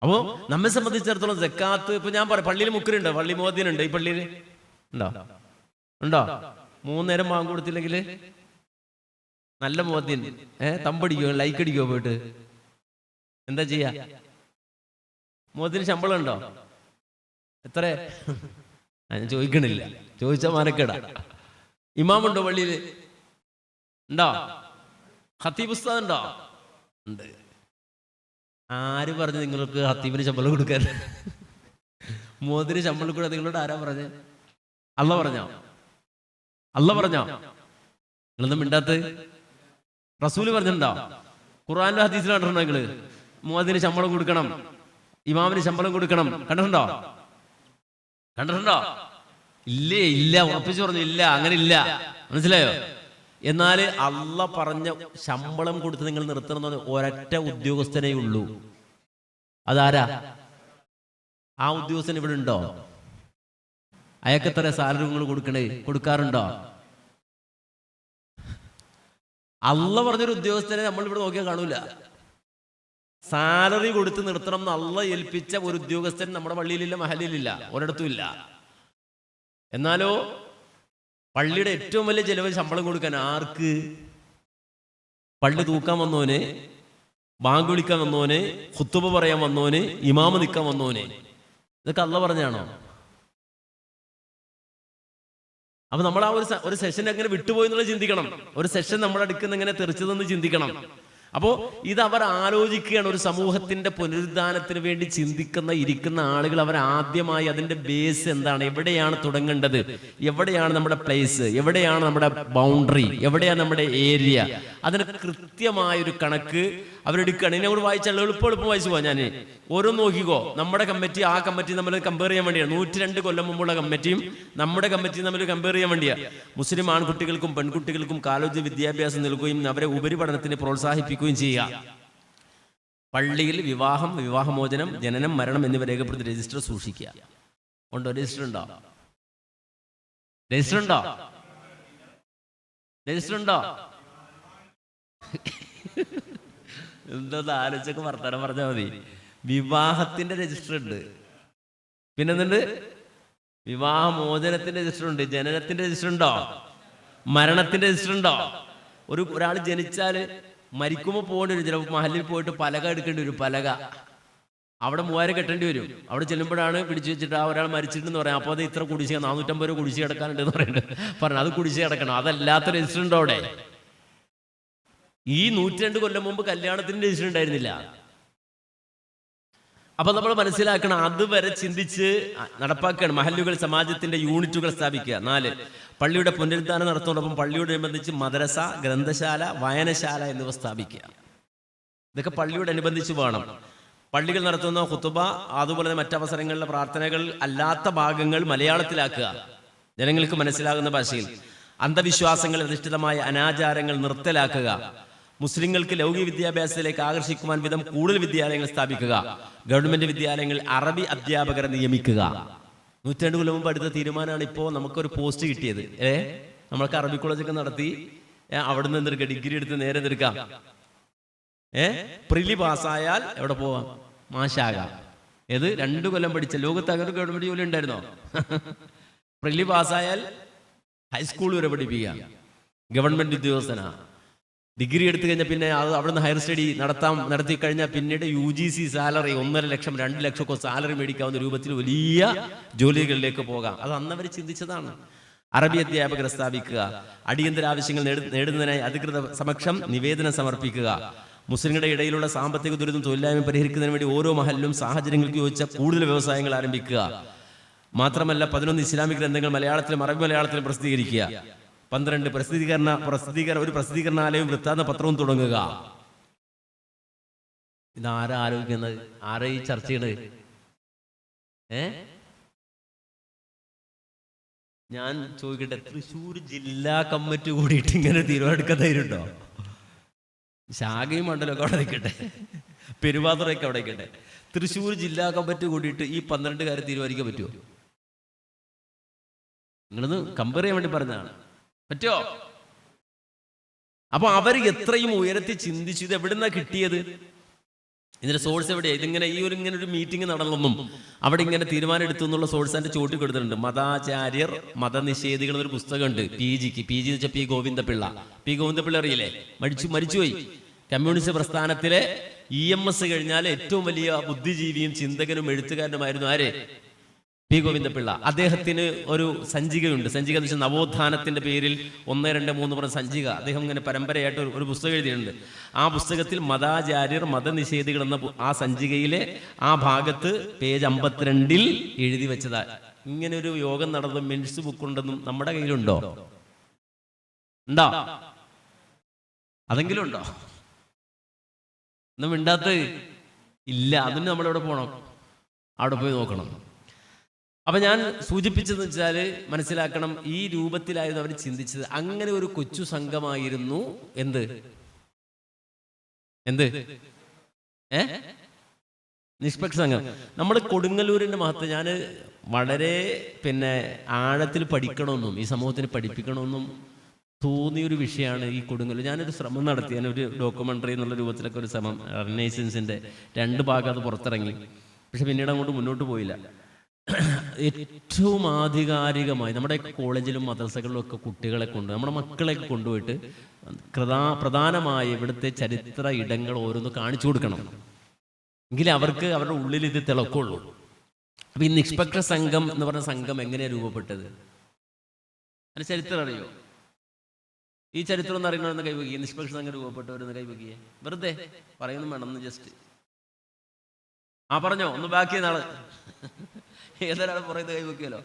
അപ്പോ നമ്മെ സംബന്ധിച്ചിടത്തോളം സക്കാത്ത് ഇപ്പൊ ഞാൻ പറയാം, പള്ളിയിൽ മുക്കരുണ്ട്, പള്ളി മുഅദ്ദിനുണ്ട്. ഈ പള്ളിയിൽ ഉണ്ടോ? 3 നേരം വാങ്ങി കൊടുത്തില്ലെങ്കിൽ നല്ല മുഅദ്ദിൻ തമ്പടിക്കോ ലൈക്ക് അടിക്കോ? പോയിട്ട് എന്താ ചെയ്യാ? മുഅദ്ദിന് ശമ്പളം ഉണ്ടോ? എത്ര? ഞാൻ ചോദിക്കണില്ല, ചോദിച്ചാൽ മാനക്കേടാ. ഇമാമുണ്ടോ പള്ളിയിൽ? ഉണ്ടോ? ഖത്തീബ് ഉസ്താദ് ഉണ്ടോ? ഉണ്ട്. ആര് പറഞ്ഞു നിങ്ങൾക്ക് ഖത്തീബിന് ശമ്പളം കൊടുക്കാൻ? മുഅദ്ദിന് ശമ്പളം കൂടെ നിങ്ങളോട് ആരാ പറഞ്ഞേ? അല്ല പറഞ്ഞോ? നിങ്ങളൊന്നും മിണ്ടാത്ത? റസൂല് പറഞ്ഞിട്ടുണ്ടോ? ഖുർആനിലും ഹദീസിലും കണ്ടിട്ടുണ്ടോ നിങ്ങള്? മുഅദ്ദിന് ശമ്പളം കൊടുക്കണം, ഇമാമിന് ശമ്പളം കൊടുക്കണം. കണ്ടിട്ടുണ്ടോ? ഇല്ല. ഉറപ്പിച്ചു പറഞ്ഞു ഇല്ല, അങ്ങനെ ഇല്ല. മനസ്സിലായോ? എന്നാൽ അള്ള പറഞ്ഞ ശമ്പളം കൊടുത്ത് നിങ്ങൾ നിർത്തണമെന്ന് ഒരൊറ്റ ഉദ്യോഗസ്ഥനേ ഉള്ളൂ. അതാരാ? ആ ഉദ്യോഗസ്ഥൻ ഇവിടെ ഉണ്ടോ? അയാൾക്ക് എത്ര സാലറി നിങ്ങൾ കൊടുക്കാറുണ്ടോ? അള്ള പറഞ്ഞൊരു ഉദ്യോഗസ്ഥനെ നമ്മൾ ഇവിടെ നോക്കിയാൽ കാണൂല. സാലറി കൊടുത്ത് നിർത്തണം എന്ന് അള്ള ഏൽപ്പിച്ച ഒരു ഉദ്യോഗസ്ഥൻ നമ്മുടെ പള്ളിയിലില്ല, മഹലിലില്ല, ഒരിടത്തും ഇല്ല. എന്നാലോ പള്ളിയുടെ ഏറ്റവും വലിയ ചെലവ് ശമ്പളം കൊടുക്കാൻ ആർക്ക്? പള്ളി തൂക്കാൻ വന്നോന്, ബാങ്ക് വിളിക്കാൻ വന്നോന്, ഖുത്തുബ പറയാൻ വന്നോന്, ഇമാമ് നിൽക്കാൻ വന്നോന്. ഇതൊക്കെ അള്ള പറഞ്ഞാണോ? അപ്പൊ നമ്മൾ ആ ഒരു സെഷൻ എങ്ങനെ വിട്ടുപോയി എന്നുള്ളത് ചിന്തിക്കണം. ഒരു സെഷൻ നമ്മുടെ അടുക്കുന്ന എങ്ങനെ തെറിച്ചതെന്ന് ചിന്തിക്കണം. അപ്പോൾ ഇത് അവർ ആലോചിക്കുകയാണ്. ഒരു സമൂഹത്തിന്റെ പുനരുദ്ധാനത്തിന് വേണ്ടി ഇരിക്കുന്ന ആളുകൾ അവർ ആദ്യമായി അതിന്റെ ബേസ് എന്താണ്, എവിടെയാണ് തുടങ്ങേണ്ടത്, എവിടെയാണ് നമ്മുടെ പ്ലേസ്, എവിടെയാണ് നമ്മുടെ ബൗണ്ടറി, എവിടെയാണ് നമ്മുടെ ഏരിയ, അതിന് കൃത്യമായൊരു കണക്ക് അവരെടുക്കുകയാണ്. ഇതിനെ കൂടെ വായിച്ചാൽ എളുപ്പം വായിച്ചു പോവാ. ഞാൻ ഓരോന്ന് നോക്കിക്കോ. നമ്മുടെ കമ്മിറ്റി ആ കമ്മിറ്റി നമ്മൾ കമ്പയർ ചെയ്യാൻ വേണ്ടിയാണ്. 102 കൊല്ലം മുമ്പുള്ള കമ്മിറ്റിയും നമ്മുടെ കമ്മിറ്റിയും തമ്മിൽ കമ്പയർ ചെയ്യാൻ വേണ്ടിയാണ്. മുസ്ലിം ആൺകുട്ടികൾക്കും പെൺകുട്ടികൾക്കും കാലോചിത വിദ്യാഭ്യാസം നൽകുകയും അവരെ ഉപരിപഠനത്തിന് പ്രോത്സാഹിപ്പിക്കുകയും ചെയ്യുക. പള്ളിയിൽ വിവാഹം, വിവാഹമോചനം, ജനനം, മരണം എന്നിവ രേഖപ്പെടുത്തി രജിസ്റ്റർ സൂക്ഷിക്കുക. ഉണ്ടോ? രജിസ്റ്റർ ഉണ്ടോ? രജിസ്റ്റർ ഉണ്ടോ? രജിസ്റ്റർ ഉണ്ടോ? എന്തോന്ന് ആലോചിച്ചൊക്കെ വർത്താനം പറഞ്ഞാൽ മതി. വിവാഹത്തിന്റെ രജിസ്റ്റർ ഉണ്ട്, പിന്നെന്തുണ്ട്? വിവാഹമോചനത്തിന്റെ രജിസ്റ്റർ ഉണ്ട്. ജനനത്തിന്റെ രജിസ്റ്റർ ഉണ്ടോ? മരണത്തിന്റെ രജിസ്റ്റർ ഉണ്ടോ? ഒരാൾ ജനിച്ചാല് മരിക്കുമ്പോൾ പോകേണ്ടി വരും. ചിലപ്പോൾ മഹലിൽ പോയിട്ട് പലക എടുക്കേണ്ടി വരും. പലക അവിടെ 3000 കെട്ടേണ്ടി വരും. അവിടെ ചെല്ലുമ്പോഴാണ് പിടിച്ചു വെച്ചിട്ട് ആ ഒരാൾ മരിച്ചിട്ടെന്ന് പറയാം. അപ്പോൾ അത് ഇത്ര കുടിശ്ശിക 450 രൂപ കുടിശ്ശിക കിടക്കാനുണ്ട് എന്ന് പറയുന്നത് പറഞ്ഞു. അത് കുടിശ്ശിക കിടക്കണം. അതല്ലാത്ത രജിസ്റ്റർ ഉണ്ടോ അവിടെ? ഈ 102 കൊല്ലം മുമ്പ് കല്യാണത്തിന് രജിസ്റ്റർ ഉണ്ടായിരുന്നില്ല. അപ്പൊ നമ്മൾ മനസ്സിലാക്കണം, അതുവരെ ചിന്തിച്ച് നടപ്പാക്കുകയാണ്. മഹല്ലുകൾ, സമാജത്തിന്റെ യൂണിറ്റുകൾ സ്ഥാപിക്കുക. 4, പള്ളിയുടെ പുനരുദ്ധാനം നടത്തുന്നതോടൊപ്പം പള്ളിയോടനുബന്ധിച്ച് മദ്രസ, ഗ്രന്ഥശാല, വായനശാല എന്നിവ സ്ഥാപിക്കുക. ഇതൊക്കെ പള്ളിയോടനുബന്ധിച്ച് വേണം. പള്ളികൾ നടത്തുന്ന ഖുതുബ, അതുപോലെ തന്നെ മറ്റവസരങ്ങളിലെ പ്രാർത്ഥനകൾ അല്ലാത്ത ഭാഗങ്ങൾ മലയാളത്തിലാക്കുക, ജനങ്ങൾക്ക് മനസ്സിലാകുന്ന ഭാഷയിൽ. അന്ധവിശ്വാസങ്ങളിൽ അധിഷ്ഠിതമായ അനാചാരങ്ങൾ നിർത്തലാക്കുക. മുസ്ലിങ്ങൾക്ക് ലൗകിക വിദ്യാഭ്യാസത്തിലേക്ക് ആകർഷിക്കുവാൻ വിധം കൂടുതൽ വിദ്യാലയങ്ങൾ സ്ഥാപിക്കുക. ഗവൺമെന്റ് വിദ്യാലയങ്ങളിൽ അറബി അധ്യാപകരെ നിയമിക്കുക. 102 കൊല്ലം മുമ്പ് എടുത്ത തീരുമാനമാണ് ഇപ്പോൾ നമുക്കൊരു പോസ്റ്റ് കിട്ടിയത്. നമ്മൾക്ക് അറബി കോളേജൊക്കെ നടത്തി അവിടെ നിന്ന് എന്തെടുക്കാം, ഡിഗ്രി എടുത്ത് നേരെ എന്തെടുക്കാം, പ്രിലി പാസ്സായാൽ എവിടെ പോവാം? മാഷാകാം. ഏത് 2 കൊല്ലം പഠിച്ച ലോകത്ത് അങ്ങനെ ഗവൺമെന്റ് ജോലി ഉണ്ടായിരുന്നോ? പ്രിലി പാസ്സായാൽ ഹൈസ്കൂൾ വരെ പഠിപ്പിക്കാം, ഗവൺമെന്റ് ഉദ്യോഗസ്ഥനാ. ഡിഗ്രി എടുത്തു കഴിഞ്ഞാൽ പിന്നെ അത് അവിടുന്ന് ഹയർ സ്റ്റഡി നടത്തി കഴിഞ്ഞാൽ പിന്നീട് UGC സാലറി 1.5 ലക്ഷം 2 ലക്ഷമൊക്കെ സാലറി മേടിക്കാവുന്ന രൂപത്തിൽ വലിയ ജോലികളിലേക്ക് പോകാം. അത് അന്നവർ ചിന്തിച്ചതാണ്. അറബി അധ്യാപകരെ സ്ഥാപിക്കുക. അടിയന്തര ആവശ്യങ്ങൾ നേടുന്നതിനായി അധികൃത സമക്ഷം നിവേദനം സമർപ്പിക്കുക. മുസ്ലിങ്ങളുടെ ഇടയിലുള്ള സാമ്പത്തിക ദുരിതം, തൊഴിലില്ലായ്മ പരിഹരിക്കുന്നതിന് വേണ്ടി ഓരോ മഹലിലും സാഹചര്യങ്ങൾക്ക് യോജിച്ച കൂടുതൽ വ്യവസായങ്ങൾ ആരംഭിക്കുക. മാത്രമല്ല 11 ഇസ്ലാമിക് ഗ്രന്ഥങ്ങൾ മലയാളത്തിലും അറബി മലയാളത്തിലും പ്രസിദ്ധീകരിക്കുക. 12 ഒരു പ്രസിദ്ധീകരണാലയവും വൃത്താന്ത പത്രവും തുടങ്ങുക. ഇതാരാ ആലോചിക്കുന്നത്? ആരാ ഈ ചർച്ച ചെയ്യണത്? ഞാൻ ചോദിക്കട്ടെ, തൃശ്ശൂർ ജില്ലാ കമ്മിറ്റി കൂടിയിട്ട് ഇങ്ങനെ തീരുമാനിക്കാൻ ധൈര്യമുണ്ടോ? ശാഖയും മണ്ഡലമൊക്കെ അവിടെ നിൽക്കട്ടെ, പെരുവാതുറയൊക്കെ അവിടെ നിൽക്കട്ടെ, തൃശ്ശൂർ ജില്ലാ കമ്മിറ്റി കൂടിയിട്ട് ഈ 12 കാര്യം തീരുമാനിക്കാൻ പറ്റുമോ? നിങ്ങളൊന്ന് കമ്പയർ ചെയ്യാൻ വേണ്ടി പറഞ്ഞതാണ്. പറ്റുമോ? അപ്പൊ അവർ എത്രയും ഉയരത്തിൽ ചിന്തിച്ചു. ഇത് എവിടുന്നാ കിട്ടിയത്? ഇതിന്റെ സോഴ്സ് എവിടെയാണ്? ഇതിങ്ങനെ ഇങ്ങനെ ഒരു മീറ്റിംഗ് നടന്നൊന്നും അവിടെ ഇങ്ങനെ തീരുമാനം എടുത്തു എന്നുള്ള സോഴ്സ് അതിന്റെ ചോട്ടി കൊടുത്തിട്ടുണ്ട്. മതാചാര്യർ, മതനിഷേധികൾ എന്നൊരു പുസ്തകമുണ്ട്. PG എന്ന് വെച്ചാൽ P. ഗോവിന്ദപിള്ള. P. ഗോവിന്ദപിള്ള അറിയില്ലേ? മരിച്ചുപോയി. കമ്മ്യൂണിസ്റ്റ് പ്രസ്ഥാനത്തിലെ EMS കഴിഞ്ഞാൽ ഏറ്റവും വലിയ ബുദ്ധിജീവിയും ചിന്തകനും എഴുത്തുകാരനുമായിരുന്നു ആര്? P. ഗോവിന്ദപിള്ള. അദ്ദേഹത്തിന് ഒരു സഞ്ചികയുണ്ട്. സഞ്ചിക എന്ന് വെച്ചാൽ നവോത്ഥാനത്തിന്റെ പേരിൽ 1, 2, 3 പറഞ്ഞ സഞ്ചിക. അദ്ദേഹം ഇങ്ങനെ പരമ്പരയായിട്ട് ഒരു പുസ്തകം എഴുതിയിട്ടുണ്ട്. ആ പുസ്തകത്തിൽ മതാചാര്യർ, മതനിഷേധികൾ എന്ന ആ സഞ്ചികയിലെ ആ ഭാഗത്ത് പേജ് 52 എഴുതി വെച്ചതാ. ഇങ്ങനെ ഒരു യോഗം നടന്ന മിനിറ്റ്സ് ബുക്ക് ഉണ്ടെന്നും നമ്മുടെ കയ്യിലുണ്ടോ? ഉണ്ടോ? അതെങ്കിലും ഉണ്ടോ? ഒന്നും മിണ്ടാത്ത ഇല്ല. അതിന് നമ്മളെവിടെ പോകണം? അവിടെ പോയി നോക്കണം. അപ്പൊ ഞാൻ സൂചിപ്പിച്ചതെന്ന് വെച്ചാൽ മനസ്സിലാക്കണം, ഈ രൂപത്തിലായിരുന്നു അവർ ചിന്തിച്ചത്. അങ്ങനെ ഒരു കൊച്ചു സംഘമായിരുന്നു എന്ത് നിഷ്പക്ഷ സംഘം. നമ്മൾ കൊടുങ്ങല്ലൂരിന്റെ മഹത്വം ഞാൻ വളരെ ആഴത്തിൽ പഠിക്കണമെന്നും ഈ സമൂഹത്തിന് പഠിപ്പിക്കണമെന്നും തോന്നിയൊരു വിഷയമാണ് ഈ കൊടുങ്ങല്ലൂർ. ഞാനൊരു ശ്രമം നടത്തി, ഞാനൊരു ഡോക്യുമെൻ്ററി എന്നുള്ള രൂപത്തിലൊക്കെ ഒരു ശ്രമം, റിനൈസൻസിൻ്റെ 2 ഭാഗം അത് പുറത്തിറങ്ങി. പക്ഷെ പിന്നീട് അങ്ങോട്ട് മുന്നോട്ട് പോയില്ല. ഏറ്റവും ആധികാരികമായി നമ്മുടെ കോളേജിലും മദ്രസകളിലും ഒക്കെ കുട്ടികളെ കൊണ്ട്, നമ്മുടെ മക്കളെയൊക്കെ കൊണ്ടുപോയിട്ട് പ്രധാനമായി ഇവിടുത്തെ ചരിത്ര ഇടങ്ങൾ ഓരോന്ന് കാണിച്ചു കൊടുക്കണം. എങ്കിലേ അവർക്ക് അവരുടെ ഉള്ളിൽ ഇത് തിളക്കുള്ളൂ. അപ്പം ഈ നിഷ്പക്ഷ സംഘം എന്ന് പറഞ്ഞ സംഘം എങ്ങനെയാണ് രൂപപ്പെട്ടത്? അതിന് ചരിത്രം അറിയോ? ഈ ചരിത്രം ഒന്ന് അറിയണമെന്ന് കൈവക്കിയേ. നിഷ്പക്ഷ സംഘം രൂപപ്പെട്ടവരെന്ന് കൈവക്കിയേ. വെറുതെ പറയുന്നു വേണമെന്ന് ജസ്റ്റ് പറഞ്ഞോ ഒന്ന് ബാക്കി നാളെ ഏതൊരാൾ പറയുന്നത് കൈവക്കിയല്ലോ.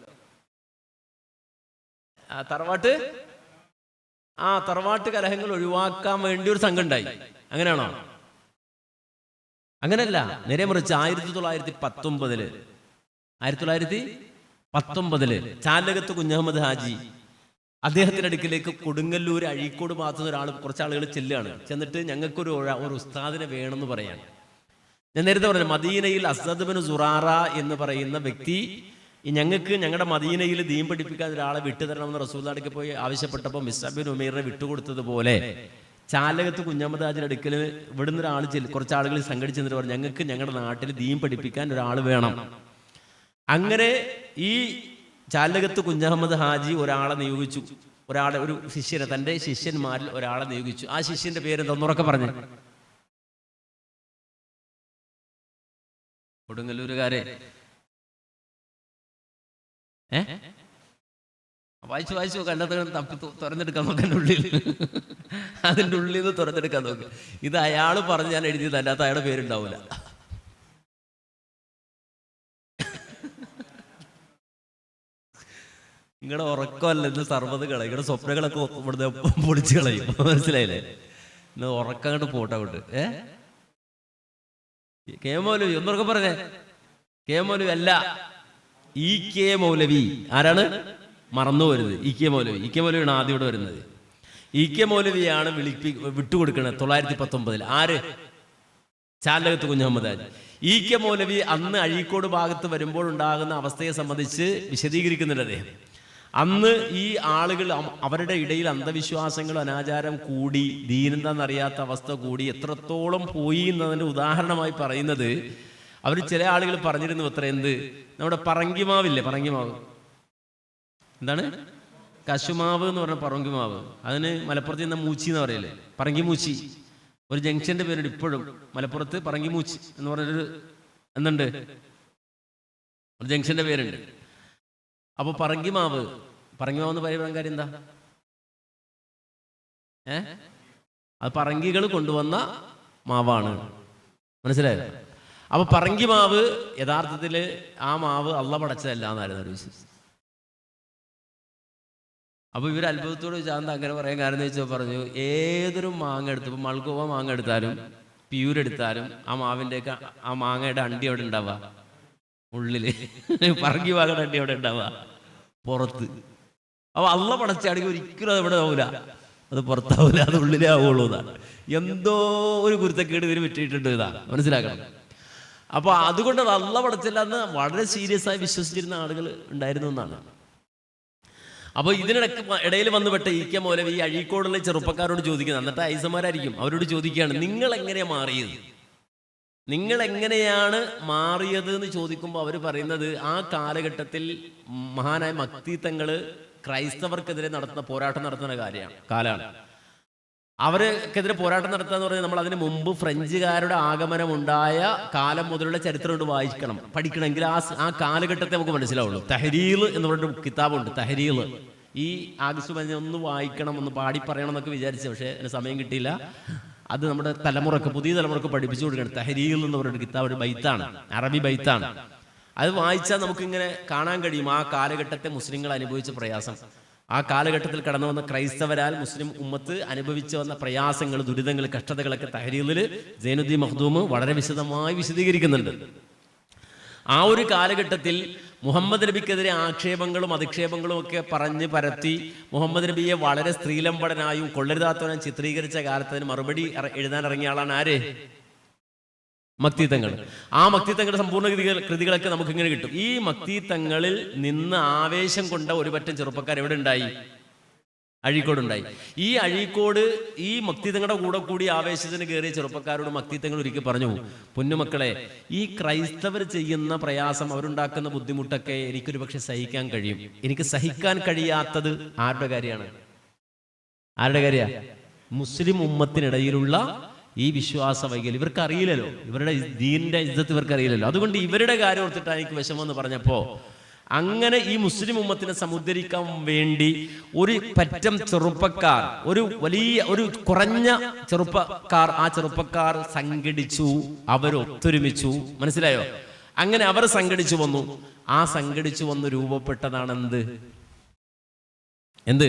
തറവാട്ട് കലഹങ്ങൾ ഒഴിവാക്കാൻ വേണ്ടി ഒരു സംഘം ഉണ്ടായി. അങ്ങനെയാണോ? അങ്ങനല്ല, നേരെ മറിച്ച് 1919 ചാലകത്ത് കുഞ്ഞഹമ്മദ് ഹാജി അദ്ദേഹത്തിന്റെ അടുക്കിലേക്ക് കൊടുങ്ങല്ലൂർ അഴീക്കോട് ഭാഗത്തുനിന്ന് ഒരാൾ, കുറച്ചാളുകൾ ചെല്ലുകയാണ്. ചെന്നിട്ട് ഞങ്ങൾക്കൊരു ഉസ്താദിനെ വേണമെന്ന് പറയാൻ. ഞാൻ നേരത്തെ പറഞ്ഞു, മദീനയിൽ അസ്അദ് ബിൻ സുറാറ എന്ന് പറയുന്ന വ്യക്തി ഞങ്ങൾക്ക് ഞങ്ങളുടെ മദീനയിൽ ദീൻ പഠിപ്പിക്കാൻ ഒരാളെ വിട്ടുതരണമെന്ന് റസൂലുള്ളാഹിക്ക് പോയി ആവശ്യപ്പെട്ടപ്പോൾ മിസ്അബ് ബിൻ ഉമൈറിനെ വിട്ടുകൊടുത്തതുപോലെ ചാലകത്ത് കുഞ്ഞഹമ്മദ് ഹാജിയുടെ അടുക്കൽ ഇവിടുന്ന് ഒരാൾ കുറച്ച് ആളുകൾ സംഘടിച്ച് എന്നിട്ട് പറഞ്ഞു, ഞങ്ങൾക്ക് ഞങ്ങളുടെ നാട്ടിൽ ദീൻ പഠിപ്പിക്കാൻ ഒരാൾ വേണം. അങ്ങനെ ഈ ചാലകത്ത് കുഞ്ഞഹമ്മദ് ഹാജി ഒരാളെ നിയോഗിച്ചു. ഒരു ശിഷ്യനെ, തൻ്റെ ശിഷ്യന്മാരിൽ ഒരാളെ നിയോഗിച്ചു. ആ ശിഷ്യന്റെ പേര് എന്താന്നുറക്കെ പറഞ്ഞു. കൊടുങ്ങല്ലൂരുകാരെ വായിച്ചു കണ്ടത് തപ്പി തുറന്നെടുക്കാൻ നോക്കാൻ അതിൻ്റെ ഉള്ളിൽ നിന്ന് തുറന്നെടുക്കാൻ നോക്ക്. ഇത് അയാൾ പറഞ്ഞ് ഞാൻ എഴുതിയത്, അല്ലാത്ത അയാളുടെ പേരുണ്ടാവില്ല. നിങ്ങളുടെ ഉറക്കമല്ല ഇന്ന് സർവ്വത് കളയും, നിങ്ങളുടെ സ്വപ്നങ്ങളൊക്കെ ഇവിടുന്ന് പൊളിച്ച് കളയും. മനസ്സിലായില്ലേ? ഇന്ന് ഉറക്കം അങ്ങോട്ട് പോട്ടെ അങ്ങോട്ട്. കെ മൗലവി ഒന്നൊക്കെ പറഞ്ഞേ. കെ മൗലവി അല്ല, ഇ കെ മൗലവി. ആരാണ്? മറന്നു വരുന്നത്. ഇ കെ മൗലവിയാണ് ആദ്യം ഇവിടെ വരുന്നത്. ഇ കെ മൗലവിയാണ് വിട്ടുകൊടുക്കുന്നത് 1919. ആര്? ചാലകത്ത് കുഞ്ഞഹമ്മദ് ഹാജി. ഇ കെ മൗലവി അന്ന് അഴീക്കോട് ഭാഗത്ത് വരുമ്പോൾ ഉണ്ടാകുന്ന അവസ്ഥയെ സംബന്ധിച്ച് വിശദീകരിക്കുന്നുണ്ട് അദ്ദേഹം. അന്ന് ഈ ആളുകൾ, അവരുടെ ഇടയിൽ അന്ധവിശ്വാസങ്ങളും അനാചാരം കൂടി, ദീനെന്താണെന്നറിയാത്ത അവസ്ഥ കൂടി എത്രത്തോളം പോയി എന്നതിൻ്റെ ഉദാഹരണമായി പറയുന്നത്, അവർ ചില ആളുകൾ പറഞ്ഞിരുന്നു അത്ര, നമ്മുടെ പറങ്കിമാവില്ലേ, പറങ്കിമാവ് എന്താണ്? കശുമാവ് എന്ന് പറഞ്ഞ പറങ്കിമാവ്. അതിന് മലപ്പുറത്ത് നിന്ന് മൂച്ചി എന്ന് പറയല്ലേ, പറങ്കിമൂച്ചി. ഒരു ജംഗ്ഷന്റെ പേരുണ്ട് ഇപ്പോഴും മലപ്പുറത്ത്, പറങ്കിമൂച്ചി എന്ന് പറഞ്ഞൊരു ഒരു ജംഗ്ഷന്റെ പേരുണ്ട്. അപ്പൊ പറങ്കിമാവ് എന്ന് പറയുന്ന കാര്യം എന്താ? അത് പറങ്കികൾ കൊണ്ടുവന്ന മാവാണ്. മനസ്സിലായോ? അപ്പൊ പറങ്കിമാവ് യഥാർത്ഥത്തില് ആ മാവ് അള്ള പടച്ചതല്ല എന്നായിരുന്നു ഒരു വിശ്വാസം. അപ്പൊ ഇവർ അത്ഭുതത്തോട് ചോദിച്ചാൽ അങ്ങനെ പറയാൻ കാരണം എന്ന് വെച്ചാൽ പറഞ്ഞു, ഏതൊരു മാങ്ങ എടുത്ത്, ഇപ്പൊ മൾഗോവ മാങ്ങ എടുത്താലും പ്യൂരെടുത്താലും ആ മാങ്ങയുടെ അണ്ടി എവിടെ ഉണ്ടാവുക? ഉള്ളില്. പറങ്കി മാങ്ങയുടെ അണ്ടി എവിടെ ഉണ്ടാവുക? പുറത്ത്. അപ്പൊ അള്ള പടച്ചാണെങ്കിൽ ഒരിക്കലും അത് എവിടെ ആവൂല, അത് പുറത്താവൂല, അത് ഉള്ളിലേ ആവുള്ളൂ. എന്നാണ് എന്തോ ഒരു കുരുത്തക്കേട് ഇവര് വിറ്റിട്ടുണ്ട്. ഇതാ മനസ്സിലാക്കണം. അപ്പൊ അതുകൊണ്ട് അത് അള്ള പടച്ചില്ല എന്ന് വളരെ സീരിയസ് ആയി വിശ്വസിച്ചിരുന്ന ആളുകൾ ഉണ്ടായിരുന്നു എന്നാണ്. അപ്പൊ ഇടയിൽ വന്നുപെട്ട ഇ കെ മൗലവി ഈ അഴീക്കോടുള്ള ചെറുപ്പക്കാരോട് ചോദിക്കുന്നത്, എന്നിട്ട് ഐസമാരായിരിക്കും, അവരോട് ചോദിക്കുകയാണ്, നിങ്ങൾ എങ്ങനെയാണ് മാറിയത് എന്ന് ചോദിക്കുമ്പോൾ അവർ പറയുന്നത്, ആ കാലഘട്ടത്തിൽ മഹാനായ മക്തി തങ്ങള് ക്രൈസ്തവർക്കെതിരെ പോരാട്ടം നടത്തുന്ന കാലമാണ്. അവർക്കെതിരെ പോരാട്ടം നടത്തുക എന്ന് പറഞ്ഞാൽ നമ്മൾ അതിന് മുമ്പ് ഫ്രഞ്ചുകാരുടെ ആഗമനം ഉണ്ടായ കാലം മുതലുള്ള ചരിത്രം കൊണ്ട് വായിക്കണം, പഠിക്കണമെങ്കിൽ ആ കാലഘട്ടത്തെ നമുക്ക് മനസ്സിലാവുള്ളൂ. തഹരീൽ എന്ന് പറഞ്ഞൊരു കിതാബുണ്ട്, തഹരീൽ. ഈ ആഗസ്റ്റ് 15 ഒന്ന് വായിക്കണം, ഒന്ന് പാടി പറയണം എന്നൊക്കെ വിചാരിച്ചു, പക്ഷേ അതിന് സമയം കിട്ടിയില്ല. അത് നമ്മുടെ പുതിയ തലമുറക്ക് പഠിപ്പിച്ചു കൊടുക്കണം. തഹരീൽ എന്ന് പറഞ്ഞൊരു കിതാബ്, ഒരു ബൈത്താണ്, അറബി ബൈത്താണ്. അത് വായിച്ചാൽ നമുക്കിങ്ങനെ കാണാൻ കഴിയും ആ കാലഘട്ടത്തെ മുസ്ലിങ്ങൾ അനുഭവിച്ച പ്രയാസം, ആ കാലഘട്ടത്തിൽ കടന്നു വന്ന ക്രൈസ്തവരാൽ മുസ്ലിം ഉമ്മത്ത് അനുഭവിച്ചു വന്ന പ്രയാസങ്ങൾ, ദുരിതങ്ങൾ, കഷ്ടതകളൊക്കെ തഹരീലിൽ സൈനുദ്ദീൻ മഖ്ദൂം വളരെ വിശദമായി വിശദീകരിക്കുന്നുണ്ട്. ആ ഒരു കാലഘട്ടത്തിൽ മുഹമ്മദ് നബിക്കെതിരെ ആക്ഷേപങ്ങളും അധിക്ഷേപങ്ങളും ഒക്കെ പറഞ്ഞ് പരത്തി മുഹമ്മദ് നബിയെ വളരെ സ്ത്രീലമ്പടനായും കൊള്ളരുതാത്തവനും ചിത്രീകരിച്ച കാലത്തിന് മറുപടി എഴുതാൻ ഇറങ്ങിയ ആളാണ് ആര്? മക്തി തങ്ങൾ. ആ മക്തി തങ്ങളുടെ സമ്പൂർണ്ണ കൃതികളൊക്കെ നമുക്ക് ഇങ്ങനെ കിട്ടും. ഈ മക്തി തങ്ങളിൽ നിന്ന് ആവേശം കൊണ്ട ഒരു പറ്റം ചെറുപ്പക്കാർ എവിടെ ഉണ്ടായി? അഴീക്കോടുണ്ടായി. ഈ അഴീക്കോട് ഈ മക്തിത്തങ്ങളുടെ കൂടെ കൂടി ആവേശത്തിന് കയറിയ ചെറുപ്പക്കാരോട് മക്തിത്തങ്ങൾ ഒരിക്കൽ പറഞ്ഞു, പൊന്നുമക്കളെ, ഈ ക്രൈസ്തവർ ചെയ്യുന്ന പ്രയാസം, അവരുണ്ടാക്കുന്ന ബുദ്ധിമുട്ടൊക്കെ എനിക്കൊരു പക്ഷെ സഹിക്കാൻ കഴിയും. എനിക്ക് സഹിക്കാൻ കഴിയാത്തത് ആരുടെ കാര്യമാണ്? മുസ്ലിം ഉമ്മത്തിനിടയിലുള്ള ഈ വിശ്വാസ വൈകല്യം ഇവർക്ക് അറിയില്ലല്ലോ, ഇവരുടെ ദീനിന്റെ ഇജ്ജത്ത് ഇവർക്ക് അറിയില്ലല്ലോ. അതുകൊണ്ട് ഇവരുടെ കാര്യം ഓർത്തിട്ടാണ് എനിക്ക് വിഷമമെന്ന് പറഞ്ഞപ്പോ, അങ്ങനെ ഈ മുസ്ലിം ഉമ്മത്തിനെ സമുദ്ധരിക്കാൻ വേണ്ടി ഒരു പറ്റം ചെറുപ്പക്കാർ, ഒരു കുറഞ്ഞ ചെറുപ്പക്കാർ, ആ ചെറുപ്പക്കാർ സംഘടിച്ചു, അവരൊത്തൊരുമിച്ചു. മനസ്സിലായോ? അങ്ങനെ അവർ സംഘടിച്ചു വന്നു. ആ സംഘടിച്ചു വന്ന് രൂപപ്പെട്ടതാണ് എന്ത്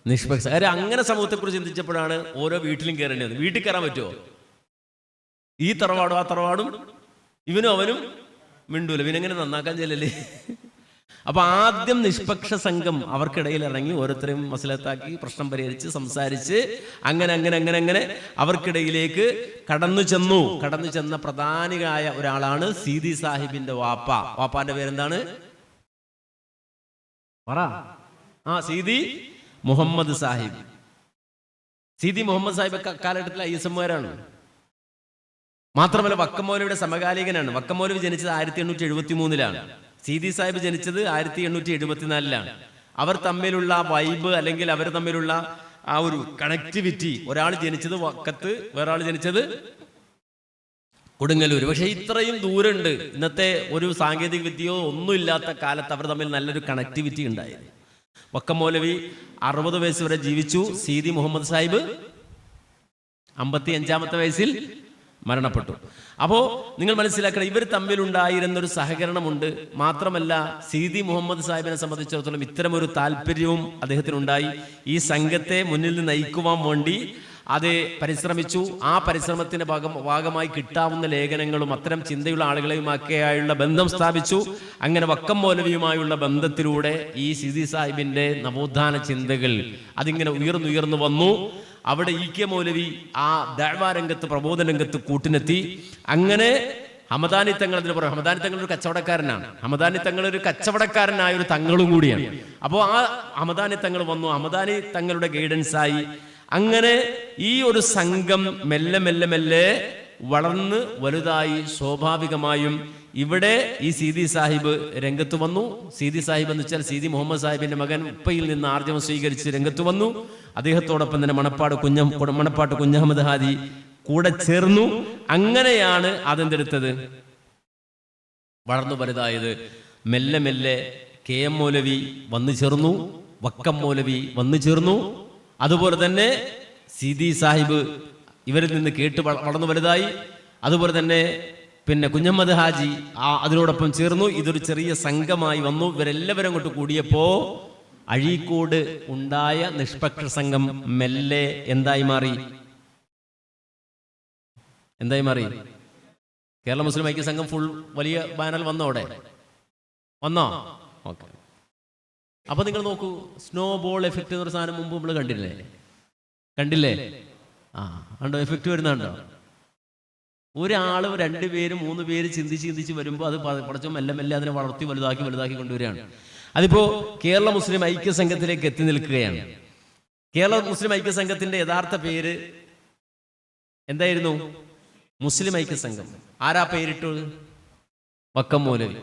നിഷ്പക്ഷ. അങ്ങനെ സമൂഹത്തെക്കുറിച്ച് ചിന്തിച്ചപ്പോഴാണ് ഓരോ വീട്ടിലും കയറേണ്ടി വന്നത്. വീട്ടിൽ കയറാൻ പറ്റുമോ? ഈ തറവാടും ആ തറവാടും ഇവനും അവനും മിണ്ടൂല, ഇവനെങ്ങനെ നന്നാക്കാൻ ചെല്ലല്ലേ? അപ്പൊ ആദ്യം നിഷ്പക്ഷ സംഘം അവർക്കിടയിൽ ഇറങ്ങി ഓരോരുത്തരെയും മസലത്താക്കി പ്രശ്നം പരിഹരിച്ച് സംസാരിച്ച് അങ്ങനെ അവർക്കിടയിലേക്ക് കടന്നു ചെന്ന പ്രധാനിയായ ഒരാളാണ് സീതി സാഹിബിന്റെ വാപ്പാന്റെ പേരെന്താണ്? സീതി മുഹമ്മദ് സാഹിബ്. സീതി മുഹമ്മദ് സാഹിബ് കാലഘട്ടത്തിലെ ഐഎസ്എംമാരാണ്. മാത്രമല്ല വക്കമൗലവിയുടെ സമകാലികനാണ്. വക്കമൗലവി ജനിച്ചത് 1873-ലാണ്. സീതി സാഹിബ് ജനിച്ചത് 1874-ലാണ്. അവർ തമ്മിലുള്ള വൈബ്, അല്ലെങ്കിൽ അവർ തമ്മിലുള്ള ആ ഒരു കണക്ടിവിറ്റി, ഒരാൾ ജനിച്ചത് വക്കത്ത്, വേറൊരാൾ ജനിച്ചത് കൊടുങ്ങല്ലൂർ. പക്ഷെ ഇത്രയും ദൂരമുണ്ട്. ഇന്നത്തെ ഒരു സാങ്കേതിക വിദ്യയോ ഒന്നുമില്ലാത്ത കാലത്ത് അവർ തമ്മിൽ നല്ലൊരു കണക്ടിവിറ്റി ഉണ്ടായിരുന്നു. വക്കമൗലവി 60 വയസ്സ് വരെ ജീവിച്ചു. സീതി മുഹമ്മദ് സാഹിബ് 55-ാമത്തെ വയസ്സിൽ മരണപ്പെട്ടു. അപ്പോ നിങ്ങൾ മനസ്സിലാക്കണം, ഇവർ തമ്മിലുണ്ടായിരുന്നൊരു സഹകരണമുണ്ട്. മാത്രമല്ല സീതി മുഹമ്മദ് സാഹിബിനെ സംബന്ധിച്ചിടത്തോളം ഇത്തരമൊരു താല്പര്യവും അദ്ദേഹത്തിനുണ്ടായി. ഈ സംഘത്തെ മുന്നിൽ നിന്ന് നയിക്കുവാൻ വേണ്ടി അത് പരിശ്രമിച്ചു. ആ പരിശ്രമത്തിന്റെ ഭാഗമായി കിട്ടാവുന്ന ലേഖനങ്ങളും അത്തരം ചിന്തയുള്ള ആളുകളെയുമൊക്കെയായുള്ള ബന്ധം സ്ഥാപിച്ചു. അങ്ങനെ വക്കം മൗലവിയുമായുള്ള ബന്ധത്തിലൂടെ ഈ സീതി സാഹിബിന്റെ നവോത്ഥാന ചിന്തകൾ അതിങ്ങനെ ഉയർന്നുയർന്നു വന്നു. അവിടെ ഇ കെ മൗലവി ആ ദഅ്വാ രംഗത്ത്, പ്രബോധന രംഗത്ത് കൂട്ടിനെത്തി. അങ്ങനെ ഹമദാനി തങ്ങൾ, അതിന് പറയും ഹമദാനി തങ്ങൾ ഒരു കച്ചവടക്കാരനാണ്. ഹമദാനി തങ്ങൾ ഒരു കച്ചവടക്കാരനായ ഒരു തങ്ങളും കൂടിയാണ്. അപ്പോൾ ആ ഹമദാനി തങ്ങൾ വന്നു, ഹമദാനി തങ്ങളുടെ ഗൈഡൻസായി. അങ്ങനെ ഈ ഒരു സംഘം മെല്ലെ മെല്ലെ മെല്ലെ വളർന്ന് വലുതായി. സ്വാഭാവികമായും ഇവിടെ ഈ സീതി സാഹിബ് രംഗത്ത് വന്നു. സീതി സാഹിബ് എന്ന് വെച്ചാൽ സീതി മുഹമ്മദ് സാഹിബിന്റെ മകൻ ഉപ്പയിൽ നിന്ന് ആർജവം സ്വീകരിച്ച് രംഗത്ത് വന്നു. അദ്ദേഹത്തോടൊപ്പം തന്നെ മണപ്പാട്ട് കുഞ്ഞഹമ്മദ് ഹാജി കൂടെ ചേർന്നു. അങ്ങനെയാണ് അതെന്തെടുത്തത്, വളർന്നു വലുതായത്. മെല്ലെ മെല്ലെ കെ എം മൗലവി വന്നു ചേർന്നു, വക്കം മൗലവി വന്നു ചേർന്നു. അതുപോലെ തന്നെ സീതി സാഹിബ് ഇവരിൽ നിന്ന് കേട്ട് വളർന്നു വലുതായി. അതുപോലെ തന്നെ പിന്നെ കുഞ്ഞഹമ്മദ് ഹാജി അതിനോടൊപ്പം ചേർന്നു. ഇതൊരു ചെറിയ സംഘമായി വന്നു. ഇവരെല്ലാവരും അങ്ങോട്ട് കൂടിയപ്പോ അഴീക്കോട് ഉണ്ടായ നിഷ്പക്ഷ സംഘം മെല്ലെ എന്തായി മാറി? കേരള മുസ്ലിം ഐക്യ സംഘം ഫുൾ വലിയ ബാനർ വന്നോടെ വന്നോ? ഓക്കെ. അപ്പൊ നിങ്ങൾ നോക്കൂ, സ്നോ ബോൾ എഫക്റ്റ് എന്നൊരു സാധനം മുമ്പ് നമ്മൾ കണ്ടില്ലേ? കണ്ടോ എഫക്റ്റ് വരുന്നുണ്ടോ? ഒരാള് 2 പേര് 3 പേര് ചിന്തിച്ച് വരുമ്പോൾ അത് പടച്ചോ മെല്ലെ മെല്ലെ അതിനെ വളർത്തി വലുതാക്കി കൊണ്ടുവരികയാണ്. അതിപ്പോ കേരള മുസ്ലിം ഐക്യ സംഘത്തിലേക്ക് എത്തി നിൽക്കുകയാണ്. കേരള മുസ്ലിം ഐക്യ സംഘത്തിന്റെ യഥാർത്ഥ പേര് എന്തായിരുന്നു? മുസ്ലിം ഐക്യ സംഘം. ആരാ പേരിട്ടത്? വക്കം മൗലവി.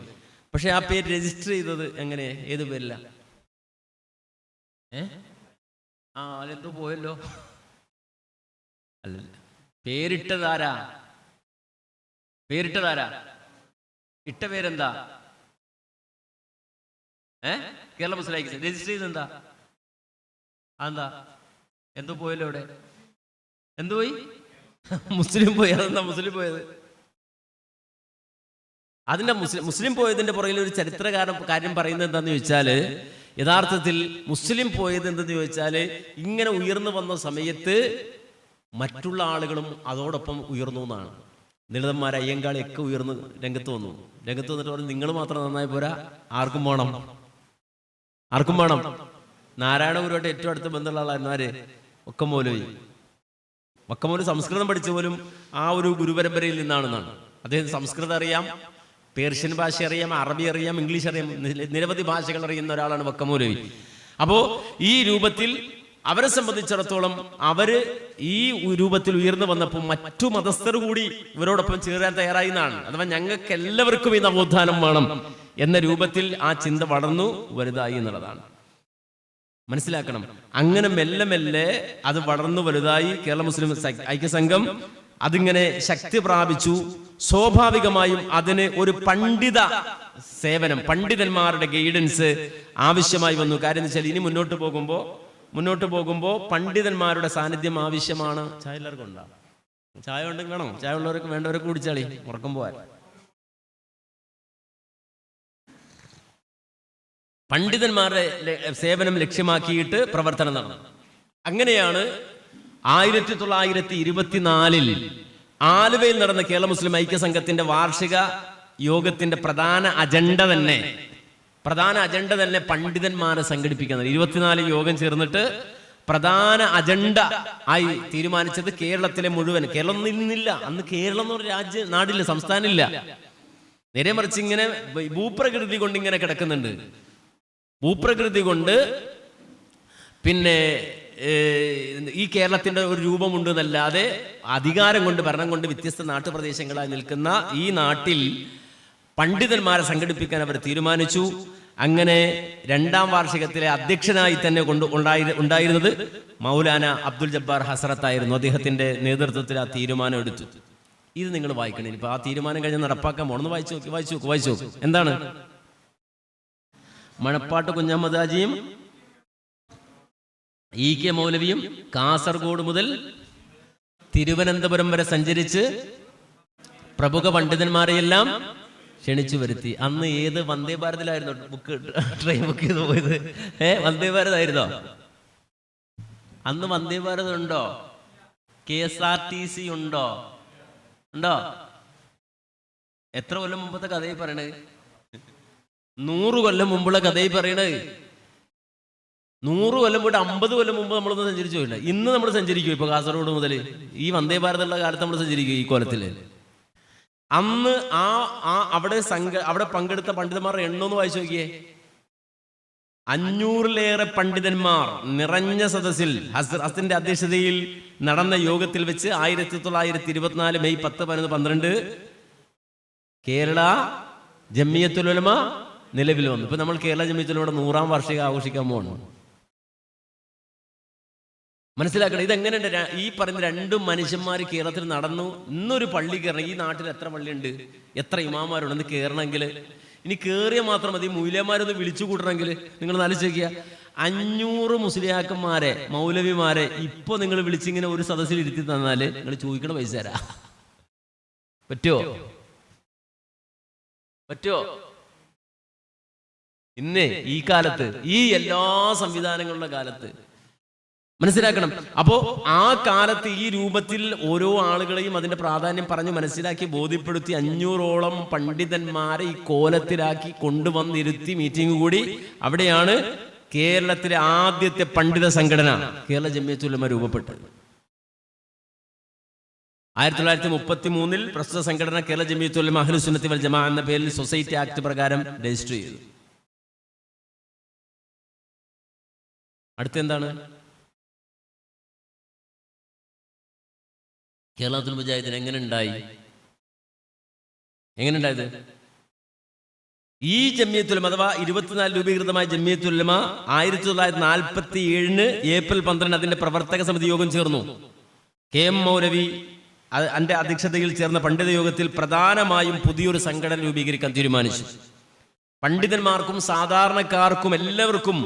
പക്ഷെ ആ പേര് രജിസ്റ്റർ ചെയ്തത് എങ്ങനെ? ഏത് പേരില്ല? അതെന്തോ പോയല്ലോ. അല്ലല്ല, പേരിട്ടതാരാ? ഇട്ട പേരെന്താ? കേരള മുസ്ലിം ഐക്യ സംഘം രജിസ്റ്റർ ചെയ്തെന്താ? അതെന്താ? എന്തോ പോയല്ലോ ഇവിടെ. എന്തു പോയി? മുസ്ലിം പോയി. അതെന്താ മുസ്ലിം പോയത്? അതിന്റെ മുസ്ലിം പോയതിന്റെ പുറകിൽ ഒരു കാര്യം പറയുന്നത് എന്താന്ന് ചോദിച്ചാല്, യഥാർത്ഥത്തിൽ മുസ്ലിം പോയത് എന്തെന്ന് ചോദിച്ചാല്, ഇങ്ങനെ ഉയർന്നു വന്ന സമയത്ത് മറ്റുള്ള ആളുകളും അതോടൊപ്പം ഉയർന്നു എന്നാണ്. ദളിതന്മാർ, അയ്യങ്കാളിയൊക്കെ ഉയർന്ന് രംഗത്ത് വന്നിട്ട് പറഞ്ഞു, നിങ്ങൾ മാത്രം നന്നായി പോരാ, ആർക്കും വേണം. നാരായണ ഗുരുവായിട്ട് ഏറ്റവും അടുത്ത ബന്ധമുള്ള ആളായിരുന്നു ആര്? വക്കം മൗലവി. സംസ്കൃതം പഠിച്ച പോലും ആ ഒരു ഗുരുപരമ്പരയിൽ നിന്നാണെന്നാണ്. അദ്ദേഹം സംസ്കൃതം അറിയാം, പേർഷ്യൻ ഭാഷ അറിയാം, അറബി അറിയാം, ഇംഗ്ലീഷ് അറിയാം, നിരവധി ഭാഷകൾ അറിയുന്ന ഒരാളാണ് വക്കം മൗലവി. അപ്പോൾ ഈ രൂപത്തിൽ അവരെ സംബന്ധിച്ചിടത്തോളം അവര് ഈ രൂപത്തിൽ ഉയർന്നു വന്നപ്പോൾ മറ്റു മതസ്ഥർ കൂടി ഇവരോടൊപ്പം ചേരാൻ തയ്യാറായി എന്നാണ്. അഥവാ ഞങ്ങൾക്ക് എല്ലാവർക്കും ഈ നവോത്ഥാനം വേണം എന്ന രൂപത്തിൽ ആ ചിന്ത വളർന്നു വലുതായി എന്നുള്ളതാണ്. മനസ്സിലാക്കണം. അങ്ങനെ മെല്ലെ മെല്ലെ അത് വളർന്നു വലുതായി. കേരള മുസ്ലിം ഐക്യസംഘം അതിങ്ങനെ ശക്തി പ്രാപിച്ചു. സ്വാഭാവികമായും അതിന് ഒരു പണ്ഡിത സേവനം, പണ്ഡിതന്മാരുടെ ഗൈഡൻസ് ആവശ്യമായി വന്നു. കാര്യം എന്ന് വെച്ചാൽ ഇനി മുന്നോട്ട് പോകുമ്പോൾ പണ്ഡിതന്മാരുടെ സാന്നിധ്യം ആവശ്യമാണ്. ചായ എല്ലാവർക്കും ഉണ്ടോ? ചായ ഉണ്ടെങ്കിൽ വേണോ? ചായ ഉള്ളവർക്ക് വേണ്ടവരൊക്കെ കുടിച്ചാളി, ഉറക്കം പോവാൻ. പണ്ഡിതന്മാരുടെ സേവനം ലക്ഷ്യമാക്കിയിട്ട് പ്രവർത്തനം നടന്നു. അങ്ങനെയാണ് 1924 ആലുവയിൽ നടന്ന കേരള മുസ്ലിം ഐക്യസംഘത്തിന്റെ വാർഷിക യോഗത്തിന്റെ പ്രധാന അജണ്ട തന്നെ പണ്ഡിതന്മാരെ സംഘടിപ്പിക്കുന്നത്. 24 യോഗം ചേർന്നിട്ട് പ്രധാന അജണ്ട ആയി തീരുമാനിച്ചത് കേരളത്തിലെ മുഴുവൻ, കേരളം ഇന്നില്ല, അന്ന് കേരളം എന്ന് പറഞ്ഞ നാടില്ല, സംസ്ഥാനമില്ല. നേരെ മറിച്ച് ഇങ്ങനെ ഭൂപ്രകൃതി കൊണ്ട് ഇങ്ങനെ കിടക്കുന്നുണ്ട്. ഭൂപ്രകൃതി കൊണ്ട് പിന്നെ ഈ കേരളത്തിന്റെ ഒരു രൂപമുണ്ട് എന്നല്ലാതെ അധികാരം കൊണ്ട്, ഭരണം കൊണ്ട് വ്യത്യസ്ത നാട്ടുപ്രദേശങ്ങളായി നിൽക്കുന്ന ഈ നാട്ടിൽ പണ്ഡിതന്മാരെ സംഘടിപ്പിക്കാൻ അവർ തീരുമാനിച്ചു. അങ്ങനെ 2ാം വാർഷികത്തിലെ അധ്യക്ഷനായി തന്നെ ഉണ്ടായിരുന്നത് മൗലാന അബ്ദുൽ ജബ്ബാർ ഹസ്രത്തായിരുന്നു. അദ്ദേഹത്തിന്റെ നേതൃത്വത്തിൽ ആ തീരുമാനം എടുത്തു. ഇത് നിങ്ങൾ വായിക്കണം. ഇപ്പൊ ആ തീരുമാനം കഴിഞ്ഞ് നടപ്പാക്കാൻ പോണെന്ന് വായിച്ചു നോക്ക്. എന്താണ്? മണപ്പാട്ട് കുഞ്ഞഹമ്മദ് ഹാജിയും EK മൗലവിയും കാസർഗോഡ് മുതൽ തിരുവനന്തപുരം വരെ സഞ്ചരിച്ച് പ്രമുഖ പണ്ഡിതന്മാരെയെല്ലാം ക്ഷണിച്ചു വരുത്തി. അന്ന് ഏത് വന്ദേ ഭാരതിലായിരുന്നു ട്രെയിൻ ബുക്ക് ചെയ്ത് പോയത്? വന്ദേ ഭാരത് ആയിരുന്നോ? അന്ന് വന്ദേ ഭാരത് ഉണ്ടോ? KSRTC ഉണ്ടോ? എത്ര കൊല്ലം മുമ്പത്തെ കഥയിൽ പറയണത്? 100 കൊല്ലം മുമ്പുള്ള കഥയിൽ പറയണത്. 100 കൊല്ലം പോയിട്ട് 50 കൊല്ലം മുമ്പ് നമ്മളൊന്നും സഞ്ചരിച്ചു പോയില്ല. ഇന്ന് നമ്മൾ സഞ്ചരിക്കും. ഇപ്പൊ കാസർഗോഡ് മുതൽ ഈ വന്ദേ ഭാരതുള്ള കാലത്ത് നമ്മൾ സഞ്ചരിക്കും ഈ കോലത്തില്. അന്ന് അവിടെ പങ്കെടുത്ത പണ്ഡിതന്മാരുടെ എണ്ണൊന്ന് വായിച്ചു നോക്കിയേ. 500-ലേറെ പണ്ഡിതന്മാർ നിറഞ്ഞ സദസ്സിൽ ഹസ്രത്തിന്റെ അധ്യക്ഷതയിൽ നടന്ന യോഗത്തിൽ വെച്ച് 1924 മെയ് 10, 11, 12 കേരള ജമിയത്തുൽ ഉലമ നിലവിൽ വന്നു. ഇപ്പൊ നമ്മൾ കേരള ജമിയത്തുൽ ഉലമയുടെ 100ാം വാർഷികം ആഘോഷിക്കാൻ പോകുന്നു. മനസ്സിലാക്കണം. ഇതെങ്ങനെയുണ്ട്? ഈ പറയുന്ന 2 മനുഷ്യന്മാർ കേരളത്തിൽ നടന്നു. ഇന്നൊരു പള്ളി കയറണം. ഈ നാട്ടിൽ എത്ര പള്ളിയുണ്ട്, എത്ര ഇമാമാരുണ്ട്? എന്ന് കയറണമെങ്കിൽ ഇനി കയറിയ മാത്രം മതി. മൂല്യന്മാരൊന്ന് വിളിച്ചു കൂട്ടണമെങ്കിൽ നിങ്ങൾ ആലോചിക്കുക. 500 മുസ്ലിയാക്കന്മാരെ, മൗലവിമാരെ ഇപ്പൊ നിങ്ങൾ വിളിച്ചിങ്ങനെ ഒരു സദസ്സിൽ ഇരുത്തി തന്നാല് നിങ്ങൾ ചോദിക്കണ പൈസ തരാ പറ്റുമോ? ഇന്ന് ഈ കാലത്ത്, ഈ എല്ലാ സംവിധാനങ്ങളുടെ കാലത്ത് മനസ്സിലാക്കണം. അപ്പോ ആ കാലത്ത് ഈ രൂപത്തിൽ ഓരോ ആളുകളെയും അതിന്റെ പ്രാധാന്യം പറഞ്ഞു മനസ്സിലാക്കി ബോധ്യപ്പെടുത്തി 500ഓളം പണ്ഡിതന്മാരെ ഈ കോലത്തിലാക്കി കൊണ്ടുവന്നിരുത്തി മീറ്റിംഗ് കൂടി. അവിടെയാണ് കേരളത്തിലെ ആദ്യത്തെ പണ്ഡിത സംഘടന കേരള ജമിയത്തുൽ ഉലമ രൂപപ്പെട്ടത്. 1933 പ്രസ്തുത സംഘടന കേരള ജമിയത്തുൽ ഉലമ അഹ്ലുസ് സുന്നത്തി വൽ ജമാഅ എന്ന പേരിൽ സൊസൈറ്റി ആക്ട് പ്രകാരം രജിസ്റ്റർ ചെയ്തു. അടുത്തെന്താണ്? കേരളത്തിൽ മുജാഹിദീൻ എങ്ങനെ ഉണ്ടായത്? ഈ ജമിയത്തുൽ ഉലമ അഥവാ 24 രൂപീകൃതമായ ജമിയത്തുൽ ഉലമ 1947 ഏപ്രിൽ 12 അതിന്റെ പ്രവർത്തക സമിതി യോഗം ചേർന്നു. KM മൗലവി അതിന്റെ അധ്യക്ഷതയിൽ ചേർന്ന പണ്ഡിത യോഗത്തിൽ പ്രധാനമായും പുതിയൊരു സംഘടന രൂപീകരിക്കാൻ തീരുമാനിച്ചു. പണ്ഡിതന്മാർക്കും സാധാരണക്കാർക്കും എല്ലാവർക്കും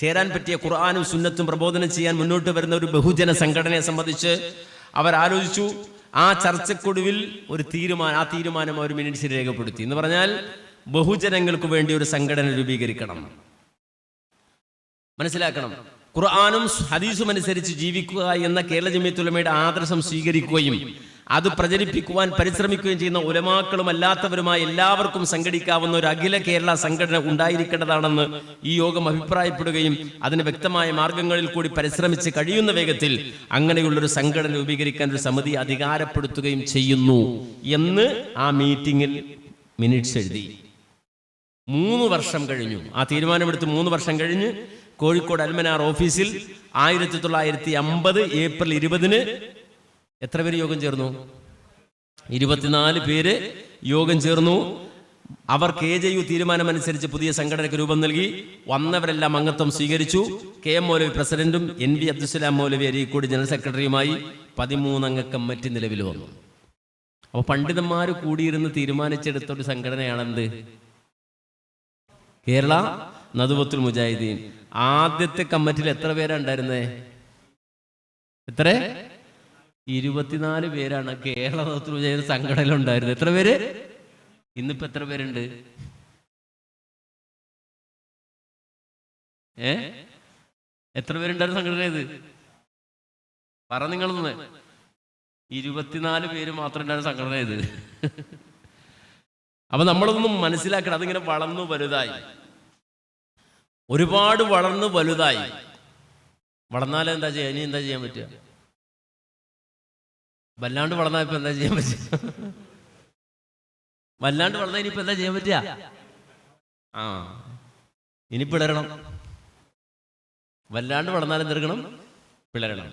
ചേരാൻ പറ്റിയ ഖുർആനും സുന്നത്തും പ്രബോധനം ചെയ്യാൻ മുന്നോട്ട് വരുന്ന ഒരു ബഹുജന സംഘടനയെ സംബന്ധിച്ച് അവർ ആലോചിച്ചു. ആ ചർച്ചക്കൊടുവിൽ ഒരു തീരുമാനം അവർ മിനിറ്റ്സിൽ രേഖപ്പെടുത്തി. എന്ന് പറഞ്ഞാൽ ബഹുജനങ്ങൾക്ക് വേണ്ടി ഒരു സംഘടന രൂപീകരിക്കണം. മനസ്സിലാക്കണം. ഖുർആനും ഹദീസും അനുസരിച്ച് ജീവിക്കുക എന്ന കേരള ജമിയത്തുൽ ഉലമയുടെ ആദർശം സ്വീകരിക്കുകയും അത് പ്രചരിപ്പിക്കുവാൻ പരിശ്രമിക്കുകയും ചെയ്യുന്ന ഉലമാക്കളും അല്ലാത്തവരുമായ എല്ലാവർക്കും സംഘടിക്കാവുന്ന ഒരു അഖില കേരള സംഘടന ഉണ്ടായിരിക്കേണ്ടതാണെന്ന് ഈ യോഗം അഭിപ്രായപ്പെടുകയും അതിന് വ്യക്തമായ മാർഗങ്ങളിൽ കൂടി പരിശ്രമിച്ച് കഴിയുന്ന വേഗത്തിൽ അങ്ങനെയുള്ളൊരു സംഘടന രൂപീകരിക്കാൻ ഒരു സമിതി അധികാരപ്പെടുത്തുകയും ചെയ്യുന്നു എന്ന് ആ മീറ്റിംഗിൽ മിനിറ്റ്സ് എഴുതി. 3 വർഷം കഴിഞ്ഞു. ആ തീരുമാനമെടുത്ത് 3 വർഷം കഴിഞ്ഞ് കോഴിക്കോട് അൽമനാർ ഓഫീസിൽ 1950 ഏപ്രിൽ 20 എത്ര പേര് യോഗം ചേർന്നു? 24 പേര് യോഗം ചേർന്നു. അവർ KJU തീരുമാനമനുസരിച്ച് പുതിയ സംഘടനയ്ക്ക് രൂപം നൽകി. വന്നവരെല്ലാം അംഗത്വം സ്വീകരിച്ചു. KM മൗലവി പ്രസിഡന്റും NV അബ്ദുസ്സലാം മൗലവി അരീക്കോട് ജനറൽ സെക്രട്ടറിയുമായി 13 അംഗ കമ്മിറ്റി നിലവിൽ വന്നു. അപ്പോൾ പണ്ഡിതന്മാർ കൂടിയിരുന്ന് തീരുമാനിച്ചെടുത്തൊരു സംഘടനയാണെന്ത്? കേരള നദുവത്തുൽ മുജാഹിദീൻ. ആദ്യത്തെ കമ്മിറ്റിയിൽ എത്ര പേരാ ഉണ്ടായിരുന്നേ? എത്ര? 24 പേരാണ് കേരള നദുവത്തുൽ മുജാഹിദീൻ സംഘടനയിൽ ഉണ്ടായിരുന്നത്. എത്ര പേര്? ഇന്നിപ്പോ എത്ര പേരുണ്ട്? എത്ര പേരുണ്ടായിരുന്നു സംഘടന? ഇത് പറ നിങ്ങളൊന്ന്. 24 പേര് മാത്രം ഉണ്ടായിരുന്ന സംഘടന ഇത്. അപ്പൊ നമ്മളൊന്നും മനസ്സിലാക്കണം. അതിങ്ങനെ വളർന്നു വലുതായി, ഒരുപാട് വളർന്നു വലുതായി. വളർന്നാലും എന്താ ചെയ്യാ? ഇനി എന്താ ചെയ്യാൻ പറ്റുക? വല്ലാണ്ട് വളർന്നാൽ ഇപ്പൊ എന്താ ചെയ്യാൻ പറ്റുക? വല്ലാണ്ട് വളർന്നാൽ ഇനിയിപ്പോ എന്താ ചെയ്യാൻ പറ്റുക? ഇനി പിളരണം. വല്ലാണ്ട് വളർന്നാലും എന്തെടുക്കണം? പിളരണം.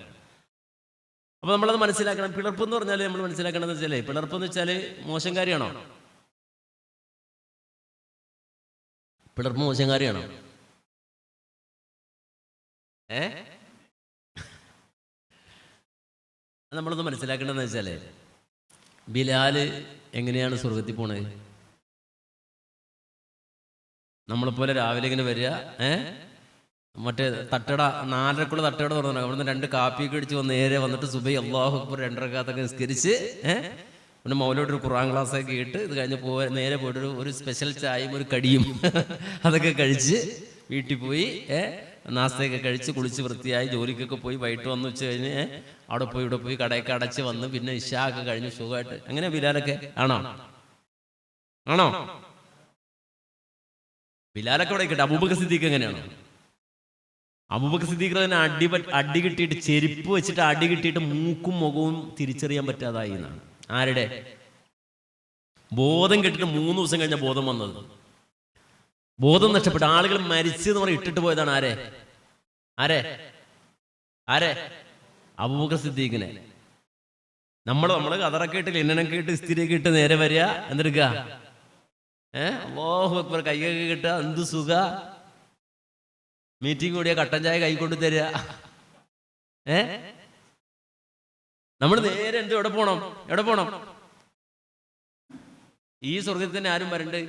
അപ്പൊ നമ്മളത് മനസ്സിലാക്കണം. പിളർപ്പ് എന്ന് പറഞ്ഞാൽ നമ്മൾ മനസ്സിലാക്കണമെന്ന് വെച്ചാലേ, പിളർപ്പ് എന്ന് വെച്ചാല് മോശം കാര്യമാണോ? പിളർപ്പ് മോശം കാര്യമാണോ? നമ്മളൊന്ന് മനസ്സിലാക്കേണ്ടതെന്ന് വെച്ചാല്, ബിലാല് എങ്ങനെയാണ് സ്വർഗത്തിൽ പോണത്? നമ്മളെപ്പോലെ രാവിലെ ഇങ്ങനെ വരിക, മറ്റേ തട്ടട 4:30 തട്ടട തുറന്നു, അവിടുന്ന് 2 കാപ്പിയൊക്കെ അടിച്ച് വന്ന് നേരെ വന്നിട്ട് സുബൈ അല്ലാഹു അക്ബർ 2 റക്അത്തൊക്കെ നിസ്കരിച്ച് പിന്നെ മൗലവിയുടെ ഒരു ഖുർആൻ ക്ലാസ്സൊക്കെ കേട്ട് ഇത് കഴിഞ്ഞ് നേരെ പോയിട്ട് ഒരു സ്പെഷ്യൽ ചായയും ഒരു കടിയും അതൊക്കെ കഴിച്ച് വീട്ടിൽ പോയി നാസ്തയൊക്കെ കഴിച്ച് കുളിച്ച് വൃത്തിയായി ജോലിക്കൊക്കെ പോയി വൈകിട്ട് വന്ന് ഉച്ച കഴിഞ്ഞ് അവിടെ പോയി ഇവിടെ പോയി കടയൊക്കെ അടച്ച് വന്ന് പിന്നെ ഇശാ ഒക്കെ കഴിഞ്ഞ് സുഖമായിട്ട്. അങ്ങനെ ബിലാലൊക്കെ ആണോ? ബിലാലൊക്കെ ഇവിടെ കിട്ടെ. അബൂബക്കർ സിദ്ദീഖ് എങ്ങനെയാണോ? അബൂബക്കർ സിദ്ദീഖ് തന്നെ അടി കിട്ടിയിട്ട് ചെരുപ്പ് വെച്ചിട്ട് അടി കിട്ടിയിട്ട് മൂക്കും മുഖവും തിരിച്ചറിയാൻ പറ്റാതായി എന്നാണ്. ആരുടെ? ബോധം കെട്ടിട്ട് 3 ദിവസം കഴിഞ്ഞ ബോധം വന്നത്. ബോധം നഷ്ടപ്പെട്ട ആളുകൾ മരിച്ചു എന്ന് പറഞ്ഞ് ഇട്ടിട്ട് പോയതാണ്. ആരെ? അബൂബക്കർ സിദ്ദീഖിനെ. നമ്മള് കതറൊക്കെ ഇട്ട് ലിനനൊക്കെ ഇട്ട് ഇസ്തിരിയൊക്കെ ഇട്ട് നേരെ വരിക, എന്തെടുക്കുക? അല്ലാഹു അക്ബർ കൈയൊക്കെ കിട്ടുക, എന്ത് സുഖ. മീറ്റിംഗ് കൂടിയ കട്ടൻ ചായ കൈ കൊണ്ട് തരിക. നമ്മൾ നേരെ എവിടെ പോണം? ഈ സ്വർഗത്തിന് ആരും വരണ്ടേ?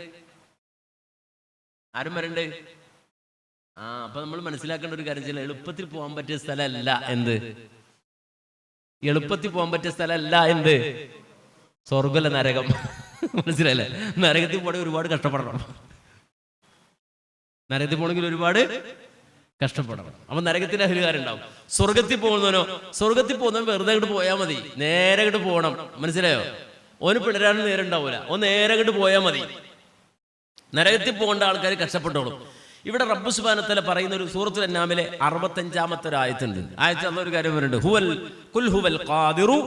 അപ്പൊ നമ്മൾ മനസ്സിലാക്കേണ്ട ഒരു കാര്യം, ചില എളുപ്പത്തിൽ പോകാൻ പറ്റിയ സ്ഥലമല്ല എന്ത്? എളുപ്പത്തിൽ പോകാൻ പറ്റിയ സ്ഥലമല്ല എന്ത്? സ്വർഗല്ല, നരകം. മനസ്സിലായില്ലേ? നരകത്തിൽ പോകണമെങ്കിൽ ഒരുപാട് കഷ്ടപ്പെടണം. നരകത്തിൽ പോകണമെങ്കിൽ ഒരുപാട് കഷ്ടപ്പെടണം. അപ്പൊ നരകത്തിന്റെ അഹലുകാരുണ്ടാവും. സ്വർഗത്തിൽ പോകുന്നവൻ വെറുതെ അങ്ങോട്ട് പോയാൽ മതി, നേരെ അങ്ങോട്ട് പോകണം. മനസ്സിലായോ? ഓന് പിടരാനും നേരം ഉണ്ടാവൂല, ഓൻ നേരെ അങ്ങോട്ട് പോയാൽ മതി. നരകത്തിൽ പോകേണ്ട ആൾക്കാർ കഷ്ടപ്പെട്ടോളും. ഇവിടെ റബ്ബ് സുബ്ഹാനഹു വ തആല പറയുന്ന ഒരു സൂറത്തുൽ അൻആമിലെ 65-ാമത്തെ ഒരു ആയത്തുണ്ട്. ആയത്തിൽ അല്ലാഹു ഒരു കാര്യം പറയുന്നുണ്ട്, ഖുൽ ഹുവൽ ഖാദിറു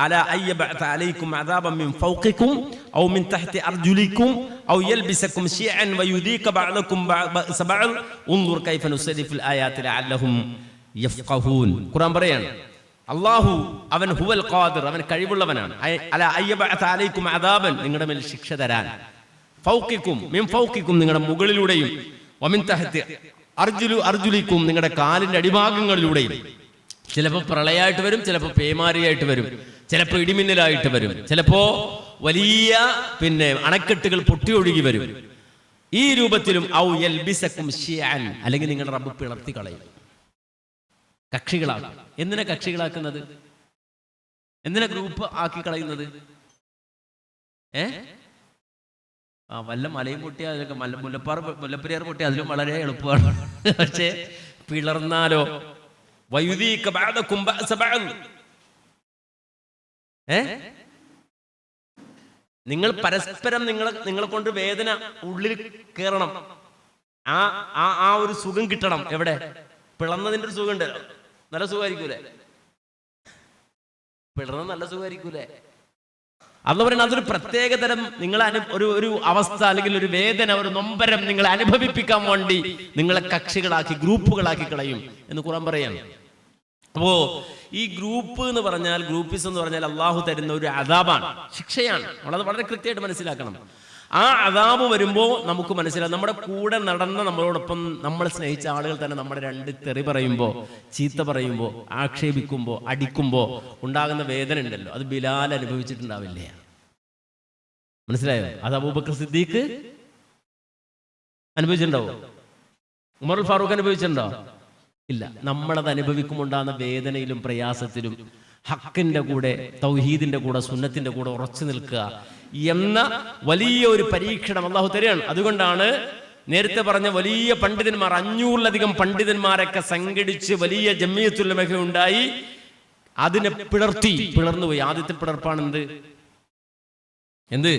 അലാ അയ്യബഅത അലൈക്കും അദാബൻ മിൻ ഫൗഖിക്കും ഔ മിൻ തഹ്തി അർജുലിക്കും ഔ യൽബിസക്കും ശിഅൻ വയുദീക ബഅദക്കും ബഅസ ബഅദ് ഉൻദുർ കൈഫ നുസരിഫുൽ ആയാതി ലഅല്ലഹും യഫ്ഖഹൂൻ. ഖുർആൻ പറയാണ്, അല്ലാഹു അവൻ ഹുവൽ ഖാദിർ, അവൻ കഴിവുള്ളവനാണ്. അലാ അയ്യബഅത അലൈക്കും അദാബൻ, നിങ്ങളുടെ മേൽ ശിക്ഷ തരാൻ. ഫൗഖിക്കും മിൻ ഫൗഖിക്കും, നിങ്ങളുടെ മുകളിലൂടെയും. വമിൻ തഹ്തി അർജുലിക്കും, നിങ്ങളുടെ കാലിന്റെ അടിഭാഗങ്ങളിലൂടെയും. ചിലപ്പോൾ പ്രളയമായിട്ട് വരും, ചിലപ്പോൾ പേമാരിയായിട്ട് വരും, ചിലപ്പോൾ ഇടിമിന്നലായിട്ട് വരും, ചിലപ്പോ വലിയ അണക്കെട്ടുകൾ പൊട്ടിയൊഴുകി വരും. ഈ രൂപത്തിലും ഔ യൽബിസക്കും ശിഅൻ, അല്ലെങ്കിൽ നിങ്ങളുടെ റബ്ബ് പിളർത്തി കളയും, കക്ഷികളാക്കും. എന്തിനാ കക്ഷികളാക്കുന്നത്? എന്തിനാ ഗ്രൂപ്പ് ആക്കി കളയുന്നത്? വല്ല മലയും പൊട്ടിയാൽ അതൊക്കെ മുല്ലപ്പെരിയാർ പൊട്ടിയാൽ അതിലും വളരെ എളുപ്പമാണ്. പക്ഷേ പിളർന്നാലോ? വയുദീക ബഅദക്കും ബഅസ ബഅദ്, നിങ്ങൾ പരസ്പരം നിങ്ങളെ കൊണ്ട് വേദന ഉള്ളിൽ കയറണം. ആ ഒരു സുഖം കിട്ടണം. എവിടെ? പിളർന്നതിന്റെ ഒരു സുഖം ഉണ്ടല്ലോ, നല്ല സുഖമായിരിക്കൂലേ? പിളർന്ന നല്ല സുഖമായിരിക്കൂലേ? അള്ളാഹു പറയുന്നത് അതൊരു പ്രത്യേകതരം നിങ്ങൾ ഒരു അവസ്ഥ അല്ലെങ്കിൽ ഒരു വേദന, ഒരു നൊമ്പരം നിങ്ങളെ അനുഭവിപ്പിക്കാൻ വേണ്ടി നിങ്ങളെ കക്ഷികളാക്കി, ഗ്രൂപ്പുകളാക്കി കളയും എന്ന് ഖുർആൻ പറയാണ്. അപ്പോ ഈ ഗ്രൂപ്പ് എന്ന് പറഞ്ഞാൽ, ഗ്രൂപ്പിസം എന്ന് പറഞ്ഞാൽ അള്ളാഹു തരുന്ന ഒരു അദാബാണ്, ശിക്ഷയാണ്. നമ്മളത് വളരെ കൃത്യമായിട്ട് മനസ്സിലാക്കണം. ആ അദാബ് വരുമ്പോൾ നമുക്ക് മനസ്സിലാവും, നമ്മുടെ കൂടെ നടന്ന, നമ്മളോടൊപ്പം നമ്മൾ സ്നേഹിച്ച ആളുകൾ തന്നെ നമ്മുടെ രണ്ട് തെറി പറയുമ്പോൾ, ചീത്ത പറയുമ്പോൾ, ആക്ഷേപിക്കുമ്പോൾ, അടിക്കുമ്പോൾ ഉണ്ടാകുന്ന വേദന ഉണ്ടല്ലോ, അത് ബിലാൽ അനുഭവിച്ചിട്ടുണ്ടാവില്ലേ? മനസ്സിലായോ? അത് അബൂബക്കർ സിദ്ദീഖ് അനുഭവിച്ചിട്ടുണ്ടാവോ? ഉമർ ഫാറൂഖ് അനുഭവിച്ചിട്ടുണ്ടോ? ഇല്ല. നമ്മളത് അനുഭവിക്കുമുണ്ടാകുന്ന വേദനയിലും പ്രയാസത്തിലും ഹക്കിന്റെ കൂടെ, തൗഹീദിന്റെ കൂടെ, സുന്നത്തിന്റെ കൂടെ ഉറച്ചു നിൽക്കുക എന്ന വലിയ ഒരു പരീക്ഷണം അള്ളാഹു തരികയാണ്. അതുകൊണ്ടാണ് നേരത്തെ പറഞ്ഞ വലിയ പണ്ഡിതന്മാർ, 500-ലധികം പണ്ഡിതന്മാരൊക്കെ സംഘടിച്ച് വലിയ ജമിയത്തുൽ ഉലമ ഉണ്ടായി. അതിനെ പിളർന്നുപോയി. ആദ്യത്തെ പിളർപ്പാണ് എന്ത്?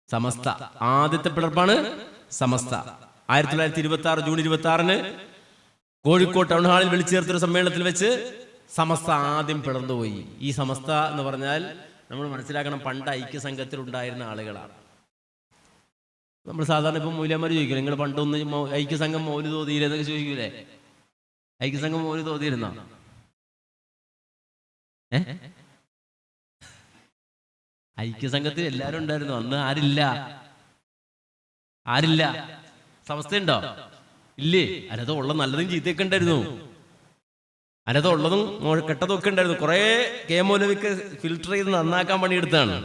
സമസ്ത. ആദ്യത്തെ പിളർപ്പാണ് സമസ്ത. 1926 ജൂൺ 26 കോഴിക്കോട് ടൗൺ ഹാളിൽ വിളിച്ചു ചേർത്തൊരു സമ്മേളനത്തിൽ വെച്ച് സമസ്ത ആദ്യം പിളർന്നുപോയി. ഈ സമസ്ത എന്ന് പറഞ്ഞാൽ നമ്മൾ മനസ്സിലാക്കണം, പണ്ട് ഐക്യസംഘത്തിൽ ഉണ്ടായിരുന്ന ആളുകളാണ്. നമ്മൾ സാധാരണ ഇപ്പം മൂല്യന്മാർ ചോദിക്കില്ല, നിങ്ങൾ പണ്ടൊന്ന് ഐക്യസംഘം മൗലിദ് ഓതിയിരുന്നൊക്കെ ചോദിക്കൂലേ? ഐക്യസംഘം മൗലിദ് ഓതിയിരുന്ന ഐക്യസംഘത്തിൽ എല്ലാവരും ഉണ്ടായിരുന്നു. അന്ന് ആരില്ല? സമസ്തയുണ്ടോ? ഇല്ലേ? അതിനകത്ത് ഉള്ള നല്ലതും ചീത്തയൊക്കെ ഉണ്ടായിരുന്നു. അതിനകത്ത് ഉള്ളതും കെട്ടതും ഒക്കെ ഉണ്ടായിരുന്നു. കുറെ മൗലവിക്ക് ഫിൽട്ടർ ചെയ്ത് നന്നാക്കാൻ പണിയെടുത്താണ്.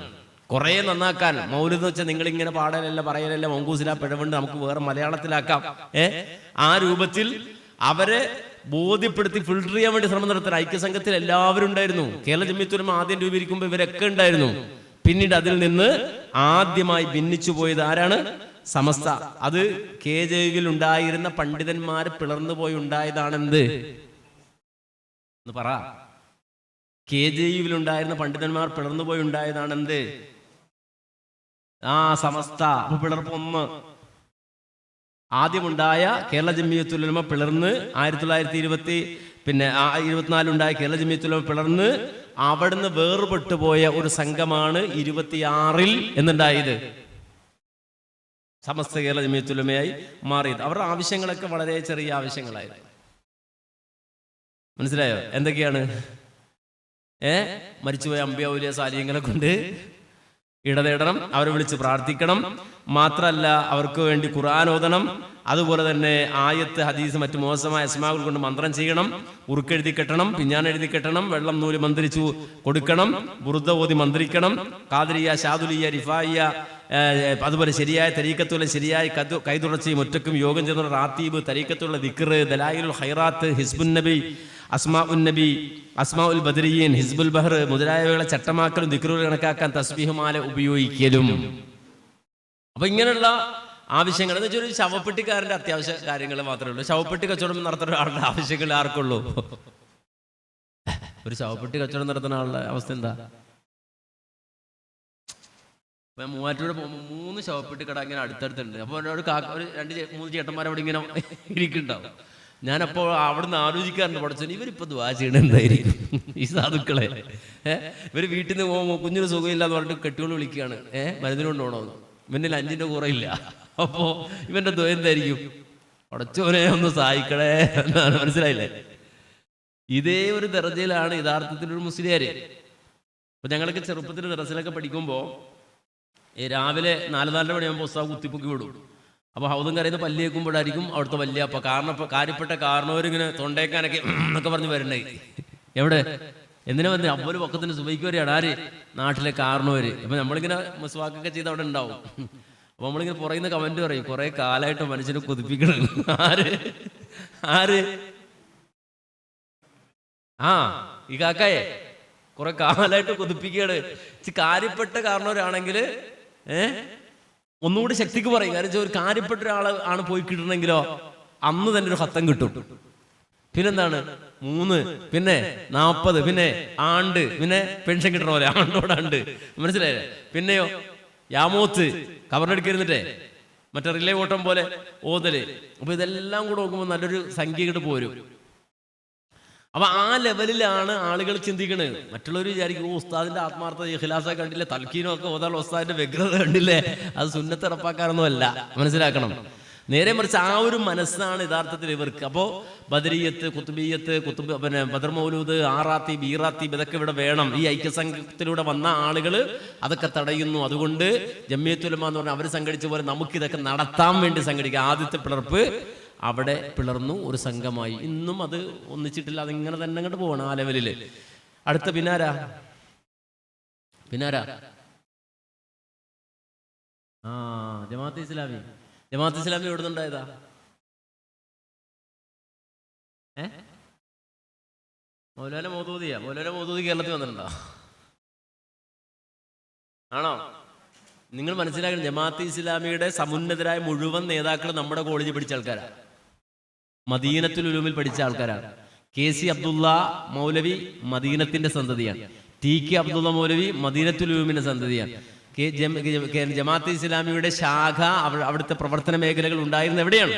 കുറെ നന്നാക്കാൻ. മൗലിദ് എന്ന് വെച്ചാൽ നിങ്ങളിങ്ങനെ പാടലല്ല, പറയലല്ല, മൗങ്കൂസില പിഴവുണ്ട്, നമുക്ക് വേറെ മലയാളത്തിലാക്കാം. ആ രൂപത്തിൽ അവരെ ബോധ്യപ്പെടുത്തി ഫിൽട്ടർ ചെയ്യാൻ വേണ്ടി ശ്രമം നടത്തുന്ന ഐക്യസംഘത്തിൽ എല്ലാവരും ഉണ്ടായിരുന്നു. കേരള ജമിയത്തുൽ ഉലമ ആദ്യം രൂപീകരിക്കുമ്പോൾ ഇവരൊക്കെ ഉണ്ടായിരുന്നു. പിന്നീട് അതിൽ നിന്ന് ആദ്യമായി ഭിന്നിച്ചു പോയത് ആരാണ്? സമസ്ത. അത് KJUവിൽ ഉണ്ടായിരുന്ന പണ്ഡിതന്മാർ പിളർന്നു പോയി ഉണ്ടായതാണെന്ത് എന്ന് പറ. KJUവിൽ ഉണ്ടായിരുന്ന പണ്ഡിതന്മാർ പിളർന്നു പോയി ഉണ്ടായതാണെന്ത്? സമസ്ത. അപ്പൊ പിളർപ്പ് 1. ആദ്യമുണ്ടായ കേരള ജമിയത്തുൽ ഉലമ പിളർന്ന് 1924 ഉണ്ടായ കേരള ജമിയത്തുൽ ഉലമ പിളർന്ന് അവിടുന്ന് വേർപെട്ടു പോയ ഒരു സംഘമാണ് 26 എന്നുണ്ടായത്. സമസ്ത കേരള ജമിയത്തുൽ ഉലമയായി മാറിയത്. അവരുടെ ആവശ്യങ്ങളൊക്കെ വളരെ ചെറിയ ആവശ്യങ്ങളായിരുന്നു. മനസ്സിലായോ? എന്തൊക്കെയാണ്? മരിച്ചുപോയ അമ്പിയ ഔലിയ സാലിഹ്യങ്ങളെ കൊണ്ട് ഇടതേടണം, അവരെ വിളിച്ച് പ്രാർത്ഥിക്കണം. മാത്രല്ല അവർക്ക് വേണ്ടി ഖുർആൻ ഓതണം. അതുപോലെ തന്നെ ആയത്ത്, ഹദീസ്, മറ്റു മോശമായ അസ്മാകൾ കൊണ്ട് മന്ത്രം ചെയ്യണം. ഉറുക്കെഴുതി കെട്ടണം, പിഞ്ഞാൻ എഴുതി കെട്ടണം, വെള്ളം നൂല് മന്ത്രിച്ചു കൊടുക്കണം, ബുറുദ ഓതി മന്ത്രിക്കണം. ഖാദിരിയ, ഷാദുലിയ, റിഫായിയ, അതുപോലെ ശരിയായ തരീക്കത്തുള്ള ശരിയായ കൈതുടർച്ചയും ഒറ്റക്കും യോഗം ചെയ്യുന്ന റാത്തീബ്, തരീക്കത്തുള്ള ദിക്ർ, ദലായിലുൽ ഖൈറാത്ത്, ഹിസ്ബുൻ നബി, അസ്മാഉൻ നബി, അസ്മാഉൽ ബദരിയീൻ, ഹിസ്ബുൽ ബഹർ മുതലായവകളെ ചട്ടമാക്കലും ദിക്റുകൾ കണക്കാക്കാൻ തസ്ബീഹുമാല ഉപയോഗിക്കലും. അപ്പൊ ഇങ്ങനെയുള്ള ആവശ്യങ്ങൾ എന്ന് വെച്ചാൽ ഒരു ശവപ്പെട്ടിക്കാരന്റെ അത്യാവശ്യ കാര്യങ്ങൾ മാത്രമേ ഉള്ളൂ. ശവപ്പെട്ടി കച്ചവടം നടത്തുന്ന ആളുടെ ആവശ്യങ്ങൾ ആർക്കുള്ളൂ? ഒരു ശവപ്പെട്ടി കച്ചവടം നടത്തുന്ന ആളുടെ അവസ്ഥ എന്താ? മൂവാറ്റൂടെ പോകുമ്പോൾ 3 ശവപ്പെട്ടി കട ഇങ്ങനെ അടുത്തടുത്തുണ്ട്. അപ്പോൾ ഒരു 2-3 ചേട്ടന്മാർ അവിടെ ഇങ്ങനെ ഇരിക്കുന്നുണ്ടാവും. ഞാനപ്പോൾ അവിടുന്ന് ആലോചിക്കാറുണ്ട്, പഠിച്ചു ഇവരിപ്പോ ദുആ ചെയ്യണ എന്തായിരിക്കും ഈ സാധുക്കളെ? ഇവർ വീട്ടിൽ നിന്ന് പോകുമ്പോൾ കുഞ്ഞിന് സുഖമില്ല എന്ന് പറഞ്ഞിട്ട് കെട്ടിയോട് വിളിക്കുകയാണ്, മരുന്നിന് കൊണ്ടുപോകണമെന്ന്. ഇവന്റെ ലഞ്ചിന്റെ കുറയില്ല. അപ്പോ ഇവന്റെ ദുആ എന്തായിരിക്കും? പടച്ചോനെ ഒന്ന് സഹായിക്കണേ എന്നാണ്. മനസ്സിലായില്ലേ? ഇതേ ഒരു ദർജയിലാണ് യഥാർത്ഥത്തിലൊരു മുസ്ലിയാര്. അപ്പൊ ഞങ്ങളൊക്കെ ചെറുപ്പത്തിൽ ദർസിലൊക്കെ പഠിക്കുമ്പോൾ രാവിലെ 4-4 മണിയാകുമ്പോൾ ഉസ്താദ് കുത്തിപ്പൊക്കി വിടും. അപ്പോൾ ഹൗദും കരയുന്ന പല്ല് കേൾക്കുമ്പോഴായിരിക്കും അവിടുത്തെ വലിയ കാര്യപ്പെട്ട കാരണവരിങ്ങനെ തൊണ്ടേക്കാനൊക്കെ എന്നൊക്കെ പറഞ്ഞ് വരണ്ടേ. എവിടെ എന്തിനാ വന്നത്? അബ്ബൊരു പക്കത്തിന് സുബൈക്ക് വരെയാണ്. ആര്? നാട്ടിലെ കാരണവര്. അപ്പൊ നമ്മളിങ്ങനെ മസ്വാക്കൊക്കെ ചെയ്ത് അവിടെ ഉണ്ടാവും. അപ്പൊ നമ്മളിങ്ങനെ പുറയുന്ന കമന്റ് പറയും, കുറെ കാലമായിട്ട് മനുഷ്യനെ കൊതിപ്പിക്കണം. ആര്? ഈ കാക്കയെ കുറെ കാലമായിട്ട് കൊതിപ്പിക്കുകയാണ്. കാര്യപ്പെട്ട കാരണവരാണെങ്കിൽ ഒന്നുകൂടി ശക്തിക്ക് പറയും. കാരണം ഒരു കാര്യപ്പെട്ട ഒരാൾ ആണ് പോയി കിട്ടണമെങ്കിലോ അന്ന് തന്നെ ഒരു ഹത്തം കിട്ടും. പിന്നെന്താണ്? 3, പിന്നെ 40, പിന്നെ ആണ്ട്, പിന്നെ പെൻഷൻ കിട്ടണ പോലെ ആണ്ടോടാണ്ട്. മനസ്സിലായില്ലേ? പിന്നെയോ യാമോത്ത് കവറിനെടുക്കരുന്നിട്ടേ മറ്റേ റിലേ ഓട്ടം പോലെ ഓതല്. അപ്പൊ ഇതെല്ലാം കൂടെ നോക്കുമ്പോൾ നല്ലൊരു സംഖ്യ കിട്ട് പോരും. അപ്പൊ ആ ലെവലിലാണ് ആളുകൾ ചിന്തിക്കണത്. മറ്റുള്ളവർ വിചാരിക്കും ഉസ്താദിന്റെ ആത്മാർത്ഥത ഇഖ്ലാസ കണ്ടില്ലേ, തൽക്കീനും ഒക്കെ ഓതാനുള്ള ഉസ്താദിന്റെ വ്യഗ്രത കണ്ടില്ലേ, അത് സുന്നത്ത് ഉറപ്പാക്കാറൊന്നും അല്ല, മനസ്സിലാക്കണം. നേരെ മറിച്ച് ആ ഒരു മനസ്സാണ് യഥാർത്ഥത്തിൽ ഇവർക്ക്. അപ്പോൾ ബദരിയത്ത്, പിന്നെ ബദർ മൗലൂദ്, ആറാത്തീബ്, ഈറാത്തീബ് ഇതൊക്കെ ഇവിടെ വേണം. ഈ ഐക്യസംഘത്തിലൂടെ വന്ന ആളുകൾ അതൊക്കെ തടയുന്നു. അതുകൊണ്ട് ജംഇയ്യത്തുൽ ഉലമ എന്ന് പറഞ്ഞാൽ അവർ സംഘടിച്ച പോലെ നമുക്കിതൊക്കെ നടത്താൻ വേണ്ടി സംഘടിക്കുക. ആദ്യത്തെ പിളർപ്പ് അവിടെ പിളർന്നു, ഒരു സംഘമായി. ഇന്നും അത് ഒന്നിച്ചിട്ടില്ല, അതിങ്ങനെ തന്നെ അങ്ങോട്ട് പോകണം ആ ലെവലിൽ. അടുത്ത പിന്നാരാ ജമാഅത്തെ ഇസ്ലാമി. ജമാഅത്തെ ഇസ്ലാമി എവിടെ നിന്നുണ്ടായതാ? മൗലാന മൗദൂദിയാ? മൗലാന മൗദൂദി കേരളത്തിൽ വന്നിട്ടുണ്ടോ? ആണോ? നിങ്ങൾ മനസ്സിലാക്കണം, ജമാഅത്തെ ഇസ്ലാമിയുടെ സമുന്നതരായ മുഴുവൻ നേതാക്കൾ നമ്മുടെ കോളേജിൽ പഠിച്ച ആൾക്കാരാണ്, മദീനത്തുൽ ഉലൂമിൽ പഠിച്ച ആൾക്കാരാണ്. KC അബ്ദുള്ള മൗലവി മദീനത്തിന്റെ സന്തതിയാണ്. TK അബ്ദുള്ള മൗലവി മദീനത്തുൽ ഉലൂമിന്റെ സന്തതിയാണ്. ജമാഅത്തെ ഇസ്ലാമിയുടെ ശാഖ അവിടുത്തെ പ്രവർത്തന മേഖലകൾ ഉണ്ടായിരുന്ന എവിടെയാണ്?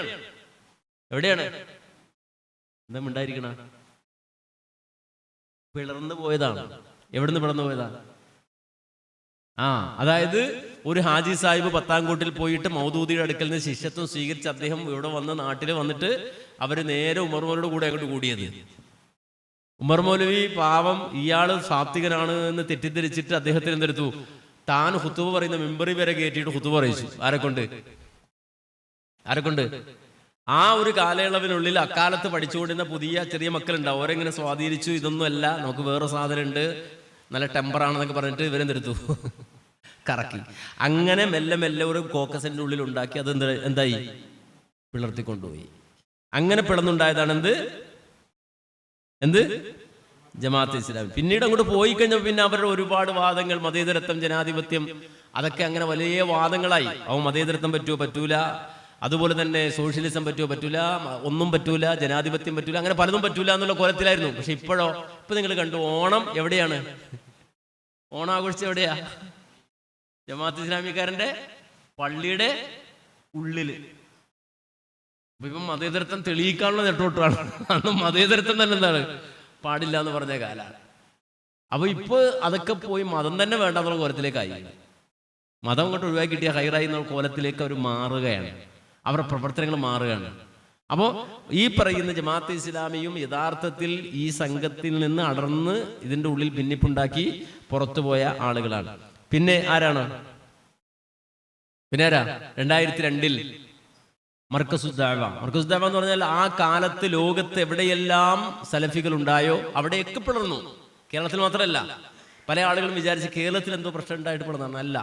എന്താ ഉണ്ടായിരിക്കണ? പിളർന്നു പോയതാണ്. എവിടുന്ന് പിളർന്നു പോയതാ? അതായത് ഒരു ഹാജി സാഹിബ് പത്താംകോട്ടിൽ പോയിട്ട് മൗദൂദിയുടെ അടുക്കൽ നിന്ന് ശിഷ്യത്വം സ്വീകരിച്ച് അദ്ദേഹം ഇവിടെ വന്ന് നാട്ടിൽ വന്നിട്ട് അവര് നേരെ ഉമർ മൗലവിയുടെ കൂടെ അങ്ങോട്ട് കൂടിയത്. ഉമർ മൗലവി പാവം, ഇയാള് സാത്വികനാണ് എന്ന് തെറ്റിദ്ധരിച്ചിട്ട് അദ്ദേഹത്തിന് എന്തെടുത്തു, താൻ ഖുതുബ പറയുന്ന മിമ്പറി വരെ കയറ്റിയിട്ട് ഖുതുബ പറയിച്ചു. ആരെക്കൊണ്ട്? ആ ഒരു കാലയളവിനുള്ളിൽ അക്കാലത്ത് പഠിച്ചുകൊണ്ടിരുന്ന പുതിയ ചെറിയ മക്കളുണ്ടാവും, അവരെങ്ങനെ സ്വാധീനിച്ചു. ഇതൊന്നും അല്ല, നമുക്ക് വേറെ സാധനം ഉണ്ട്, നല്ല ടെമ്പറാണെന്നൊക്കെ പറഞ്ഞിട്ട് ഇവരെന്തെടുത്തു, കറക്കി. അങ്ങനെ മെല്ലെ മെല്ലെ ഒരു കോക്കസിന്റെ ഉള്ളിൽ ഉണ്ടാക്കി അത് എന്തായി, പിളർത്തിക്കൊണ്ടുപോയി. അങ്ങനെ പിളർന്നുണ്ടായതാണ് എന്ത് ജമാഅത്തെ ഇസ്ലാമി. പിന്നീട് അങ്ങോട്ട് പോയി കഴിഞ്ഞപ്പോൾ പിന്നെ അവരുടെ ഒരുപാട് വാദങ്ങൾ, മതേതരത്വം, ജനാധിപത്യം, അതൊക്കെ അങ്ങനെ വലിയ വാദങ്ങളായി. മതേതരത്വം പറ്റൂല, അതുപോലെ തന്നെ സോഷ്യലിസം പറ്റൂല, ഒന്നും പറ്റൂല, ജനാധിപത്യം പറ്റൂല, അങ്ങനെ പലതും പറ്റൂല എന്നുള്ള കോലത്തിലായിരുന്നു. പക്ഷെ ഇപ്പൊ നിങ്ങൾ കണ്ടു, ഓണം എവിടെയാണ്? ഓണാഘോഷിച്ച എവിടെയാ? ജമാഅത്തെ ഇസ്ലാമിക്കാരന്റെ പള്ളിയുടെ ഉള്ളില്. ഇപ്പം മതേതരത്വം തെളിയിക്കാനുള്ള നെട്ടോട്ടാണ്. അന്ന് മതേതരത്വം തന്നെ എന്താണ്, പാടില്ല എന്ന് പറഞ്ഞ കാലാണ്. അപ്പൊ ഇപ്പൊ അതൊക്കെ പോയി മതം തന്നെ വേണ്ടെന്നുള്ള കോലത്തിലേക്കായി. മതം അങ്ങോട്ട് ഒഴിവാക്കി കിട്ടിയ ഹൈറായി എന്നുള്ള കോലത്തിലേക്ക് അവർ മാറുകയാണ്, അവരുടെ പ്രവർത്തനങ്ങൾ മാറുകയാണ്. അപ്പോൾ ഈ പറയുന്ന ജമാഅത്തെ ഇസ്ലാമിയും യഥാർത്ഥത്തിൽ ഈ സംഘത്തിൽ നിന്ന് അടർന്ന് ഇതിന്റെ ഉള്ളിൽ ഭിന്നിപ്പുണ്ടാക്കി പുറത്തുപോയ ആളുകളാണ്. പിന്നെ ആരാ? 2002 മർക്കസുദ്ദഅവ എന്ന് പറഞ്ഞാൽ ആ കാലത്ത് ലോകത്ത് എവിടെയെല്ലാം സലഫികൾ ഉണ്ടായോ അവിടെയൊക്കെ പിളർന്നു. കേരളത്തിൽ മാത്രമല്ല. പല ആളുകളും വിചാരിച്ച് കേരളത്തിൽ എന്തോ പ്രശ്നം ഉണ്ടായിട്ട് പിളർന്നാണ്. അല്ല,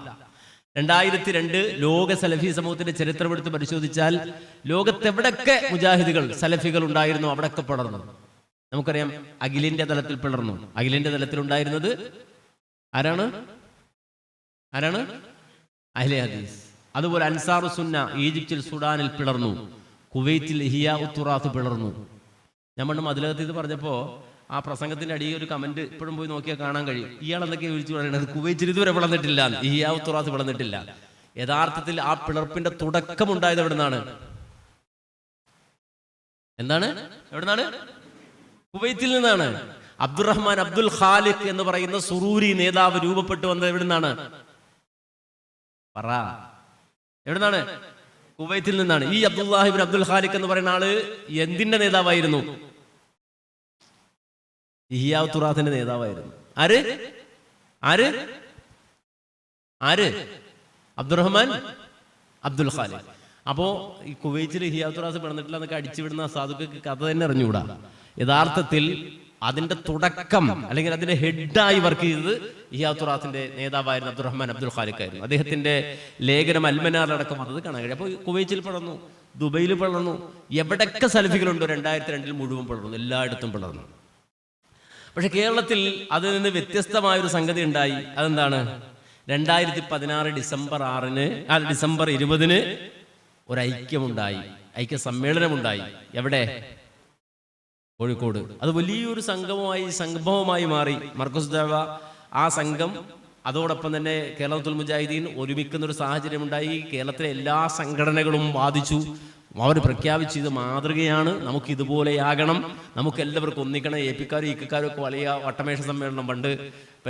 2002 ലോക സലഫി സമൂഹത്തിന്റെ ചരിത്രം എടുത്ത് പരിശോധിച്ചാൽ ലോകത്തെവിടൊക്കെ മുജാഹിദുകൾ സലഫികൾ ഉണ്ടായിരുന്നു അവിടൊക്കെ പിളർന്നു. നമുക്കറിയാം, അഖിലിന്റെ തലത്തിൽ പിളർന്നു. അഖിലിന്റെ തലത്തിൽ ഉണ്ടായിരുന്നത് ആരാണ്? അഹ്ലെ ഹദീസ്. അതുപോലെ അൻസാറു സുന്ന ഈജിപ്തിൽ സുഡാനിൽ പിളർന്നു. കുവൈത്തിൽ ഇഹിയാ ഉത്തുറാത്ത് പിളർന്നു. ഞാൻ പണ്ട് മദ്ലഹത്ത് ഇത് പറഞ്ഞപ്പോൾ ആ പ്രസംഗത്തിന്റെ അടിയിൽ ഒരു കമന്റ് ഇപ്പോഴും പോയി നോക്കിയാൽ കാണാൻ കഴിയും. ഇയാൾ എന്തൊക്കെയാണ് വിളിച്ചു പറയുന്നത്, കുവൈത്തിൽ ഇതുവരെ പിളർന്നിട്ടില്ല, ഇഹിയാ ഉത്തുറാത്ത് പിളർന്നിട്ടില്ല. യഥാർത്ഥത്തിൽ ആ പിളർപ്പിന്റെ തുടക്കം ഉണ്ടായത് എവിടുന്നാണ്? എവിടുന്നാണ്? കുവൈത്തിൽ നിന്നാണ്. അബ്ദുറഹ്മാൻ അബ്ദുൽ ഖാലിഖ് എന്ന് പറയുന്ന സുറൂരി നേതാവ് രൂപപ്പെട്ടു വന്നത് എവിടുന്നാണ്? എവിടുന്നാണ്? കുവൈത്തിൽ നിന്നാണ്. ഈ അബ്ദുല്ലാഹിബിൻ അബ്ദുൽ ഖാലിഖ് എന്ന് പറയുന്ന ആള് എന്തിന്റെ നേതാവായിരുന്നു? ഇഹിയാ തുറാത്തിന്റെ നേതാവായിരുന്നു. ആര്? അബ്ദുറഹ്മാൻ അബ്ദുൽ ഖാലിഖ്. അപ്പോ ഈ കുവൈത്തിൽ ഇഹിയാ തുറാസ് പിളർന്നിട്ടില്ല എന്നൊക്കെ അടിച്ചുവിടുന്ന സാധുക്കൾക്ക് കഥ തന്നെ അറിഞ്ഞുകൂടാ. യഥാർത്ഥത്തിൽ അതിന്റെ തുടക്കം അല്ലെങ്കിൽ അതിന്റെ ഹെഡായി വർക്ക് ചെയ്തത് ഇഹിയാ തുറാത്തിന്റെ നേതാവായിരുന്ന അബ്ദുറഹ്മാൻ അബ്ദുൽ ഖാലിഖ് ആയിരുന്നു. അദ്ദേഹത്തിന്റെ ലേഖനം അൽമനാറിലടക്കം വന്നത് കാണാൻ കഴിയും. അപ്പോൾ കുവൈത്തിൽ പിളർന്നു, ദുബൈയിൽ പിളർന്നു, എവിടൊക്കെ സലഫികളുണ്ടോ 2002 മുഴുവൻ പിളർന്നു, എല്ലായിടത്തും പിളർന്നു. പക്ഷെ കേരളത്തിൽ അതിൽ നിന്ന് വ്യത്യസ്തമായൊരു സംഗതി ഉണ്ടായി. അതെന്താണ്? 2016 ഡിസംബർ 20 ഒരു ഐക്യമുണ്ടായി, ഐക്യ സമ്മേളനമുണ്ടായി. എവിടെ? കോഴിക്കോട്. അത് വലിയൊരു സംഗമമായി മാറി. മർക്കസ് ദഅവ ആ സംഘം, അതോടൊപ്പം തന്നെ കേരളത്തുൽ മുജാഹിദീൻ ഒരുമിക്കുന്ന ഒരു സാഹചര്യം ഉണ്ടായി. കേരളത്തിലെ എല്ലാ സംഘടനകളും ബാധിച്ചു. അവർ പ്രഖ്യാപിച്ച് ഇത് മാതൃകയാണ്, നമുക്ക് ഇതുപോലെയാകണം, നമുക്ക് എല്ലാവർക്കും ഒന്നിക്കണം. ഏപ്പിക്കാരും ഈക്കാരും ഒക്കെ വലിയ വട്ടമേശ സമ്മേളനം പണ്ട്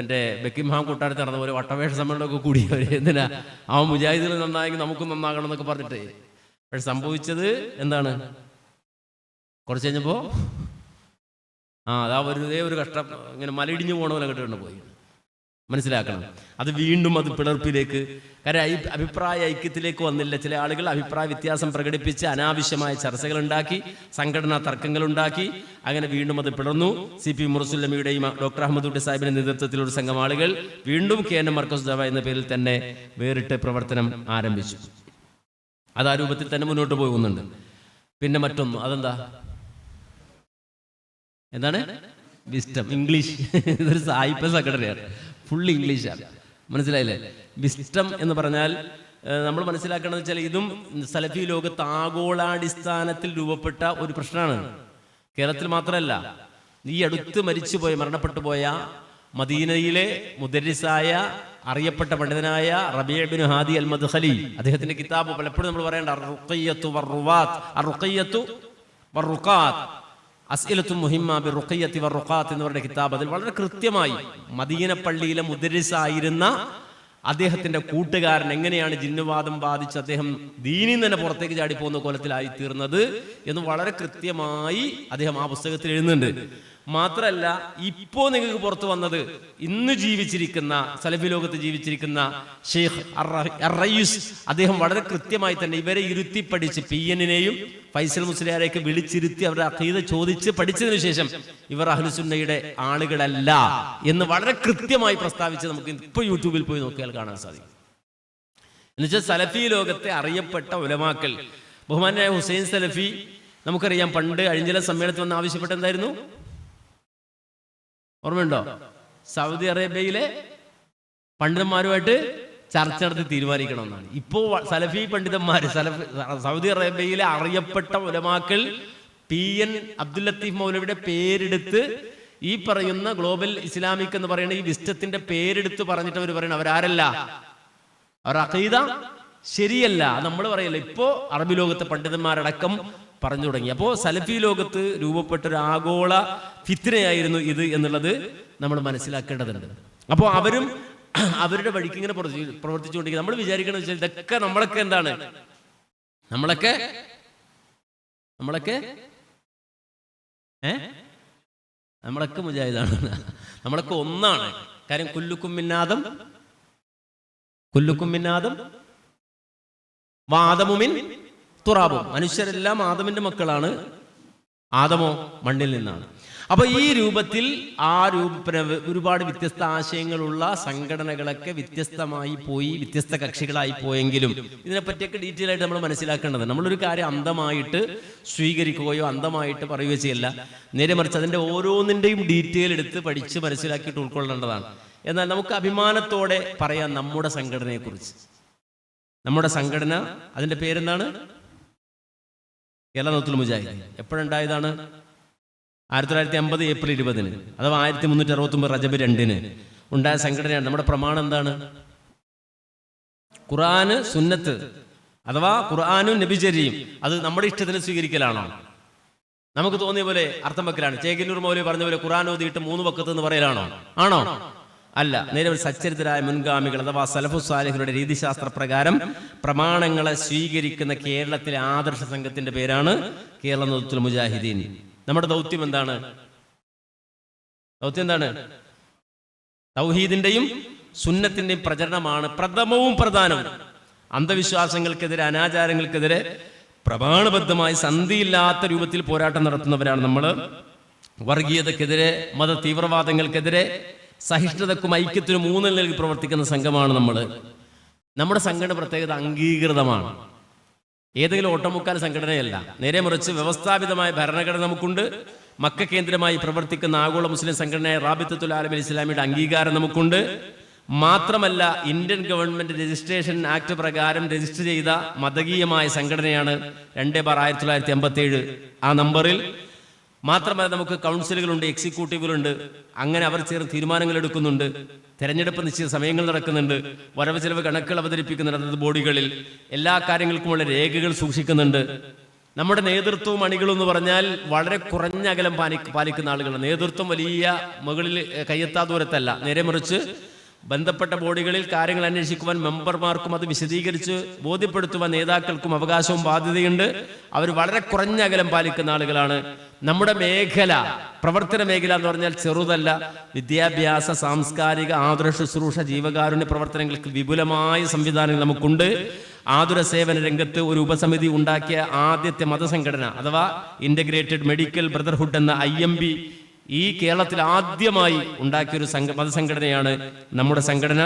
എൻ്റെ ബെക്കിംഹാം കൂട്ടാരത്തിൽ നടന്ന പോലെ വട്ടമേശ സമ്മേളനമൊക്കെ കൂടി എന്തിനാ അവൻ മുജാഹിദുകൾ നന്നായെങ്കിൽ നമുക്കും നന്നാകണം എന്നൊക്കെ പറഞ്ഞിട്ട്. പക്ഷെ സംഭവിച്ചത് എന്താണ്? കുറച്ച് കഴിഞ്ഞപ്പോൾ അതാ വെറുതെ ഒരു കഷ്ടം ഇങ്ങനെ മലയിടിഞ്ഞു പോകണ പോലെ കേട്ടുകൊണ്ട് പോയി. മനസ്സിലാക്കണം. അത് വീണ്ടും അത് പിളർപ്പിലേക്ക്, കാരണം അഭിപ്രായ ഐക്യത്തിലേക്ക് വന്നില്ല. ചില ആളുകൾ അഭിപ്രായ വ്യത്യാസം പ്രകടിപ്പിച്ച് അനാവശ്യമായ ചർച്ചകൾ ഉണ്ടാക്കി, സംഘടനാ തർക്കങ്ങൾ ഉണ്ടാക്കി. അങ്ങനെ വീണ്ടും അത് പിളർന്നു. CP മുറസുല്ലമിയുടെയും ഡോക്ടർ അഹമ്മദ് കുട്ടി സാഹിബിന്റെ നേതൃത്വത്തിൽ ഒരു സംഘം ആളുകൾ വീണ്ടും KNM മർക്കസ് ദഅവ എന്ന പേരിൽ തന്നെ വേറിട്ട് പ്രവർത്തനം ആരംഭിച്ചു. അത് ആ രൂപത്തിൽ തന്നെ മുന്നോട്ട് പോകുന്നുണ്ട്. പിന്നെ മറ്റൊന്ന്, അതെന്താ, എന്താണ്? വിസ്റ്റം. ഇംഗ്ലീഷ്. ഇതൊരു സാഹിത്യ സംഘടനയാണ്, ഫുൾ ഇംഗ്ലീഷാണ്. മനസ്സിലായില്ലേ? വിസ്റ്റം എന്ന് പറഞ്ഞാൽ നമ്മൾ മനസ്സിലാക്കണമെന്ന് വെച്ചാൽ ഇതും സലഫി ലോകത്ത് ആഗോളാടിസ്ഥാനത്തിൽ രൂപപ്പെട്ട ഒരു പ്രശ്നമാണ്. കേരളത്തിൽ മാത്രമല്ല, ഈ അടുത്ത് മരണപ്പെട്ടു പോയ മദീനയിലെ മുദരിസായ അറിയപ്പെട്ട പണ്ഡിതനായ റബീഅ ഇബ്നു ഹാദി അൽ മദ്ഖലി, അദ്ദേഹത്തിന്റെ കിതാബ് പലപ്പോഴും നമ്മൾ പറയേണ്ട അർ-റുഖയ്യത്തു വർ-റുഖാത്ത് അസ്ഇലത്തുൽ മുഹിമ്മ ബിർ-റുഖയ്യത്തി വർ-റുഖാത്ത് എന്ന് പറയുന്ന കിതാബ്, അതിൽ വളരെ കൃത്യമായി മദീന പള്ളിയിലെ മുദരിസായിരുന്ന അദ്ദേഹത്തിന്റെ കൂട്ടുകാരൻ എങ്ങനെയാണ് ജിന്നുവാദം ബാധിച്ച് അദ്ദേഹം ദീനിൽ തന്നെ പുറത്തേക്ക് ചാടിപ്പോകുന്ന കോലത്തിലായി തീർന്നത് എന്ന് വളരെ കൃത്യമായി അദ്ദേഹം ആ പുസ്തകത്തിൽ എഴുതുന്നുണ്ട്. മാത്രമല്ല, ഇപ്പോ നിങ്ങൾക്ക് പുറത്തു വന്നത് ഇന്ന് ജീവിച്ചിരിക്കുന്ന സലഫി ലോകത്ത് ജീവിച്ചിരിക്കുന്ന ഷെയ്ഖ് അർ-റയീസ്, അദ്ദേഹം വളരെ കൃത്യമായി തന്നെ ഇവരെ ഇരുത്തി പഠിച്ച് PN-നെയും ഫൈസൽ മുസ്ലിയാരെയൊക്കെ വിളിച്ചിരുത്തി അവരുടെ അഖീദ ചോദിച്ച് പഠിച്ചതിനു ശേഷം ഇവർ അഹ്ലുസുന്നയുടെ ആളുകളല്ല എന്ന് വളരെ കൃത്യമായി പ്രസ്താവിച്ച് നമുക്ക് ഇപ്പോൾ യൂട്യൂബിൽ പോയി നോക്കിയാൽ കാണാൻ സാധിക്കും. എന്നുവെച്ചാൽ സലഫി ലോകത്തെ അറിയപ്പെട്ട ഉലമാക്കൾ, ബഹുമാനായ ഹുസൈൻ സലഫി, നമുക്കറിയാം പണ്ട് അഴിഞ്ചല സമ്മേളനത്തിൽ വന്ന് ആവശ്യപ്പെട്ട എന്തായിരുന്നു? ഓർമ്മയുണ്ടോ? സൗദി അറേബ്യയിലെ പണ്ഡിതന്മാരുമായിട്ട് ചർച്ച നടത്തി തീരുമാനിക്കണമെന്നാണ്. ഇപ്പോ സലഫി പണ്ഡിതന്മാര്, സൗദി അറേബ്യയിലെ അറിയപ്പെട്ട ഉലമാക്കൾ PN അബ്ദുൽ ലത്തീഫ് മൗലവിയുടെ പേരെടുത്ത് ഈ പറയുന്ന ഗ്ലോബൽ ഇസ്ലാമിക് എന്ന് പറയുന്ന ഈ വിസ്റ്റത്തിന്റെ പേരെടുത്ത് പറഞ്ഞിട്ട് അവർ പറയണം അവരാരല്ല, അവർ അഖീദ ശരിയല്ല. നമ്മൾ പറയല്ല, ഇപ്പോ അറബി ലോകത്തെ പണ്ഡിതന്മാരടക്കം പറഞ്ഞു തുടങ്ങി. അപ്പോൾ സലഫി ലോകത്ത് രൂപപ്പെട്ട ഒരു ആഗോള ഫിത്നയായിരുന്നു ഇത് എന്നുള്ളത് നമ്മൾ മനസ്സിലാക്കേണ്ടതുണ്ട്. അപ്പോൾ അവരും അവരുടെ വഴിക്ക് ഇങ്ങനെ പ്രവർത്തിച്ചുകൊണ്ടിരിക്കുക. നമ്മൾ വിചാരിക്കണം വെച്ചാൽ ഇതൊക്കെ നമ്മളൊക്കെ എന്താണ്, നമ്മളൊക്കെ നമ്മളൊക്കെ മുജാഹിദാണ്, നമ്മളൊക്കെ ഒന്നാണ്. കാര്യം കുല്ലുക്കും മിന്നാദം വാദമുമിൻ തുറാബും, മനുഷ്യരെല്ലാം ആദമിന്റെ മക്കളാണ്, ആദമോ മണ്ണിൽ നിന്നാണ്. അപ്പൊ ഈ രൂപത്തിൽ ഒരുപാട് വ്യത്യസ്ത ആശയങ്ങളുള്ള സംഘടനകളൊക്കെ വ്യത്യസ്തമായി പോയി, വ്യത്യസ്ത കക്ഷികളായി പോയെങ്കിലും ഇതിനെപ്പറ്റിയൊക്കെ ഡീറ്റെയിൽ ആയിട്ട് നമ്മൾ മനസ്സിലാക്കേണ്ടത്. നമ്മളൊരു കാര്യം അന്ധമായിട്ട് സ്വീകരിക്കുകയോ അന്ധമായിട്ട് പറയുകയോ ചെയ്യല്ല, നേരെ മറിച്ച് അതിന്റെ ഓരോന്നിന്റെയും ഡീറ്റെയിൽ എടുത്ത് പഠിച്ച് മനസ്സിലാക്കിയിട്ട് ഉൾക്കൊള്ളേണ്ടതാണ്. എന്നാൽ നമുക്ക് അഭിമാനത്തോടെ പറയാം നമ്മുടെ സംഘടനയെ കുറിച്ച്. നമ്മുടെ സംഘടന, അതിന്റെ പേരെന്താണ്? കേരള നൗത്തുൽ മുജാഹിദീൻ. എപ്പോഴുണ്ടായതാണ്? 1950 ഏപ്രിൽ 20 അഥവാ 1369 റജബ് 2 ഉണ്ടായ സംഘടനയാണ്. നമ്മുടെ പ്രമാണം എന്താണ്? ഖുർആന്, സുന്നത്ത്, അഥവാ ഖുർആനും നബിചര്യയും. അത് നമ്മുടെ ഇഷ്ടത്തിന് സ്വീകരിക്കലാണോ? നമുക്ക് തോന്നിയ പോലെ അർത്ഥം വെക്കലാണ്. ചേകന്നൂർ മൗലവി പറഞ്ഞ പോലെ ഖുർആൻ ഓതിയിട്ട് 3 വഖത്ത് എന്ന് പറയലാണോ? ആണോ? അല്ല. നേരെ സച്ചരിതരായ മുൻഗാമികൾ അഥവാ സലഫുസ് സാലിഹുകളുടെ രീതിശാസ്ത്ര പ്രകാരം പ്രമാണങ്ങളെ സ്വീകരിക്കുന്ന കേരളത്തിലെ ആദർശ സംഘത്തിന്റെ പേരാണ് കേരള നൗത്തുൽ മുജാഹിദീൻ. നമ്മുടെ ദൗത്യം എന്താണ്? തൗഹീദിന്റെയും സുന്നത്തിന്റെയും പ്രചരണമാണ് പ്രഥമവും പ്രധാനവും. അന്ധവിശ്വാസങ്ങൾക്കെതിരെ, അനാചാരങ്ങൾക്കെതിരെ പ്രമാണബദ്ധമായി സന്ധിയില്ലാത്ത രൂപത്തിൽ പോരാട്ടം നടത്തുന്നവരാണ് നമ്മൾ. വർഗീയതക്കെതിരെ, മത തീവ്രവാദങ്ങൾക്കെതിരെ, സഹിഷ്ണുതക്കും ഐക്യത്തിനും ഊന്നൽ നൽകി പ്രവർത്തിക്കുന്ന സംഘമാണ് നമ്മൾ. നമ്മുടെ സംഘടന പ്രത്യേകത അംഗീകൃതമാണ്. ഏതെങ്കിലും ഓട്ടമുക്കാൽ സംഘടനയല്ല. നേരെ മറിച്ച് വ്യവസ്ഥാപിതമായ ഭരണഘടന നമുക്കുണ്ട്. മക്ക കേന്ദ്രമായി പ്രവർത്തിക്കുന്ന ആഗോള മുസ്ലിം സംഘടനയായ റാബിത്തത്തുൽ ആലമീൻ ഇസ്ലാമിയുടെ അംഗീകാരം നമുക്കുണ്ട്. മാത്രമല്ല, ഇന്ത്യൻ ഗവൺമെന്റ് രജിസ്ട്രേഷൻ ആക്ട് പ്രകാരം രജിസ്റ്റർ ചെയ്ത മതകീയമായ സംഘടനയാണ് 2/1957 ആ നമ്പറിൽ. മാത്രമല്ല, നമുക്ക് കൗൺസിലുകളുണ്ട്, എക്സിക്യൂട്ടീവുകളുണ്ട്. അങ്ങനെ അവർ ചേർന്ന് തീരുമാനങ്ങൾ എടുക്കുന്നുണ്ട്. തെരഞ്ഞെടുപ്പ് നിശ്ചിത സമയങ്ങൾ നടക്കുന്നുണ്ട്. വരവ് ചെലവ് കണക്കുകൾ അവതരിപ്പിക്കുന്നുണ്ട്. അതത് ബോഡികളിൽ എല്ലാ കാര്യങ്ങൾക്കുമുള്ള രേഖകൾ സൂക്ഷിക്കുന്നുണ്ട്. നമ്മുടെ നേതൃത്വവും അണികളും എന്ന് പറഞ്ഞാൽ വളരെ കുറഞ്ഞ അകലം പാലിക്കുന്ന ആളുകളാണ്. നേതൃത്വം വലിയ മുകളിൽ കയ്യെത്താ ദൂരത്തല്ല, നേരെ മറിച്ച് ബന്ധപ്പെട്ട ബോഡികളിൽ കാര്യങ്ങൾ അന്വേഷിക്കുവാൻ മെമ്പർമാർക്കും അത് വിശദീകരിച്ച് ബോധ്യപ്പെടുത്തുവാൻ നേതാക്കൾക്കും അവകാശവും ബാധ്യതയുണ്ട്. അവർ വളരെ കുറഞ്ഞ അകലം പാലിക്കുന്ന ആളുകളാണ്. നമ്മുടെ മേഖല, പ്രവർത്തന മേഖല എന്ന് പറഞ്ഞാൽ ചെറുതല്ല. വിദ്യാഭ്യാസ, സാംസ്കാരിക, ആതുര ശുശ്രൂഷ, ജീവകാരുണ്യ പ്രവർത്തനങ്ങൾക്ക് വിപുലമായ സംവിധാനങ്ങൾ നമുക്കുണ്ട്. ആതുര സേവന രംഗത്ത് ഒരു ഉപസമിതി ഉണ്ടാക്കിയ ആദ്യത്തെ മതസംഘടന അഥവാ ഇന്റഗ്രേറ്റഡ് മെഡിക്കൽ ബ്രദർഹുഡ് എന്ന IMB ഈ കേരളത്തിൽ ആദ്യമായി ഉണ്ടാക്കിയൊരു മതസംഘടനയാണ് നമ്മുടെ സംഘടന.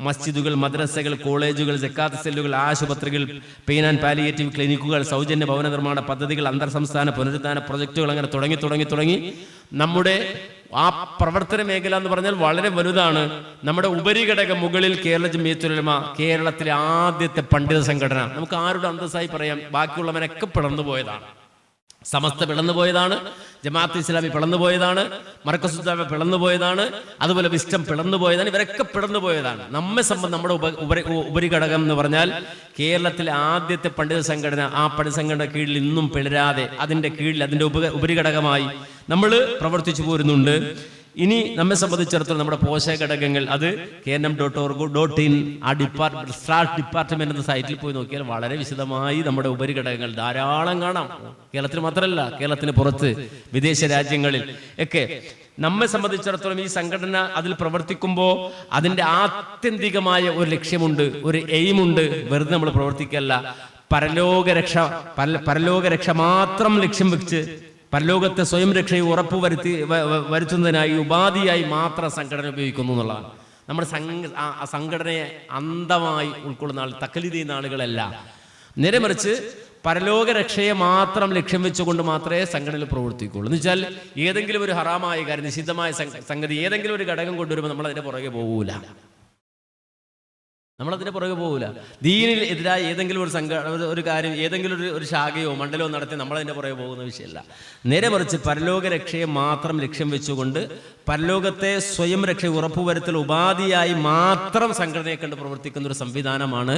മസ്ജിദുകൾ, മദ്രസകൾ, കോളേജുകൾ, സക്കാത്ത് സെല്ലുകൾ, ആശുപത്രികൾ, പെയിൻ ആൻഡ് പാലിയേറ്റീവ് ക്ലിനിക്കുകൾ, സൗജന്യ ഭവന നിർമ്മാണ പദ്ധതികൾ, അന്തർ സംസ്ഥാന പുനരുദ്ധാന പ്രൊജക്ടുകൾ, അങ്ങനെ തുടങ്ങി നമ്മുടെ ആ പ്രവർത്തന മേഖല എന്ന് പറഞ്ഞാൽ വളരെ വലുതാണ്. നമ്മുടെ ഉപരിഘടകം മുകളിൽ കേരള ജംഇയ്യത്തുൽ ഉലമ, കേരളത്തിലെ ആദ്യത്തെ പണ്ഡിത സംഘടന. നമുക്ക് ആരുടെ അന്തസ്സായി പറയാം? ബാക്കിയുള്ളവനൊക്കെ പിളർന്നുപോയതാണ്. സമസ്ത പിളന്നുപോയതാണ്, ജമാഅത്ത് ഇസ്ലാമി പിളന്നുപോയതാണ്, മർക്കസുൽ ദഅവ പിളന്നുപോയതാണ്, അതുപോലെ വിസ്റ്റം പിളന്നുപോയതാണ്. ഇവരൊക്കെ പിളന്നുപോയതാണ്. നമ്മെ സംബന്ധിച്ച് നമ്മുടെ ഉപരിഘടകം എന്ന് പറഞ്ഞാൽ കേരളത്തിലെ ആദ്യത്തെ പണ്ഡിത സംഘടന. ആ പണ്ഡിത സംഘടന കീഴിൽ ഇന്നും പിളരാതെ അതിന്റെ കീഴിൽ അതിന്റെ ഉപരിഘടകമായി നമ്മൾ പ്രവർത്തിച്ചു പോരുന്നുണ്ട്. ഇനി നമ്മെ സംബന്ധിച്ചിടത്തോളം നമ്മുടെ പോഷക ഘടകങ്ങൾ അത് KNM.org.in ആ ഡിപ്പാർട്ട്മെന്റ് എന്ന സൈറ്റിൽ പോയി നോക്കിയാൽ വളരെ വിശദമായി നമ്മുടെ ഉപരിഘടകങ്ങൾ ധാരാളം കാണാം. കേരളത്തിൽ മാത്രമല്ല, കേരളത്തിന് പുറത്ത് വിദേശ രാജ്യങ്ങളിൽ ഒക്കെ നമ്മെ സംബന്ധിച്ചിടത്തോളം ഈ സംഘടന അതിൽ പ്രവർത്തിക്കുമ്പോൾ അതിന്റെ ആത്യന്തികമായ ഒരു ലക്ഷ്യമുണ്ട്, ഒരു എയിമുണ്ട്. വെറുതെ നമ്മൾ പ്രവർത്തിക്കല്ല, പരലോകരക്ഷ മാത്രം ലക്ഷ്യം വെച്ച് പരലോകത്തെ സ്വയം രക്ഷയെ വരുത്തുന്നതിനായി ഉപാധിയായി മാത്രം സംഘടന ഉപയോഗിക്കുന്നു എന്നുള്ളതാണ്. നമ്മുടെ സംഘടനയെ അന്ധമായി ഉൾക്കൊള്ളുന്ന ആൾ, തക്കലീദ് ചെയ്യുന്ന ആളുകളല്ല. നേരെ മറിച്ച് പരലോക രക്ഷയെ മാത്രം ലക്ഷ്യം വെച്ചുകൊണ്ട് മാത്രമേ സംഘടനയിൽ പ്രവർത്തിക്കുള്ളൂ. എന്ന് വെച്ചാൽ ഏതെങ്കിലും ഒരു ഹറാമായ കാര്യം, നിഷിദ്ധമായ സംഗതി ഏതെങ്കിലും ഒരു ഘടകം കൊണ്ടുവരുമ്പോൾ നമ്മൾ അതിന്റെ പുറകെ പോകൂല. നമ്മളതിന് പുറകെ പോകില്ല. ദീനിൽ എതിരായ ഏതെങ്കിലും ഒരു കാര്യം, ഏതെങ്കിലും ഒരു ശാഖയോ മണ്ഡലമോ നടത്തി നമ്മളതിൻ്റെ പുറകെ പോകുന്ന വിഷയമല്ല. നേരെ മറിച്ച് പരലോക രക്ഷയെ മാത്രം ലക്ഷ്യം വെച്ചുകൊണ്ട് പരലോകത്തെ സ്വയം രക്ഷ ഉറപ്പുവരുത്തൽ ഉപാധിയായി മാത്രം സംഘടനയെ കണ്ട് പ്രവർത്തിക്കുന്ന ഒരു സംവിധാനമാണ്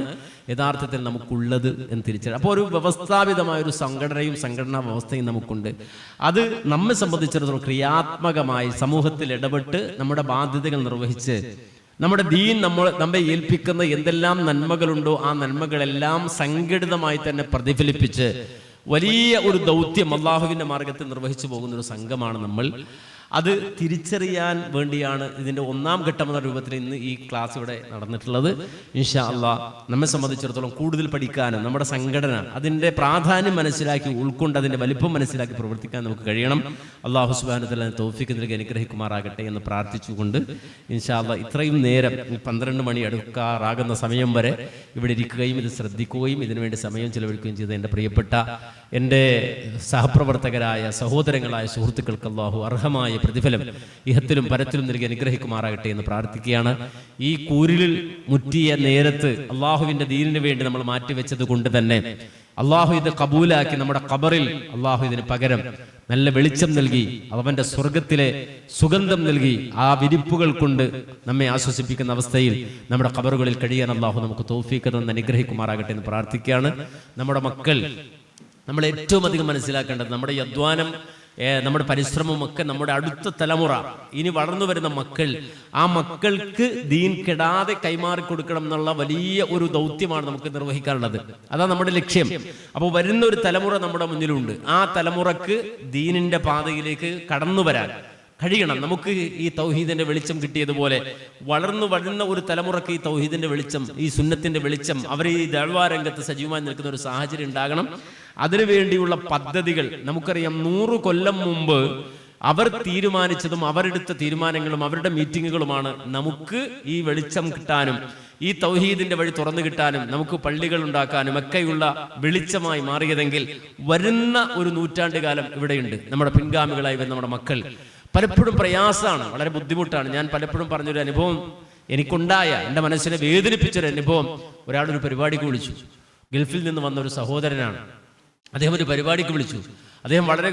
യഥാർത്ഥത്തിൽ നമുക്കുള്ളത് എന്ന് തിരിച്ചറിയാം. അപ്പോൾ ഒരു വ്യവസ്ഥാപിതമായ ഒരു സംഘടനയും സംഘടനാ വ്യവസ്ഥയും നമുക്കുണ്ട്. അത് നമ്മെ സംബന്ധിച്ചിടത്തോളം ക്രിയാത്മകമായി സമൂഹത്തിൽ ഇടപെട്ട് നമ്മുടെ ബാധ്യതകൾ നിർവഹിച്ച് നമ്മുടെ ദീൻ നമ്മെ ഏൽപ്പിക്കുന്ന എന്തെല്ലാം നന്മകളുണ്ടോ ആ നന്മകളെല്ലാം സംഘടിതമായി തന്നെ പ്രതിഫലിപ്പിച്ച് വലിയ ഒരു ദൗത്യം അള്ളാഹുവിന്റെ മാർഗത്തിൽ നിർവഹിച്ചു പോകുന്ന ഒരു സംഘമാണ് നമ്മൾ. അത് തിരിച്ചറിയാൻ വേണ്ടിയാണ് ഇതിന്റെ ഒന്നാം ഘട്ടം എന്ന രൂപത്തിൽ ഇന്ന് ഈ ക്ലാസ് ഇവിടെ നടന്നിട്ടുള്ളത്. ഇൻഷാ അള്ളാഹ് നമ്മെ സംബന്ധിച്ചിടത്തോളം കൂടുതൽ പഠിക്കാനും നമ്മുടെ സംഘടന അതിന്റെ പ്രാധാന്യം മനസ്സിലാക്കി ഉൾക്കൊണ്ട് അതിന്റെ വലിപ്പം മനസ്സിലാക്കി പ്രവർത്തിക്കാൻ നമുക്ക് കഴിയണം. അള്ളാഹു സുബ്ഹാനഹു വ തആല തൗഫീഖ് നൽകി അനുഗ്രഹിക്കുമാറാകട്ടെ എന്ന് പ്രാർത്ഥിച്ചുകൊണ്ട് ഇൻഷാ അള്ളാഹ് ഇത്രയും നേരം 12 മണി അടുക്കാറാകുന്ന സമയം വരെ ഇവിടെ ഇരിക്കുകയും ഇത് ശ്രദ്ധിക്കുകയും ഇതിനുവേണ്ടി സമയം ചെലവഴിക്കുകയും ചെയ്ത എൻ്റെ പ്രിയപ്പെട്ട എൻ്റെ സഹപ്രവർത്തകരായ സഹോദരങ്ങളായ സുഹൃത്തുക്കൾക്ക് അള്ളാഹു അർഹമായ പ്രതിഫലം ഇഹത്തിലും പരത്തിലും നൽകി അനുഗ്രഹിക്കുമാറാകട്ടെ എന്ന് പ്രാർത്ഥിക്കുകയാണ്. ഈ കൂരിലിൽ മുറ്റിയ നേരത്ത് അള്ളാഹുവിന്റെ ദീനിന് വേണ്ടി നമ്മൾ മാറ്റിവെച്ചത് കൊണ്ട് തന്നെ അള്ളാഹു ഇത് കബൂലാക്കി നമ്മുടെ ഖബറിൽ അള്ളാഹു ഇതിന് പകരം നല്ല വെളിച്ചം നൽകി അവന്റെ സ്വർഗത്തിലെ സുഗന്ധം നൽകി ആ വിരിപ്പുകൾ കൊണ്ട് നമ്മെ ആശ്വസിപ്പിക്കുന്ന അവസ്ഥയിൽ നമ്മുടെ ഖബറുകളിൽ കഴിയാൻ അള്ളാഹു നമുക്ക് തൗഫീഖ് തന്ന് അനുഗ്രഹിക്കുമാറാകട്ടെ എന്ന് പ്രാർത്ഥിക്കുകയാണ്. നമ്മുടെ മക്കൾ നമ്മൾ ഏറ്റവും അധികം മനസ്സിലാക്കേണ്ടത് നമ്മുടെ അധ്വാനം, നമ്മുടെ പരിശ്രമമൊക്കെ നമ്മുടെ അടുത്ത തലമുറ, ഇനി വളർന്നു വരുന്ന മക്കൾ, ആ മക്കൾക്ക് ദീൻ കെടാതെ കൈമാറി കൊടുക്കണം എന്നുള്ള വലിയ ഒരു ദൗത്യമാണ് നമുക്ക് നിർവഹിക്കാനുള്ളത്. അതാണ് നമ്മുടെ ലക്ഷ്യം. അപ്പോൾ വരുന്ന ഒരു തലമുറ നമ്മുടെ മുന്നിലുണ്ട്. ആ തലമുറക്ക് ദീനിന്റെ പാതയിലേക്ക് കടന്നു വരാൻ കഴിയണം. നമുക്ക് ഈ തൗഹീദിന്റെ വെളിച്ചം കിട്ടിയതുപോലെ വളർന്നു വരുന്ന ഒരു തലമുറക്ക് ഈ തൗഹീദിന്റെ വെളിച്ചം, ഈ സുന്നത്തിന്റെ വെളിച്ചം, അവർ ഈ ദഅ്വാ രംഗത്ത് സജീവമായി നിൽക്കുന്ന ഒരു സാഹചര്യം ഉണ്ടാകണം. അതിനുവേണ്ടിയുള്ള പദ്ധതികൾ നമുക്കറിയാം. 100 കൊല്ലം മുമ്പ് അവർ തീരുമാനിച്ചതും അവരെടുത്ത തീരുമാനങ്ങളും അവരുടെ മീറ്റിങ്ങുകളുമാണ് നമുക്ക് ഈ വെളിച്ചം കിട്ടാനും ഈ തൗഹീദിന്റെ വഴി തുറന്നു കിട്ടാനും നമുക്ക് പള്ളികൾ ഉണ്ടാക്കാനും ഒക്കെയുള്ള വെളിച്ചമായി മാറിയതെങ്കിൽ വരുന്ന ഒരു നൂറ്റാണ്ട് കാലം ഇവിടെയുണ്ട്. നമ്മുടെ പിൻഗാമികളായി വരുന്ന നമ്മുടെ മക്കൾ പലപ്പോഴും പ്രയാസമാണ്, വളരെ ബുദ്ധിമുട്ടാണ്. ഞാൻ പലപ്പോഴും പറഞ്ഞൊരു അനുഭവം എനിക്കുണ്ടായ, എൻ്റെ മനസ്സിനെ വേദനിപ്പിച്ചൊരു അനുഭവം. ഒരാളൊരു പരിപാടിക്ക് വിളിച്ചു. ഗൾഫിൽ നിന്ന് വന്ന ഒരു സഹോദരനാണ്. അദ്ദേഹം ഒരു പരിപാടിക്ക് വിളിച്ചു. അദ്ദേഹം വളരെ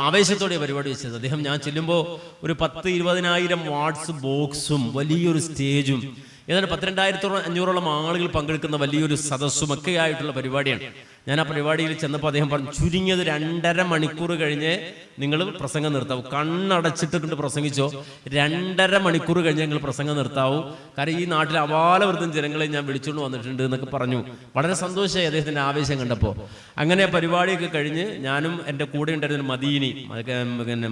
ആവേശത്തോടെ പരിപാടി വെച്ചത്. അദ്ദേഹം ഞാൻ ചെല്ലുമ്പോൾ ഒരു 10-20,000 വാട്ട്സ് ബോക്സും വലിയൊരു സ്റ്റേജും ഏതാണ്ട് 12,500 ആളുകൾ പങ്കെടുക്കുന്ന വലിയൊരു സദസ്സും ഒക്കെ ആയിട്ടുള്ള പരിപാടിയാണ്. ഞാൻ ആ പരിപാടിയിൽ ചെന്നപ്പോൾ അദ്ദേഹം പറഞ്ഞു, ചുരുങ്ങിയത് 2.5 മണിക്കൂർ കഴിഞ്ഞ് നിങ്ങൾ പ്രസംഗം നിർത്താവൂ. കണ്ണടച്ചിട്ട് പ്രസംഗിച്ചോ, 2.5 മണിക്കൂർ കഴിഞ്ഞ് നിങ്ങൾ പ്രസംഗം നിർത്താവൂ. കാരണം ഈ നാട്ടിൽ അപാലവൃദ്ധം ജനങ്ങളെ ഞാൻ വിളിച്ചുകൊണ്ട് വന്നിട്ടുണ്ട് എന്നൊക്കെ പറഞ്ഞു. വളരെ സന്തോഷമായി അദ്ദേഹത്തിൻ്റെ ആവേശം കണ്ടപ്പോൾ. അങ്ങനെ പരിപാടിയൊക്കെ കഴിഞ്ഞ് ഞാനും എൻ്റെ കൂടെ ഉണ്ടായിരുന്ന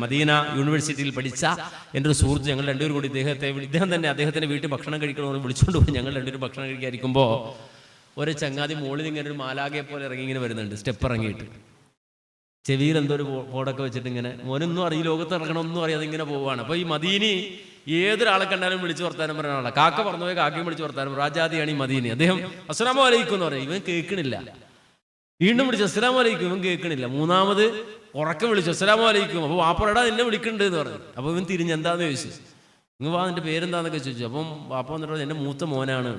മദീന യൂണിവേഴ്സിറ്റിയിൽ പഠിച്ച എൻ്റെ ഒരു സുഹൃത്ത്, ഞങ്ങൾ രണ്ടുപേരും കൂടി അദ്ദേഹത്തിൻ്റെ വീട്ടിൽ ഭക്ഷണം കഴിക്കണമെന്ന് വിളിച്ചുകൊണ്ട് പോയി. ഞങ്ങൾ രണ്ടുപേരും ഭക്ഷണം കഴിക്കാതിരിക്കുമ്പോൾ ഒരു ചങ്ങാതി മുകളിൽ ഇങ്ങനെ ഒരു മാലാകയെ പോലെ ഇറങ്ങി ഇങ്ങനെ വരുന്നുണ്ട്, സ്റ്റെപ്പ് ഇറങ്ങിയിട്ട്. ചെവിയിൽ എന്തോ ഒരു ബോർഡൊക്കെ വെച്ചിട്ട് ഇങ്ങനെ, മോനൊന്നും അറിയും, ലോകത്ത് ഇറങ്ങണമെന്നും അറിയാതെ ഇങ്ങനെ പോവുകയാണ്. അപ്പോൾ ഈ മദീനി ഏതൊരാളെ കണ്ടാലും വിളിച്ച് വർത്താനം പറയുന്ന ആളാണ്. കാക്ക പറഞ്ഞു പോയി കാക്കയും വിളിച്ച് വർത്താനം, രാജാതിയാണ് ഈ മദീനി. അദ്ദേഹം അസ്സലാമു അലൈക്കും എന്ന് പറയും, ഇവൻ കേൾക്കണില്ല. വീണ്ടും വിളിച്ചു അസ്സലാമു അലൈക്കും, ഇവൻ കേൾക്കണില്ല. മൂന്നാമത് ഉറക്കം വിളിച്ചു അസ്സലാമു അലൈക്കും. അപ്പോൾ വാപ്പടാ എന്നെ വിളിക്കുന്നുണ്ട് എന്ന് പറഞ്ഞു. അപ്പോൾ ഇവൻ തിരിഞ്ഞ് എന്താന്ന് ചോദിച്ചു, ഇങ്ങ് വാ, എൻ്റെ പേരെന്താന്നൊക്കെ ചോദിച്ചു. അപ്പം വാപ്പ വന്നിട്ട് എൻ്റെ മൂത്ത മോനാണ്,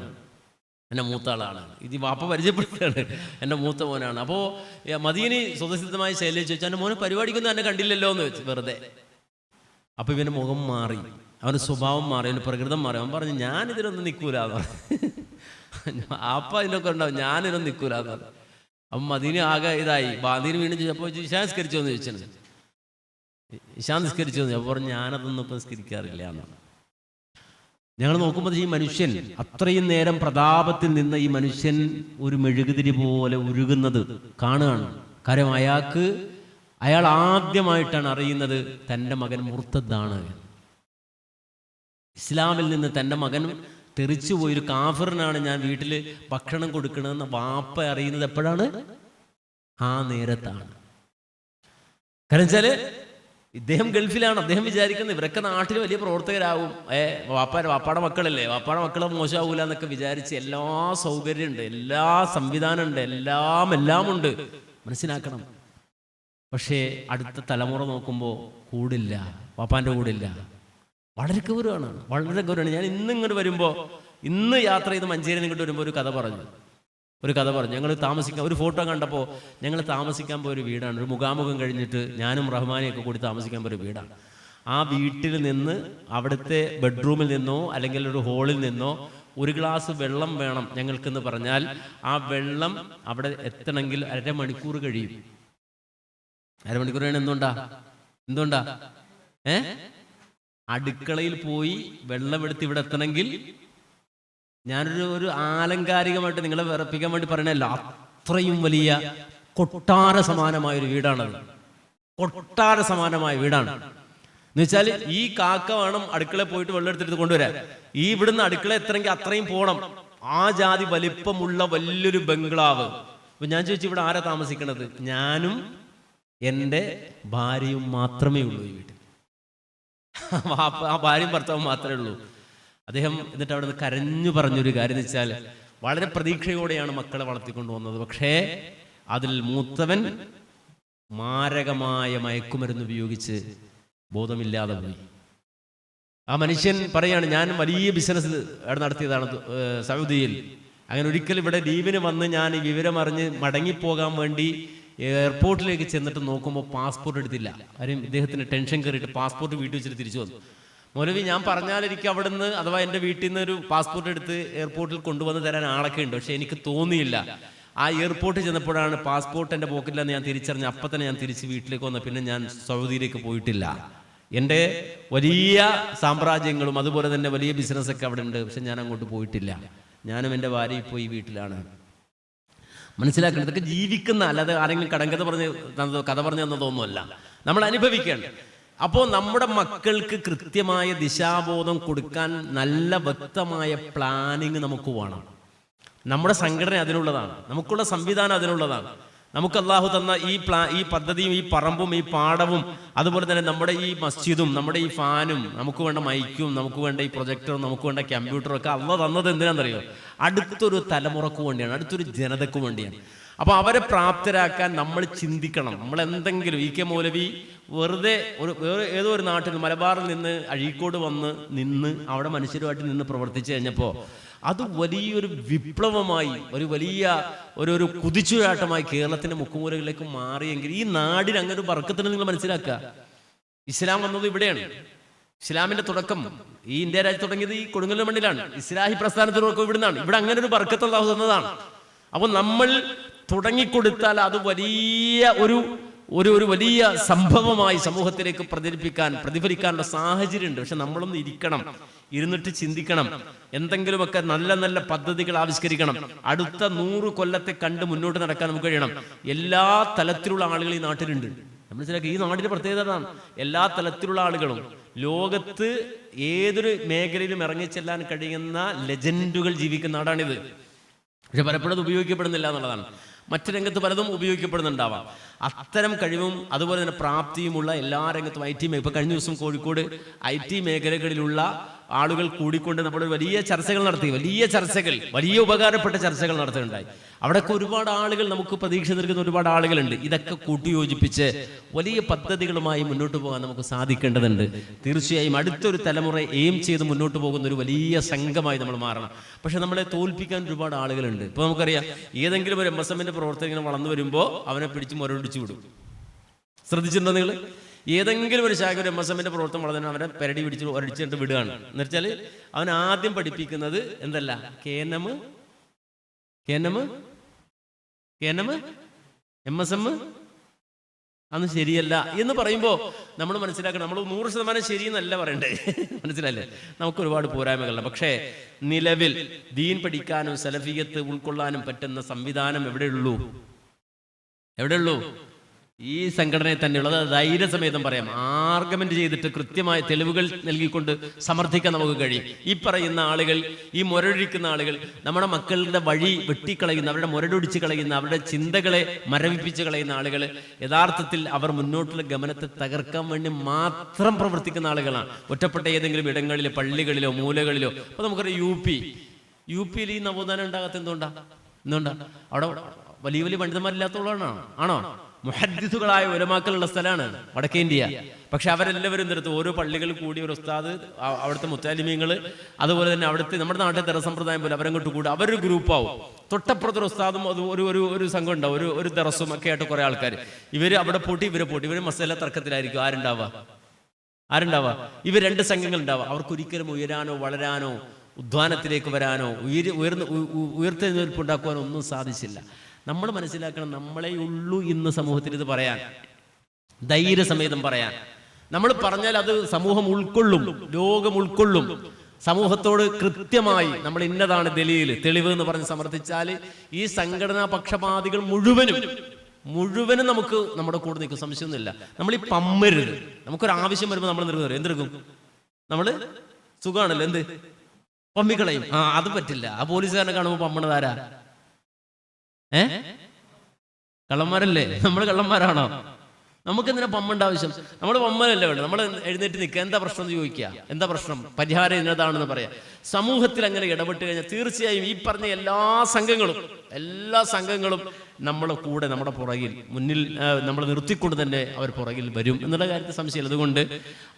എൻ്റെ മൂത്ത ആളാണ്. ഇത് വാപ്പ പരിചയപ്പെടുത്തുകയാണ്, എൻ്റെ മൂത്ത മോനാണ്. അപ്പോൾ മദീനി സ്വതസിദ്ധമായ ശൈലിയിൽ ചോദിച്ചാൽ എൻ്റെ മോനെ പരിപാടിക്കൊന്നും എന്നെ കണ്ടില്ലല്ലോ എന്ന് വെച്ച് വെറുതെ. അപ്പോൾ ഇവൻ്റെ മുഖം മാറി, അവൻ്റെ സ്വഭാവം മാറി, അവൻ്റെ പ്രകൃതം മാറി. അവൻ പറഞ്ഞു ഞാനിതിനൊന്നും നിൽക്കൂലെന്ന് പറഞ്ഞു. ആപ്പ ഇതിനൊക്കെ ഉണ്ടാവും, ഞാനിതൊന്നും നിൽക്കൂലെന്ന് പറഞ്ഞു. അപ്പം മദീനി ആകെ ഇതായി. മദീനി വീണ്ടും ചോദിച്ചപ്പോൾ ഇശാ നിസ്കരിച്ചോ എന്ന് ചോദിച്ചത്. ഇശാ നിസ്കരിച്ചോ എന്ന് അപ്പോൾ പറഞ്ഞു ഞാനതൊന്നും ഇപ്പം നിസ്കരിക്കാറില്ല എന്നാണ്. ഞങ്ങൾ നോക്കുമ്പോൾ ഈ മനുഷ്യൻ അത്രയും നേരം പ്രതാപത്തിൽ നിന്ന് ഈ മനുഷ്യൻ ഒരു മെഴുകുതിരി പോലെ ഉരുകുന്നത് കാണുകയാണ്. കാര്യം അയാൾ ആദ്യമായിട്ടാണ് അറിയുന്നത് തൻ്റെ മകൻ മുർത്തദ്ദാണ്. ഇസ്ലാമിൽ നിന്ന് തൻ്റെ മകൻ തെറിച്ചുപോയൊരു കാഫിറിനാണ് ഞാൻ വീട്ടിൽ ഭക്ഷണം കൊടുക്കണമെന്ന് വാപ്പ അറിയുന്നത് എപ്പോഴാണ്? ആ നേരത്താണ്. കാരണം വെച്ചാൽ ഇദ്ദേഹം ഗൾഫിലാണ്. അദ്ദേഹം വിചാരിക്കുന്നത് ഇവരൊക്കെ നാട്ടിൽ വലിയ പ്രവർത്തകരാകും, വാപ്പാടെ മക്കളല്ലേ, വാപ്പാടെ മക്കളെ മോശമാകൂല എന്നൊക്കെ വിചാരിച്ച് എല്ലാ സൗകര്യമുണ്ട്, എല്ലാ സംവിധാനമുണ്ട്, എല്ലാം ഉണ്ട്, മനസ്സിലാക്കണം. പക്ഷേ അടുത്ത തലമുറ നോക്കുമ്പോൾ കൂടില്ല, വാപ്പാൻ്റെ കൂടില്ല. വളരെ ഗൗരവമാണ്, വളരെ ഗൗരവമാണ്. ഞാൻ ഇങ്ങോട്ട് വരുമ്പോൾ, ഇന്ന് യാത്ര ചെയ്ത് മഞ്ചേരി ഇങ്ങോട്ട് വരുമ്പോൾ ഒരു കഥ പറഞ്ഞു. ഞങ്ങൾ താമസിക്കാൻ ഒരു ഫോട്ടോ കണ്ടപ്പോൾ ഞങ്ങൾ താമസിക്കാൻ പോയൊരു വീടാണ്. ഒരു മുഖാമുഖം കഴിഞ്ഞിട്ട് ഞാനും റഹ്മാനെയൊക്കെ കൂടി താമസിക്കാൻ പോയൊരു വീടാണ്. ആ വീട്ടിൽ നിന്ന് അവിടുത്തെ ബെഡ്റൂമിൽ നിന്നോ അല്ലെങ്കിൽ ഒരു ഹോളിൽ നിന്നോ ഒരു ഗ്ലാസ് വെള്ളം വേണം ഞങ്ങൾക്കെന്ന് പറഞ്ഞാൽ ആ വെള്ളം അവിടെ എത്തണമെങ്കിൽ 1/2 മണിക്കൂർ കഴിയും. 1/2 മണിക്കൂർ കഴിയണം. എന്തുകൊണ്ടാ? അടുക്കളയിൽ പോയി വെള്ളം എടുത്ത് ഇവിടെ എത്തണമെങ്കിൽ, ഞാനൊരു ആലങ്കാരികമായിട്ട് നിങ്ങളെ വിറപ്പിക്കാൻ വേണ്ടി പറയണല്ല, അത്രയും വലിയ കൊട്ടാര സമാനമായൊരു വീടാണത്. കൊട്ടാര സമാനമായ വീടാണ് എന്ന് വെച്ചാൽ ഈ കാക്ക വേണം അടുക്കളയിൽ പോയിട്ട് വെള്ളം എടുത്തിട്ട് കൊണ്ടുവരാൻ. ഈ ഇവിടുന്ന് അടുക്കള എത്തണമെങ്കിൽ അത്രയും പോകണം. ആ ജാതി വലിപ്പമുള്ള വലിയൊരു ബംഗ്ലാവ്. അപ്പൊ ഞാൻ ചോദിച്ചു ഇവിടെ ആരാ താമസിക്കണത്? ഞാനും എൻ്റെ ഭാര്യയും മാത്രമേ ഉള്ളൂ ഈ വീട്ടിൽ. ആ ഭാര്യയും ഭർത്താവും മാത്രമേ ഉള്ളൂ. അദ്ദേഹം എന്നിട്ട് അവിടെ നിന്ന് കരഞ്ഞു പറഞ്ഞൊരു കാര്യം എന്ന് വെച്ചാൽ, വളരെ പ്രതീക്ഷയോടെയാണ് മക്കളെ വളർത്തിക്കൊണ്ടു വന്നത്. പക്ഷേ അതിൽ മൂത്തവൻ മാരകമായ മയക്കുമരുന്ന് ഉപയോഗിച്ച് ബോധമില്ലാതെ പോയി. ആ മനുഷ്യൻ പറയാണ്, ഞാൻ വലിയ ബിസിനസ് നടത്തിയതാണ് സൗദിയിൽ. അങ്ങനെ ഒരിക്കൽ ഇവിടെ ലീവിന് വന്ന് ഞാൻ ഈ വിവരം അറിഞ്ഞ് മടങ്ങിപ്പോകാൻ വേണ്ടി എയർപോർട്ടിലേക്ക് ചെന്നിട്ട് നോക്കുമ്പോൾ പാസ്പോർട്ട് എടുത്തില്ല. കാര്യം ഇദ്ദേഹത്തിന് ടെൻഷൻ കയറിയിട്ട് പാസ്പോർട്ട് വീട്ടിൽ വെച്ചിട്ട് തിരിച്ചു വന്നു. മൗലവി, ഞാൻ പറഞ്ഞാൽ എനിക്ക് അവിടെ നിന്ന് അഥവാ എൻ്റെ വീട്ടിൽ നിന്ന് ഒരു പാസ്പോർട്ട് എടുത്ത് എയർപോർട്ടിൽ കൊണ്ടുവന്ന് തരാൻ ആളൊക്കെ ഉണ്ട്, പക്ഷെ എനിക്ക് തോന്നിയില്ല. ആ എയർപോർട്ടിൽ ചെന്നപ്പോഴാണ് പാസ്പോർട്ട് എൻ്റെ പോക്കറ്റിലെന്ന് ഞാൻ തിരിച്ചറിഞ്ഞ് അപ്പം തന്നെ ഞാൻ തിരിച്ച് വീട്ടിലേക്ക് വന്നു. പിന്നെ ഞാൻ സൗദിയിലേക്ക് പോയിട്ടില്ല. എൻ്റെ വലിയ സാമ്രാജ്യങ്ങളും അതുപോലെ തന്നെ വലിയ ബിസിനസ്സൊക്കെ അവിടെ ഉണ്ട്, പക്ഷെ ഞാൻ അങ്ങോട്ട് പോയിട്ടില്ല. ഞാനും എൻ്റെ ഭാര്യ ഇപ്പോൾ ഈ വീട്ടിലാണ്. മനസ്സിലാക്കേണ്ടത് ഇതൊക്കെ ജീവിക്കുന്ന, അല്ലാതെ ആരെങ്കിലും കടങ്കഥ കഥ പറഞ്ഞു തന്നതൊന്നുമല്ല, നമ്മൾ അനുഭവിക്കേണ്ട. അപ്പോൾ നമ്മുടെ മക്കൾക്ക് കൃത്യമായ ദിശാബോധം കൊടുക്കാൻ നല്ല വ്യക്തമായ പ്ലാനിങ് നമുക്ക് വേണം. നമ്മുടെ സംഘടന അതിനുള്ളതാണ്, നമുക്കുള്ള സംവിധാനം അതിനുള്ളതാണ്. നമുക്ക് അള്ളാഹു തന്ന ഈ പദ്ധതിയും ഈ പറമ്പും ഈ പാടവും അതുപോലെ തന്നെ നമ്മുടെ ഈ മസ്ജിദും നമ്മുടെ ഈ ഫാനും നമുക്ക് വേണ്ട മൈക്കും നമുക്ക് വേണ്ട ഈ പ്രൊജക്ടറും നമുക്ക് വേണ്ട കമ്പ്യൂട്ടറും ഒക്കെ അള്ളാഹ് തന്നത് എന്തിനാണെന്നറിയോ? അടുത്തൊരു തലമുറക്ക് വേണ്ടിയാണ്, അടുത്തൊരു ജനതയ്ക്ക് വേണ്ടിയാണ്. അപ്പോൾ അവരെ പ്രാപ്തരാക്കാൻ നമ്മൾ ചിന്തിക്കണം. നമ്മൾ എന്തെങ്കിലും ഇ കെ മൗലവി വെറുതെ ഏതോ ഒരു നാട്ടിൽ മലബാറിൽ നിന്ന് അഴീക്കോട് വന്ന് നിന്ന് അവിടെ മനുഷ്യരുമായിട്ട് നിന്ന് പ്രവർത്തിച്ചു കഴിഞ്ഞപ്പോൾ അത് വലിയൊരു വിപ്ലവമായി, ഒരു വലിയ ഒരു കുതിച്ചുചാട്ടമായി കേരളത്തിന്റെ മുക്കുമൂലകളിലേക്ക് മാറിയെങ്കിൽ ഈ നാടിന് അങ്ങനെ ഒരു ബർക്കത്തിന് നിങ്ങൾ മനസ്സിലാക്കുക. ഇസ്ലാം വന്നത് ഇവിടെയാണ്. ഇസ്ലാമിന്റെ തുടക്കം ഈ ഇന്ത്യ രാജ്യം തുടങ്ങിയത് ഈ കൊടുങ്ങല്ലൂർ മണ്ണിലാണ്. ഇസ്ലാഹി പ്രസ്ഥാനത്തിന് തുടക്കം ഇവിടുന്നാണ്. ഇവിടെ അങ്ങനെ ഒരു ബർക്കത്ത് അല്ലാഹു തന്നതാണ്. അപ്പോൾ നമ്മൾ തുടങ്ങിക്കൊടുത്താൽ അത് വലിയ ഒരു വലിയ സംഭവമായി സമൂഹത്തിലേക്ക് പ്രതിഫലിക്കാനുള്ള സാഹചര്യമുണ്ട്. പക്ഷെ നമ്മളൊന്ന് ഇരിക്കണം, ഇരുന്നിട്ട് ചിന്തിക്കണം, എന്തെങ്കിലുമൊക്കെ നല്ല നല്ല പദ്ധതികൾ ആവിഷ്കരിക്കണം. അടുത്ത 100 കൊല്ലത്തെ കണ്ട് മുന്നോട്ട് നടക്കാൻ നമുക്ക് കഴിയണം. എല്ലാ തലത്തിലുള്ള ആളുകൾ ഈ നാട്ടിലുണ്ട്. നമ്മൾ മനസ്സിലാക്കുക, ഈ നാടിന്റെ പ്രത്യേകത എല്ലാ തലത്തിലുള്ള ആളുകളും ലോകത്ത് ഏതൊരു മേഖലയിലും ഇറങ്ങിച്ചെല്ലാൻ കഴിയുന്ന ലെജൻഡുകൾ ജീവിക്കുന്ന നാടാണിത്. പക്ഷെ പലപ്പോഴും അത് ഉപയോഗിക്കപ്പെടുന്നില്ല എന്നുള്ളതാണ്. മറ്റു രംഗത്ത് പലതും ഉപയോഗിക്കപ്പെടുന്നുണ്ടാവാം. അത്തരം കഴിവും അതുപോലെ തന്നെ പ്രാപ്തിയുമുള്ള എല്ലാ രംഗത്തും IT ഇപ്പൊ കഴിഞ്ഞ ദിവസം കോഴിക്കോട് IT മേഖലകളിലുള്ള ആളുകൾ കൂടിക്കൊണ്ട് നമ്മൾ വലിയ ചർച്ചകൾ നടത്തി. വലിയ ഉപകാരപ്പെട്ട ചർച്ചകൾ നടത്തുകയുണ്ടായി. അവിടെയൊക്കെ ഒരുപാട് ആളുകൾ, നമുക്ക് പ്രതീക്ഷ നൽകുന്ന ഒരുപാട് ആളുകളുണ്ട്. ഇതൊക്കെ കൂട്ടിയോജിപ്പിച്ച് വലിയ പദ്ധതികളുമായി മുന്നോട്ട് പോകാൻ നമുക്ക് സാധിക്കേണ്ടതുണ്ട്. തീർച്ചയായും അടുത്തൊരു തലമുറ എയിം ചെയ്ത് മുന്നോട്ട് പോകുന്ന ഒരു വലിയ സംഘമായി നമ്മൾ മാറണം. പക്ഷെ നമ്മളെ തോൽപ്പിക്കാൻ ഒരുപാട് ആളുകളുണ്ട്. ഇപ്പൊ നമുക്കറിയാം, ഏതെങ്കിലും ഒരു MSMന്റെ പ്രവർത്തകൻ വളർന്നു വരുമ്പോൾ അവനെ പിടിച്ച് മുരടിച്ചു വിടും. ശ്രദ്ധിച്ചിട്ടുണ്ടോ നിങ്ങൾ? ഏതെങ്കിലും ഒരു ശാഖ ഒരു MSMന്റെ പ്രവർത്തനം വളർന്നു അവനെ പെരടി പിടിച്ച് ഒരടിച്ചിട്ട് വിടുകയാണ്. എന്ന് വെച്ചാൽ അവൻ ആദ്യം പഠിപ്പിക്കുന്നത് എന്തല്ല, KNM MSM അന്ന് ശരിയല്ല എന്ന് പറയുമ്പോൾ നമ്മൾ മനസ്സിലാക്കണം, നമ്മൾ 100% ശരിയെന്നല്ല പറയണ്ടേ. മനസ്സിലല്ലേ? നമുക്ക് ഒരുപാട് പോരായ്മകളുണ്ട്. പക്ഷേ നിലവിൽ ദീൻ പഠിക്കാനും സലഫിയത്ത് ഉൾക്കൊള്ളാനും പറ്റുന്ന സംവിധാനം എവിടെയുള്ളൂ? ഈ സംഘടനയെ തന്നെയുള്ളത്. ധൈര്യസമേതം പറയാം, ആർഗ്യുമെന്റ് ചെയ്തിട്ട് കൃത്യമായ തെളിവുകൾ നൽകിക്കൊണ്ട് സമർത്ഥിക്കാൻ നമുക്ക് കഴിയും. ഈ പറയുന്ന ആളുകൾ, ഈ മുരടിക്കുന്ന ആളുകൾ, നമ്മുടെ മക്കളുടെ വഴി വെട്ടിക്കളയുന്ന, അവരുടെ മുരടൊടിച്ച് കളയുന്ന, അവരുടെ ചിന്തകളെ മരവിപ്പിച്ച് കളയുന്ന ആളുകൾ യഥാർത്ഥത്തിൽ അവർ മുന്നോട്ടുള്ള ഗമനത്തെ തകർക്കാൻ വേണ്ടി മാത്രം പ്രവർത്തിക്കുന്ന ആളുകളാണ്. ഒറ്റപ്പെട്ട ഏതെങ്കിലും ഇടങ്ങളിലോ പള്ളികളിലോ മൂലകളിലോ. അപ്പൊ നമുക്കറിയാം, യു പിയിൽ ഈ നവോത്ഥാനം ഉണ്ടാകാത്ത എന്തുകൊണ്ടാ? അവിടെ വലിയ പണ്ഡിതന്മാരില്ലാത്തതുകൊണ്ടാണോ? ആണോ? മുഹദ്ദിസുകളായ ഉലമാക്കളുള്ള സ്ഥലമാണ് വടക്കേ ഇന്ത്യ. പക്ഷെ അവരെല്ലാവരും നിർത്തും. ഓരോ പള്ളികൾ കൂടി ഒരു ഉസ്താദ്, അവിടുത്തെ മുത്താലിമീങ്ങൾ, അതുപോലെ തന്നെ അവിടുത്തെ നമ്മുടെ നാട്ടിലെ ദറസമ്പ്രദായം പോലെ അവരങ്ങോട്ട് കൂടി അവരൊരു ഗ്രൂപ്പാവും. തൊട്ടപ്പുറത്തൊരു ഉസ്താദും ഒരു സംഘം ഉണ്ടാവും, ഒരു ദറസും ഒക്കെ ആയിട്ട് കുറെ ആൾക്കാർ. ഇവര് അവിടെ പോട്ടി ഇവര് മസല തർക്കത്തിലായിരിക്കും. ആരുണ്ടാവുക? ഇവർ 2 സംഘങ്ങൾ ഉണ്ടാവുക. അവർക്കൊരിക്കലും ഉയരാനോ വളരാനോ ഉദ്ധാനത്തിലേക്ക് വരാനോ ഉയർത്തെഴുന്നേൽപ്പുണ്ടാക്കുവാനോ ഒന്നും സാധിച്ചില്ല. നമ്മൾ മനസ്സിലാക്കണം, നമ്മളെ ഉള്ളൂ ഇന്ന് സമൂഹത്തിൽ ഇത് പറയാൻ, ധൈര്യസമേതം പറയാൻ. നമ്മൾ പറഞ്ഞാൽ അത് സമൂഹം ഉൾക്കൊള്ളും, ലോകം ഉൾക്കൊള്ളും. സമൂഹത്തോട് കൃത്യമായി നമ്മൾ ഇന്നതാണ് തെളിവ് എന്ന് പറഞ്ഞ് സമർത്ഥിച്ചാൽ ഈ സംഘടനാ പക്ഷപാതികൾ മുഴുവനും നമുക്ക് നമ്മുടെ കൂടെ നിൽക്കും, സംശയമൊന്നുമില്ല. നമ്മൾ ഈ പമ്മരുത്. നമുക്കൊരു ആവശ്യം വരുമ്പോൾ നമ്മൾ എന്തെടുക്കും? നമ്മൾ സുഖമാണല്ലോ, എന്ത് പമ്മിക്കളയും. അത് പറ്റില്ല. ആ പോലീസുകാരനെ കാണുമ്പോൾ പമ്മണതാരാ? കള്ളന്മാരല്ലേ? നമ്മൾ കള്ളന്മാരാണോ? നമുക്ക് എന്തിനാ പമ്മേണ്ട ആവശ്യം? നമ്മൾ പമ്മനല്ലേ വേണം. നമ്മൾ എഴുന്നേറ്റ് നിൽക്കുക, എന്താ പ്രശ്നം എന്ന് ചോദിക്കുക, എന്താ പ്രശ്നം, പരിഹാരം എന്നതാണെന്ന് പറയാം. സമൂഹത്തിൽ അങ്ങനെ ഇടപെട്ട് കഴിഞ്ഞാൽ തീർച്ചയായും ഈ പറഞ്ഞ എല്ലാ സംഘങ്ങളും നമ്മളെ കൂടെ, നമ്മുടെ പുറകിൽ, മുന്നിൽ നമ്മൾ നിർത്തിക്കൊണ്ട് തന്നെ അവർ പുറകിൽ വരും എന്നുള്ള കാര്യത്തിൽ സംശയമില്ല. അതുകൊണ്ട്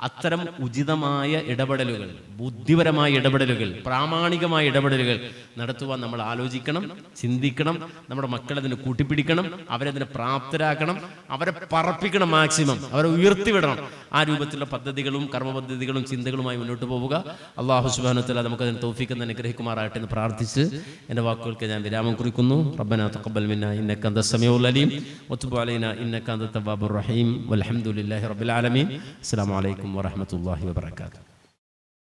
അത്തരം ഉചിതമായ ഇടപെടലുകൾ, ബുദ്ധിപരമായ ഇടപെടലുകൾ, പ്രാമാണികമായ ഇടപെടലുകൾ നടത്തുവാൻ നമ്മൾ ആലോചിക്കണം, ചിന്തിക്കണം. നമ്മുടെ മക്കളതിന് കൂട്ടിപ്പിടിക്കണം, അവരതിനെ പ്രാപ്തരാക്കണം, അവരെ പറപ്പിക്കണം, മാക്സിമം അവരെ ഉയർത്തിവിടണം. ആ രൂപത്തിലുള്ള പദ്ധതികളും കർമ്മപദ്ധതികളും ചിന്തകളുമായി മുന്നോട്ട് പോവുക. അല്ലാഹു സുബ്ഹാനഹു വ തആല നമുക്കതിന് തൗഫീഖ് അനുഗ്രഹിക്കുമാറാകട്ടെ എന്ന് പ്രാർത്ഥിച്ച് എൻ്റെ വാക്കുകൾക്ക് ഞാൻ വിരാമം കുറിക്കുന്നു. റബ്ബനാ തഖബ്ബൽ മിന്നാ ഇന്നക അന്തസ് സമീഉൽ അലീം വതുബ് അലൈനാ ഇന്നക അന്തത് തവ്വാബുർ റഹീം വൽഹംദുലില്ലാഹി റബ്ബിൽ ആലമീൻ. അസ്സലാമു അലൈക്കും വറഹ്മത്തുള്ളാഹി വബറകാതുഹു.